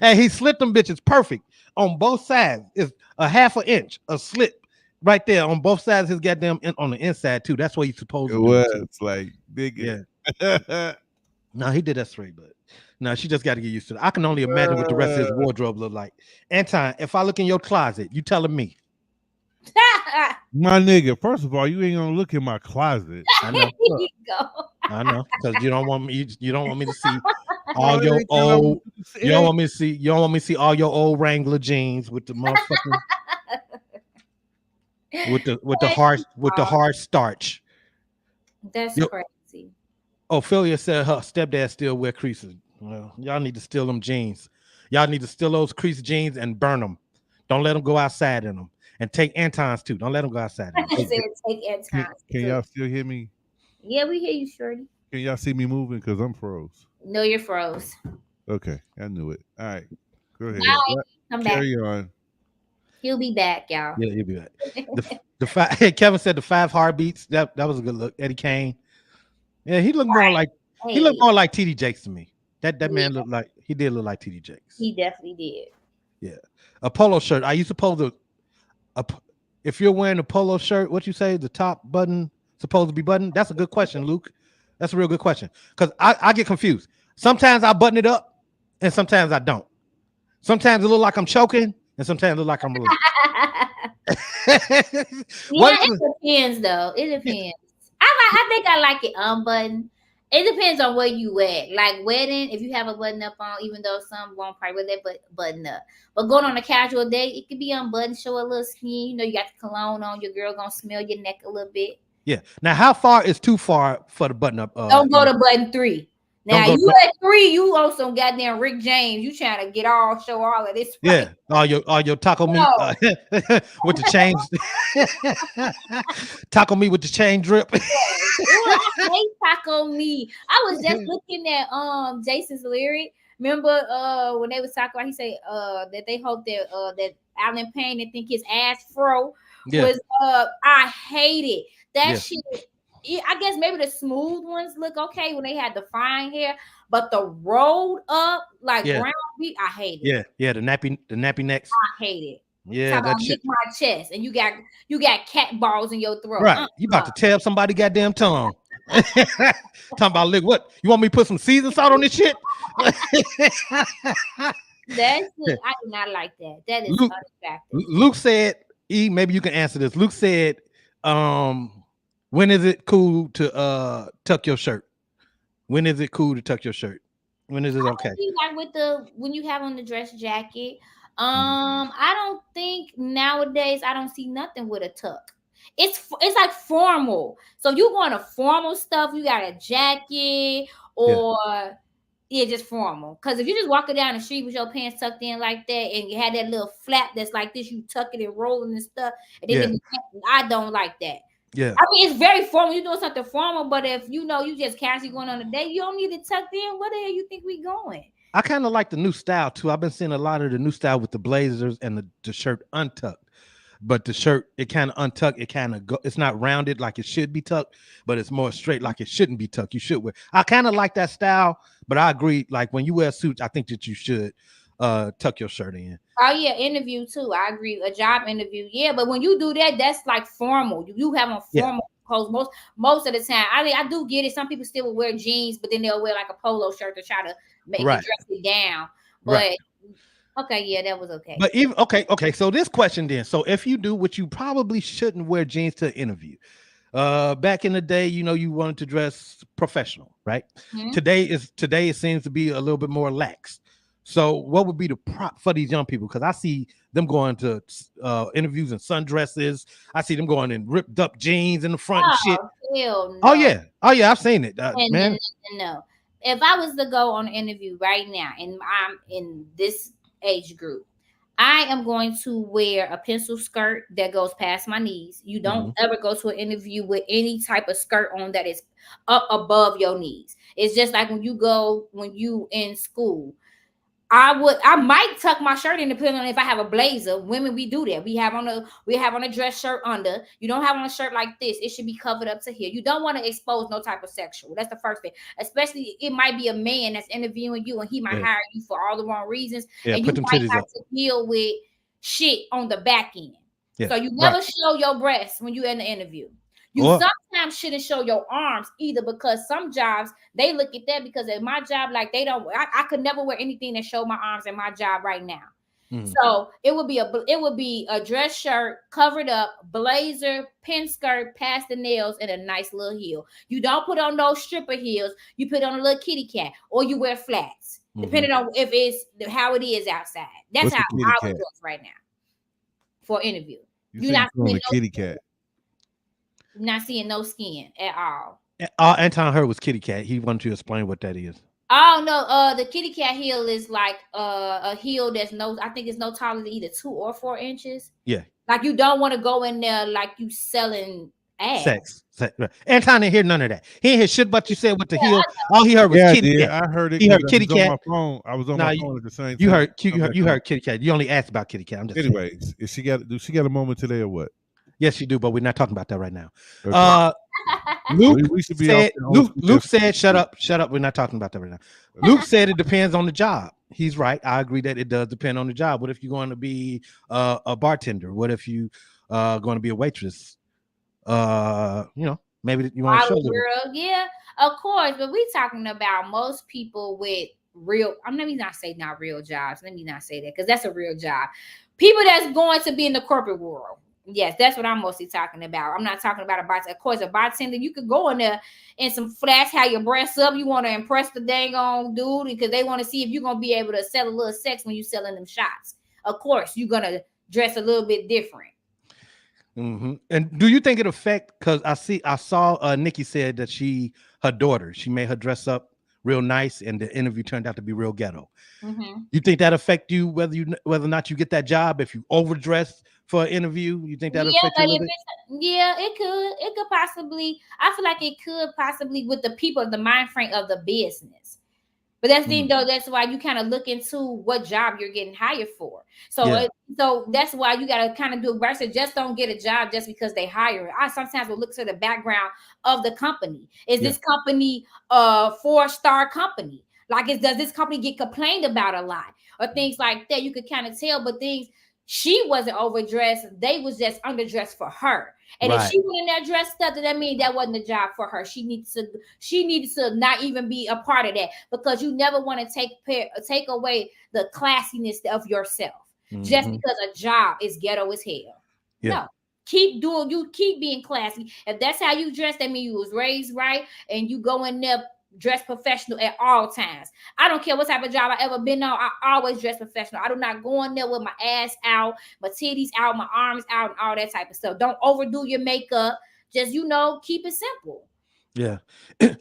And he slit them bitches perfect on both sides. It's a half an inch, a slit right there on both sides of his goddamn on the inside too. That's what he's supposed to do. It's like big. Yeah. No, he did that straight, but no, she just got to get used to it. I can only imagine what the rest of his wardrobe look like. Anton, if I look in your closet, you telling me? My nigga, first of all, you ain't gonna look in my closet. I know. I know, because you don't want me to see all your old. You don't want me to see all your old Wrangler jeans with the motherfucking with the hard starch. That's crazy. Ophelia said her stepdad still wear creases. Well, y'all need to steal them jeans. Y'all need to steal those crease jeans and burn them. Don't let them go outside in them. And take Anton's too. Don't let them go outside. Take Anton's. Can y'all still hear me? Yeah, we hear you, Shorty. Can y'all see me moving? Because I'm froze. No, you're froze. Okay, I knew it. All right, go ahead. Come back. Carry on. He'll be back, y'all. Yeah, he'll be back. Kevin said the 5 heartbeats. That was a good look. Eddie Kane. Yeah, he looked more like TD Jakes to me. That man looked like he did look like TD Jakes. He definitely did. Yeah, a polo shirt. Are you supposed to? If you're wearing a polo shirt, what you say? The top button supposed to be buttoned? That's a good question, Luke. That's a real good question. Because I get confused. Sometimes I button it up, and sometimes I don't. Sometimes it look like I'm choking, and sometimes it look like I'm relieved. It depends, though. It depends. I I think I like it unbuttoned. It depends on where you at. Like wedding, if you have a button up on, even though some won't probably wear that button up. But going on a casual date, it could be unbuttoned, show a little skin. You know, you got the cologne on. Your girl gonna smell your neck a little bit. Yeah. Now, how far is too far for the button up? Don't go to button 3. Now you at 3, you on some goddamn Rick James. You trying to show all of this. Yeah, all your taco meat with the chain, taco meat with the chain drip. I hate taco meat. I was just looking at Jason's lyric. Remember when they was talking about, he said that they hope that that Alan Payne didn't think his ass fro was I hate it. That shit. I guess maybe the smooth ones look okay when they had the fine hair, but the rolled up like brown meat, I hate it. Yeah, the nappy necks. I hate it. Yeah, that shit. My chest, and you got cat balls in your throat. Right, you about to tear somebody goddamn tongue. Talking about, look, what you want me to put some season salt on this shit? That's it. I do not like that. That is unattractive. Luke said, maybe you can answer this. Luke said, when is it cool to tuck your shirt? When is it cool to tuck your shirt? When is it okay? Like when you have on the dress jacket. I don't think nowadays I don't see nothing with a tuck. It's like formal. So you going to formal stuff, you got a jacket or just formal. Because if you're just walking down the street with your pants tucked in like that and you had that little flap that's like this, you tuck it and rolling and stuff. And then I don't like that. Yeah, I mean, it's very formal. You're doing something formal, but if you just casually going on a date, you don't need it tucked in. Where the hell you think we going? I kind of like the new style too. I've been seeing a lot of the new style with the blazers and the shirt untucked. But the shirt, it kind of untucked. It kind of it's not rounded like it should be tucked, but it's more straight like it shouldn't be tucked. You should wear. I kind of like that style, but I agree. Like when you wear suits, I think that you should tuck your shirt in. Oh yeah, interview too. I agree. A job interview, yeah. But when you do that, that's like formal. You have on formal clothes most of the time. I mean, I do get it. Some people still will wear jeans, but then they'll wear like a polo shirt to try to make it dress it down. But okay, yeah, that was okay. But even okay. So this question then. So if you do what you probably shouldn't wear jeans to interview. Back in the day, you wanted to dress professional, right? Mm-hmm. Today it seems to be a little bit more lax. So what would be the prop for these young people? Because I see them going to interviews in sundresses. I see them going in ripped up jeans in the front and shit. No. Oh yeah, I've seen it, man. No, if I was to go on an interview right now and I'm in this age group, I am going to wear a pencil skirt that goes past my knees. You don't ever go to an interview with any type of skirt on that is up above your knees. It's just like when you in school. I might tuck my shirt in depending on if I have a blazer. Women, we do that. We have on a dress shirt under. You don't have on a shirt like this. It should be covered up to here. You don't want to expose no type of sexual. That's the first thing. Especially it might be a man that's interviewing you and he might hire you for all the wrong reasons. Yeah, and put you them might titties have up. to deal with shit on the back end. Yeah, so you never show your breasts when you're in the interview. You sometimes shouldn't show your arms either, because some jobs they look at that, because at my job, like I could never wear anything that showed my arms in my job right now. So it would be a dress shirt covered up, blazer, pin skirt, past the nails, and a nice little heel. You don't put on those stripper heels. You put on a little kitty cat, or you wear flats, depending on if it's how it is outside. That's how I would dress right now for an interview. You're not seeing a kitty cat. Not seeing no skin at all. Anton heard was kitty cat. He wanted to explain what that is. Oh no, the kitty cat heel is like a heel that's I think it's no taller than either 2 or 4 inches. Yeah. Like you don't want to go in there like you selling ass. Sex. Anton didn't hear none of that. He didn't hear shit but you said with the heel. All he heard was kitty cat. I heard it. He heard kitty cat. On my phone. I was on my phone at the same time. You heard kitty cat. You only asked about kitty cat. I'm just anyways, do she got a moment today or what? Yes, you do, but we're not talking about that right now. Okay. Luke said, shut up. We're not talking about that right now. Luke said it depends on the job. He's right. I agree that it does depend on the job. What if you're going to be a bartender? What if you going to be a waitress? Maybe you want to show them. Yeah, of course. But we're talking about most people with real, let me not say not real jobs. Let me not say that, because that's a real job. People that's going to be in the corporate world. Yes, that's what I'm mostly talking about. I'm not talking about a bartender. Of course, a bartender, you could go in there and some flash, have your breasts up. You want to impress the dang on dude because they want to see if you're going to be able to sell a little sex when you're selling them shots. Of course, you're going to dress a little bit different. Mm-hmm. And do you think it affect? Because I saw Nikki said that her daughter, she made her dress up real nice, and the interview turned out to be real ghetto. Mm-hmm. You think that affect you whether or not you get that job if you overdress for an interview? You think that affect you a little bit? Yeah, it could possibly. I feel like it could possibly with the people, the mind frame of the business. But that's the thing, though. That's why you kind of look into what job you're getting hired for. So, so that's why you got to kind of do it versus just don't get a job just because they hire. I sometimes will look to the background of the company. Is this company a 4-star company? Like, does this company get complained about a lot or things like that? You could kind of tell, but things. She wasn't overdressed. They was just underdressed for her. And if she went in there dressed up, then that means that wasn't a job for her. She needs to not even be a part of that because you never want to take away the classiness of yourself just because a job is ghetto as hell. Yeah. No. Keep being classy. If that's how you dress, that means you was raised right and you go in there dress professional at all times. I don't care what type of job I ever been on. I always dress professional. I do not go in there with my ass out, my titties out, my arms out, and all that type of stuff. Don't overdo your makeup. Just, keep it simple. Yeah.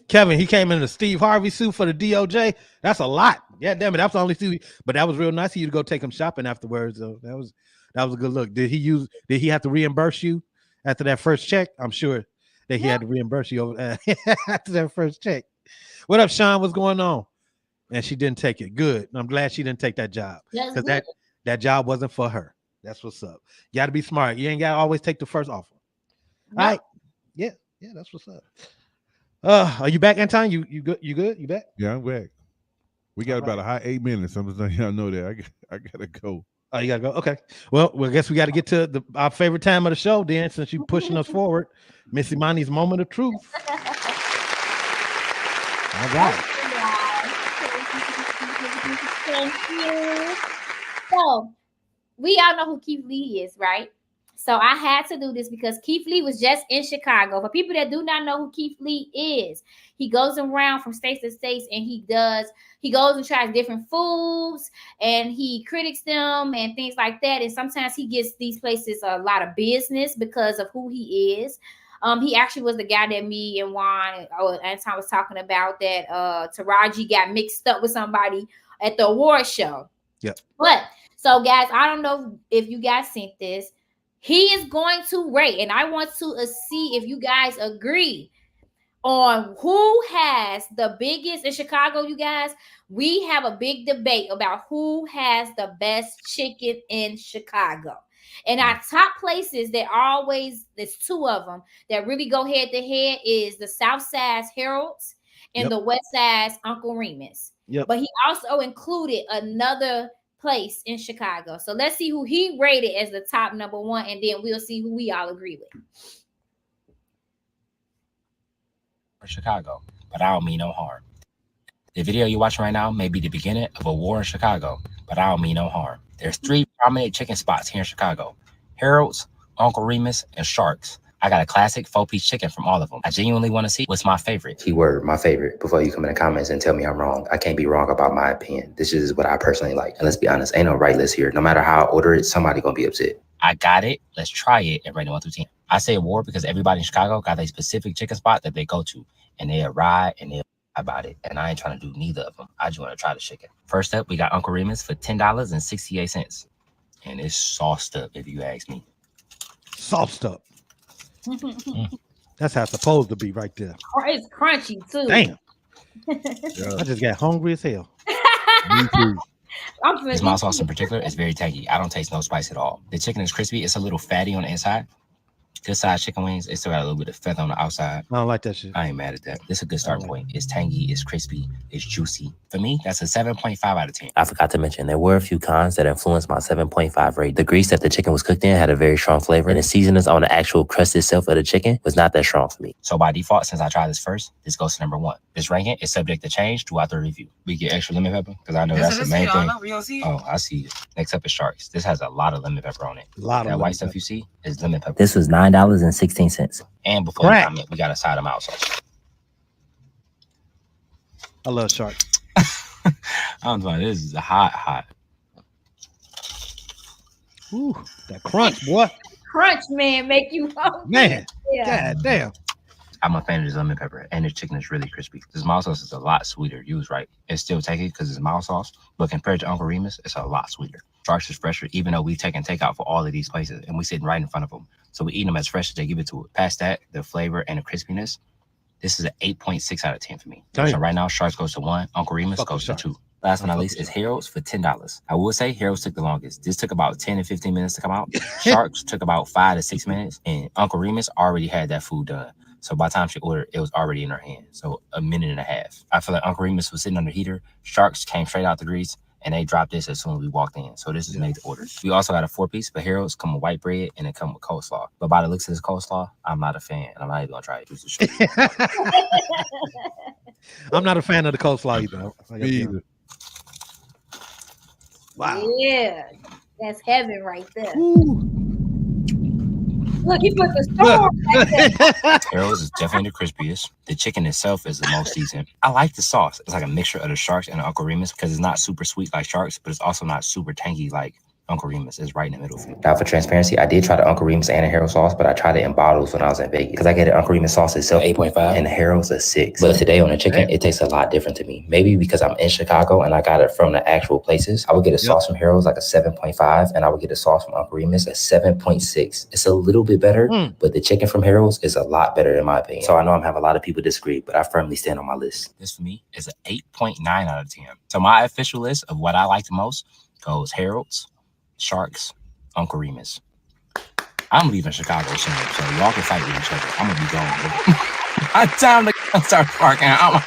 Kevin, he came in a Steve Harvey suit for the DOJ. That's a lot. Yeah, damn it. That's the only suit. But that was real nice of you to go take him shopping afterwards. Though. That was a good look. Did he have to reimburse you after that first check? I'm sure that he had to reimburse you over after that first check. What up, Sean? What's going on? And she didn't take it. Good. I'm glad she didn't take that job because that job wasn't for her. That's what's up. You got to be smart. You ain't got to always take the first offer. No. All right. Yeah. That's what's up. Are you back, Anton? You good? You good? You back? Yeah, I'm back. We got about a high 8 minutes. I'm just letting y'all know that I gotta go. Oh, you gotta go. Okay. Well, I guess we got to get to our favorite time of the show, then, since you're pushing us forward. Miss Imani's moment of truth. All right. Thank you. So we all know who Keith Lee is, right? So I had to do this because Keith Lee was just in Chicago. For people that do not know who Keith Lee is, he goes around from state to state and he goes and tries different foods and he critiques them and things like that. And sometimes he gets these places a lot of business because of who he is. He actually was the guy that me and Juan and Tom was talking about that Taraji got mixed up with somebody at the award show. Yep. But so guys, I don't know if you guys seen this. He is going to rate, and I want to see if you guys agree on who has the biggest in Chicago. You guys, we have a big debate about who has the best chicken in Chicago. And our top places that there's 2 of them that really go head to head is the South Side's Harold's and the West Side's Uncle Remus. Yep. But he also included another place in Chicago. So let's see who he rated as the top number 1, and then we'll see who we all agree with. For Chicago, but I don't mean no harm. The video you're watching right now may be the beginning of a war in Chicago, but I don't mean no harm. There's 3 prominent chicken spots here in Chicago: Harold's, Uncle Remus, and Sharks. I got a classic 4-piece chicken from all of them. I genuinely want to see what's my favorite. Keyword, my favorite. Before you come in the comments and tell me I'm wrong, I can't be wrong about my opinion. This is what I personally like. And let's be honest, ain't no right list here. No matter how I order it, somebody gonna be upset. I got it. Let's try it and rate it 1 through 10. I say war because everybody in Chicago got a specific chicken spot that they go to, and they ride and they about it. And I ain't trying to do neither of them. I just want to try the chicken. First up, we got Uncle Remus for $10.68. And it's sauced up, if you ask me. Sauced up. That's how it's supposed to be right there. It's crunchy too. Damn. I just got hungry as hell. Me too. This mild sauce in particular is very tangy. I don't taste no spice at all. The chicken is crispy. It's a little fatty on the inside. This side chicken wings, it still got a little bit of feather on the outside. I don't like that shit. I ain't mad at that. This is a good starting point. It's tangy, it's crispy, it's juicy. For me, that's a 7.5 out of 10. I forgot to mention, there were a few cons that influenced my 7.5 rate. The grease that the chicken was cooked in had a very strong flavor, and the seasonings on the actual crust itself of the chicken was not that strong for me. So by default, since I tried this first, this goes to number 1. This ranking is subject to change throughout the review. We get extra lemon pepper, because I know that's the main thing. Oh, I see it. Next up is Sharks. This has a lot of lemon pepper on it. That white stuff you see is lemon pepper. This was $9.16. And before you comment, we got a side of mouse sauce. I love Sharks. I don't know. This is hot. Ooh, that crunch, boy. Crunch, man, make you hungry. Man, yeah. God damn. I'm a fan of this lemon pepper, and this chicken is really crispy. This mild sauce is a lot sweeter. You was right. It's still tangy because it's mild sauce, but compared to Uncle Remus, it's a lot sweeter. Sharks is fresher, even though we've taken takeout for all of these places, and we sitting right in front of them. So we eat them as fresh as they give it to it. Past that, the flavor and the crispiness, this is an 8.6 out of 10 for me. Damn. So right now, Sharks goes to 1, Uncle Remus goes to 2. Last but not least is Harold's for $10. I will say Harold's took the longest. This took about 10 to 15 minutes to come out. Sharks took about 5 to 6 minutes, and Uncle Remus already had that food done. So by the time she ordered, it was already in her hand. So a minute and a half. I feel like Uncle Remus was sitting under heater. Sharks came straight out the grease, and they dropped this as soon as we walked in. So this is made to order. We also got a 4-piece, but Harold's come with white bread, and it come with coleslaw. But by the looks of this coleslaw, I'm not a fan, and I'm not even gonna try it. I'm not a fan of the coleslaw either. Me either. Wow. Yeah, that's heaven right there. Look, he put the storm right there. Harold's is definitely the crispiest. The chicken itself is the most seasoned. I like the sauce. It's like a mixture of the Sharks and the Uncle Remus because it's not super sweet like Sharks, but it's also not super tangy like Uncle Remus. Is right in the middle for me. Now, for transparency, I did try the Uncle Remus and the Harold sauce, but I tried it in bottles when I was in Vegas because I get the Uncle Remus sauce itself 8.5 and the Harold's a 6. But today on the chicken, it tastes a lot different to me. Maybe because I'm in Chicago and I got it from the actual places. I would get a sauce from Harold's like a 7.5, and I would get a sauce from Uncle Remus a 7.6. It's a little bit better, but the chicken from Harold's is a lot better in my opinion. So I know I'm having a lot of people disagree, but I firmly stand on my list. This for me is an 8.9 out of 10. So my official list of what I like the most goes Harold's, Sharks, Uncle Remus. I'm leaving Chicago soon, so y'all can fight with each other. I'm gonna be going. My time to start parking out.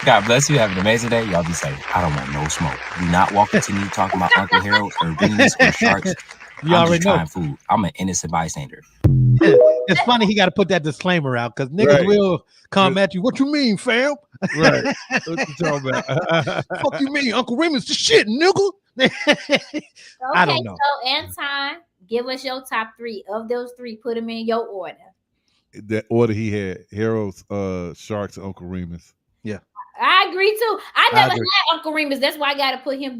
God bless you. Have an amazing day. Y'all be safe. I don't want no smoke. Do not walk into me talking about Uncle Harold or Remus or Sharks. You I'm already just trying food. I'm an innocent bystander. It's funny he got to put that disclaimer out because niggas will come at you. What you mean, fam? Right. What you talking about? Fuck you mean, Uncle Remus? The shit, nigga. I don't know. So Anton, give us your top 3 of those 3. Put them in your order. That order he had: Harold's, Sharks, and Uncle Remus. Yeah, I agree too. I never had Uncle Remus. That's why I got to put them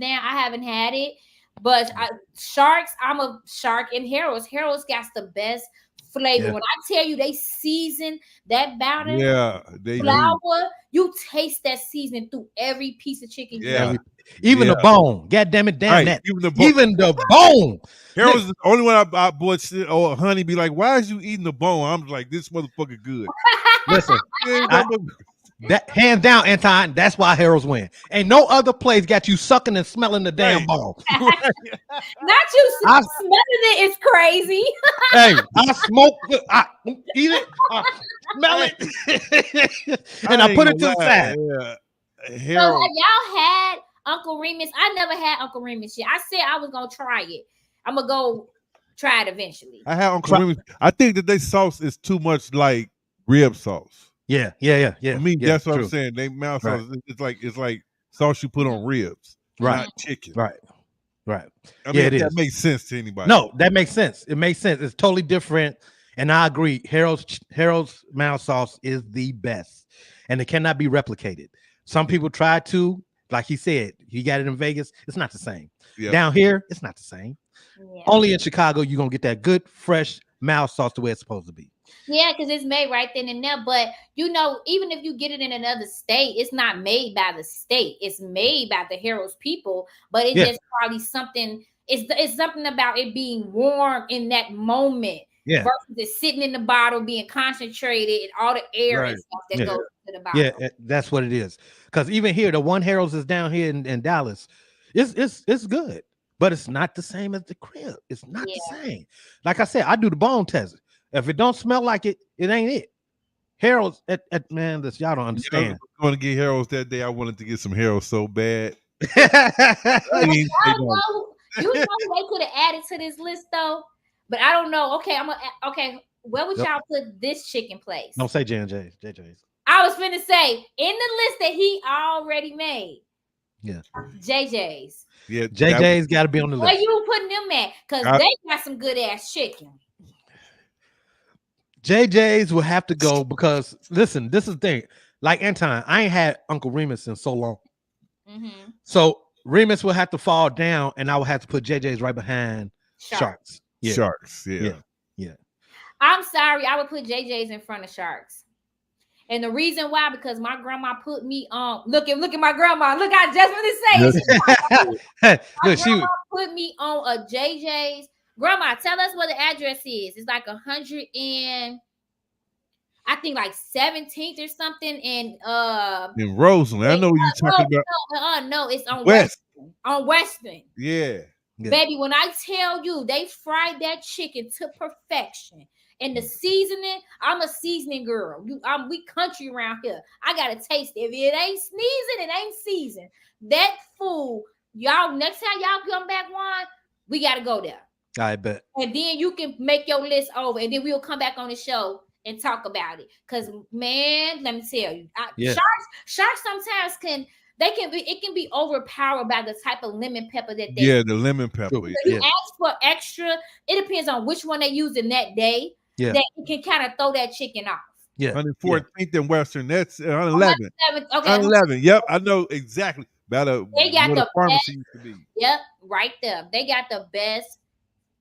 down. I haven't had it. But Sharks, I'm a Shark, and Harold's. Harold's got the best flavor. Yeah. When I tell you they season that batter, They flour, you taste that seasoning through every piece of chicken. Yeah. Even the bone. God damn it, damn Right. that. Even the bone. Even the bone. Harold's the only one I bought shit. Or honey be like, why is you eating the bone? I'm like, this motherfucker good. Listen, that hands down, Anton. That's why Harold's win. Ain't no other place got you sucking and smelling the damn bone. Not you smelling it is crazy. Hey, I smoke it, I eat it, I smell it, and I put it to the side. So have y'all had Uncle Remus? I never had Uncle Remus yet. I said I was gonna try it. I'm gonna go try it eventually. I had Uncle Remus. I think that they sauce is too much like rib sauce. Yeah. I mean, that's what true. I'm saying. They mouth sauce. It's like sauce you put on ribs, Right. not chicken. Right. I mean, it that is. makes sense to anybody. No, that makes sense. It makes sense. It's totally different, and I agree. Harold's mouth sauce is the best, and it cannot be replicated. Some people try to, like he said, he got it in Vegas. It's not the same. Yep. Down here, it's not the same. Yeah. Only in Chicago, you're gonna get that good, fresh mouth sauce the way it's supposed to be. Yeah, because it's made right then and there. But even if you get it in another state, it's not made by the state. It's made by the Harold's people. But it's just probably something. It's something about it being warm in that moment. Yeah. Versus it sitting in the bottle, being concentrated, and all the air and stuff that goes to the bottle. Yeah, that's what it is. Because even here, the one Harold's is down here in Dallas. It's good. but it's not the same as the crib. It's not Yeah. the same. Like I said, I do the bone test. If it don't smell like it, it ain't it. Harold's man, this y'all don't understand. I was going to get Harold's that day. I wanted to get some Harold's so bad. You know they could have added to this list though, but I don't know. Okay, where would Yep. y'all put this chicken place? Don't say J&J's. JJ's. I was finna say in the list that he already made, Yeah. JJ's. Yeah, JJ's got to be on the Where list. you putting them at? Because I- they got some good ass chicken. JJ's will have to go because listen, this is the thing. Like Anton, I ain't had Uncle Remus in so long. Mm-hmm. So Remus will have to fall down, and I will have to put JJ's right behind Sharks. Yeah. Sharks. Yeah. I'm sorry, I would put JJ's in front of Sharks. And the reason why, because my grandma put me on. Look at my grandma. Look, I just want to say Look, she grandma put me on a JJ's. Grandma, tell us what the address is. It's like 100 and I think like 17th or something. And In Roseland. I know what you're talking about. no, it's on West. Western. On Western. Yeah. Baby, when I tell you they fried that chicken to perfection. And the seasoning, I'm a seasoning girl. We country around here. I gotta taste it. If it ain't sneezing, it ain't seasoned. That food, y'all, next time y'all come back, Juan, we gotta go there. I bet. And then you can make your list over, and then we'll come back on the show and talk about it. Cause man, let me tell you, sharks sometimes it can be overpowered by the type of lemon pepper that they Yeah, the lemon pepper. So you ask for extra. It depends on which one they use in that day. Yeah. That you can kind of throw that chicken off. Yeah. 114th and Western. That's 111. 111, okay. 111. Yep, I know exactly. About They got where the pharmacy best. used to be. Yep, right there. They got the best,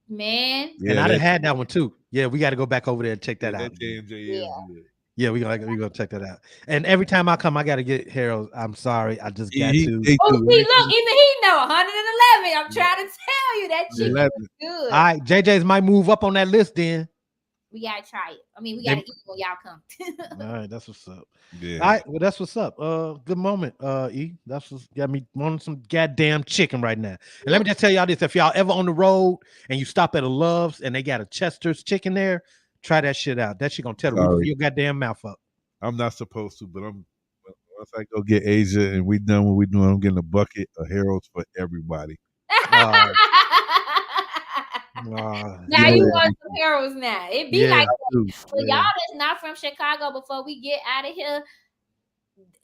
man. And I done had that one too. Yeah, we got to go back over there and check that out. J&J is good. Yeah, we gonna check that out. And every time I come, I gotta get Harold. I'm sorry, I just got to. Oh, see, look, even he know 111. I'm trying to tell you that chicken 11. is good. All right, JJ's might move up on that list then. We gotta try it. I mean, we gotta eat when y'all come. All right, that's what's up. Yeah. All right, well, that's what's up. Good moment, E. That's what's got me wanting some goddamn chicken right now. And let me just tell y'all this: if y'all ever on the road and you stop at a Love's and they got a Chester's chicken there, try that shit out. That shit gonna tell the roof of your goddamn mouth up. I'm not supposed to, but once I go get Asia and we done what we doing, I'm getting a bucket of Harold's for everybody. Now you want some Harold's now. It be like that. For y'all that's not from Chicago, before we get out of here,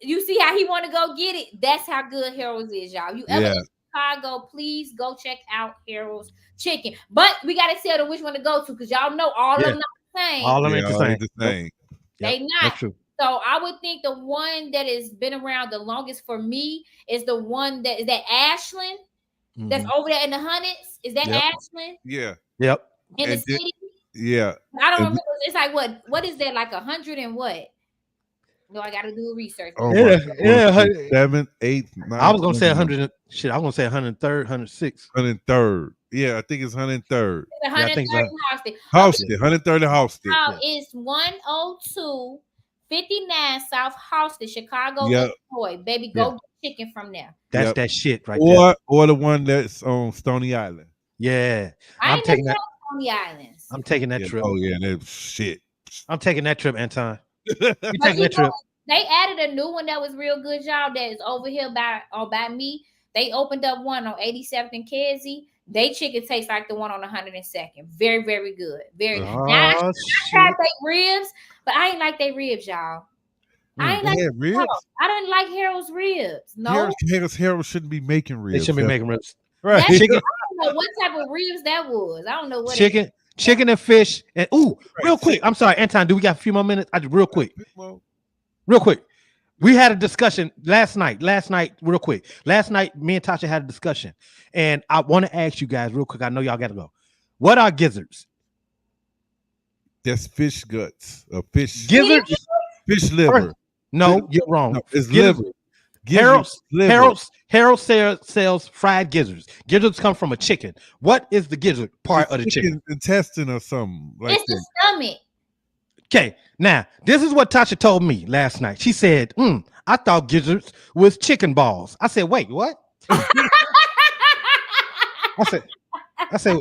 you see how he want to go get it. That's how good Harold's is, y'all. You ever in Chicago, please go check out Harold's chicken. But we got to tell them which one to go to because y'all know all of them not the same. All of them ain't the same. They not. That's true. So I would think the one that has been around the longest for me is the one that is that Ashland. That's over there in the Hundreds. Is that Ashland? Yeah. Yep. In the city? Yeah. I don't remember. It's like what is that? Like 100 and what? No, I gotta do research. Oh Yeah, yeah. 7th, 8th, 9th. I was gonna say 100. Shit, I was gonna say 103rd, 106th. 103rd. Yeah, I think it's 103rd. The 103rd and Halsted. 103rd and Halsted. Now it's 102 59 South Halsted, Chicago, Yep. Illinois. Baby, go get chicken from there. That's that shit right or, there. Or the one that's on Stony Island. Yeah, I I'm ain't taking never that. tried on the islands. I'm taking that trip. Oh yeah, that shit. I'm taking that trip, Anton. You But taking you that trip? know, they added a new one that was real good, y'all. That is over here by me. They opened up one on 87th and Kedzie. They chicken tastes like the one on 102nd. Very, very good. Very. Now, I tried their ribs, but I ain't like their ribs, y'all. I ain't like ribs. I didn't like Harold's ribs. No, Harold shouldn't be making ribs. They shouldn't be making ribs. Right. That's- Chicken, I don't know what type of ribs that was. I don't know what. chicken and fish. And real quick. I'm sorry, Anton. Do we got a few more minutes? Real quick. We had a discussion last night. Real quick. Last night, me and Tasha had a discussion, and I want to ask you guys real quick. I know y'all got to go. What are gizzards? That's fish guts. Fish Gizzards? Fish liver. No, you're wrong. No, it's Gizzards. liver. Gizzards, liver. Harold sells fried gizzards. Gizzards come from a chicken. What is the gizzard part of the chicken? Intestine or something like It's the stomach. Okay, now this is what Tasha told me last night. She said, I thought gizzards was chicken balls. I said, wait, what? I said,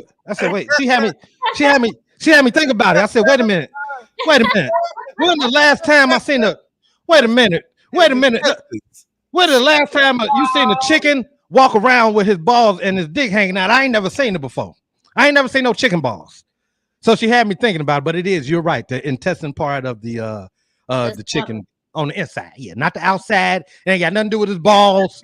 wait, she had me think about it. I said, wait a minute. When the last time I seen the wait a minute. When the last time you seen a chicken walk around with his balls and his dick hanging out? I ain't never seen it before. I ain't never seen no chicken balls. So she had me thinking about it, but it is, you're right, the intestine part of the chicken on the inside. Yeah, not the outside. It ain't got nothing to do with his balls.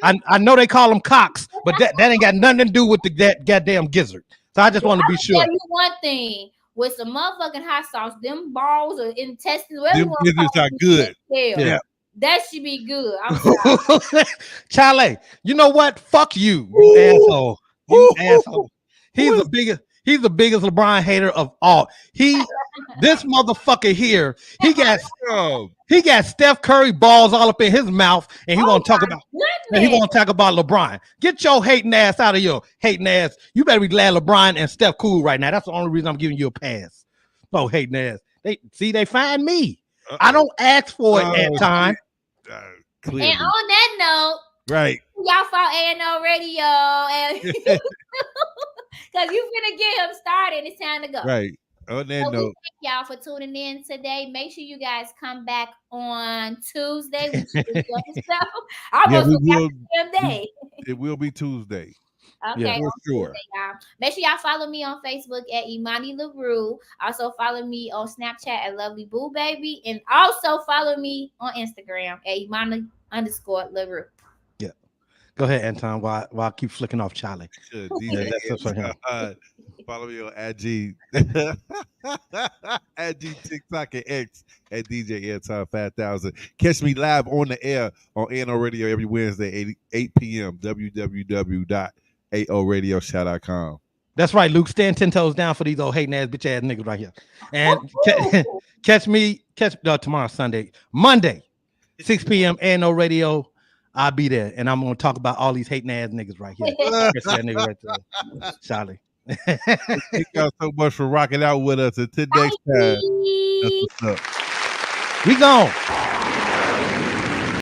I know they call them cocks, but that ain't got nothing to do with that goddamn gizzard. So I just want to be sure. Tell you one thing, with some motherfucking hot sauce, them balls or intestines, them gizzards are good. Yeah. That should be good. I'm sorry. Charlie, you know what? Fuck you, you asshole. You asshole. He's the biggest LeBron hater of all. This motherfucker here, he got Steph Curry balls all up in his mouth, and he want to talk about LeBron. Get your hating ass out of your hating ass. You better be glad LeBron and Steph cool right now. That's the only reason I'm giving you a pass. Oh, hating ass. They find me. I don't ask for it at time. And on that note, right? Y'all follow ANO Radio, and because you finna get him started. It's time to go. Right. On that note, thank y'all for tuning in today. Make sure you guys come back on Tuesday. It will be Tuesday. Okay, for sure. Tuesday, y'all. Make sure y'all follow me on Facebook at Imani LaRue. Also follow me on Snapchat at Lovely Boo Baby, and also follow me on Instagram at Imani_LaRue. Yeah, go ahead, Anton. While I keep flicking off Charlie. Follow me on IG, TikTok, and X at DJ Anton 5000. Catch me live on the air on ANO Radio every Wednesday, 8 p.m. www.aoradioshout.com. That's right, Luke. Stand 10 toes down for these old hating ass bitch ass niggas right here. And catch tomorrow, Monday, 6 p.m. ANO Radio. I'll be there, and I'm gonna talk about all these hating ass niggas right here. Catch that nigga right there, Charlie. Thank y'all so much for rocking out with us. Until next time, that's what's up. We gone.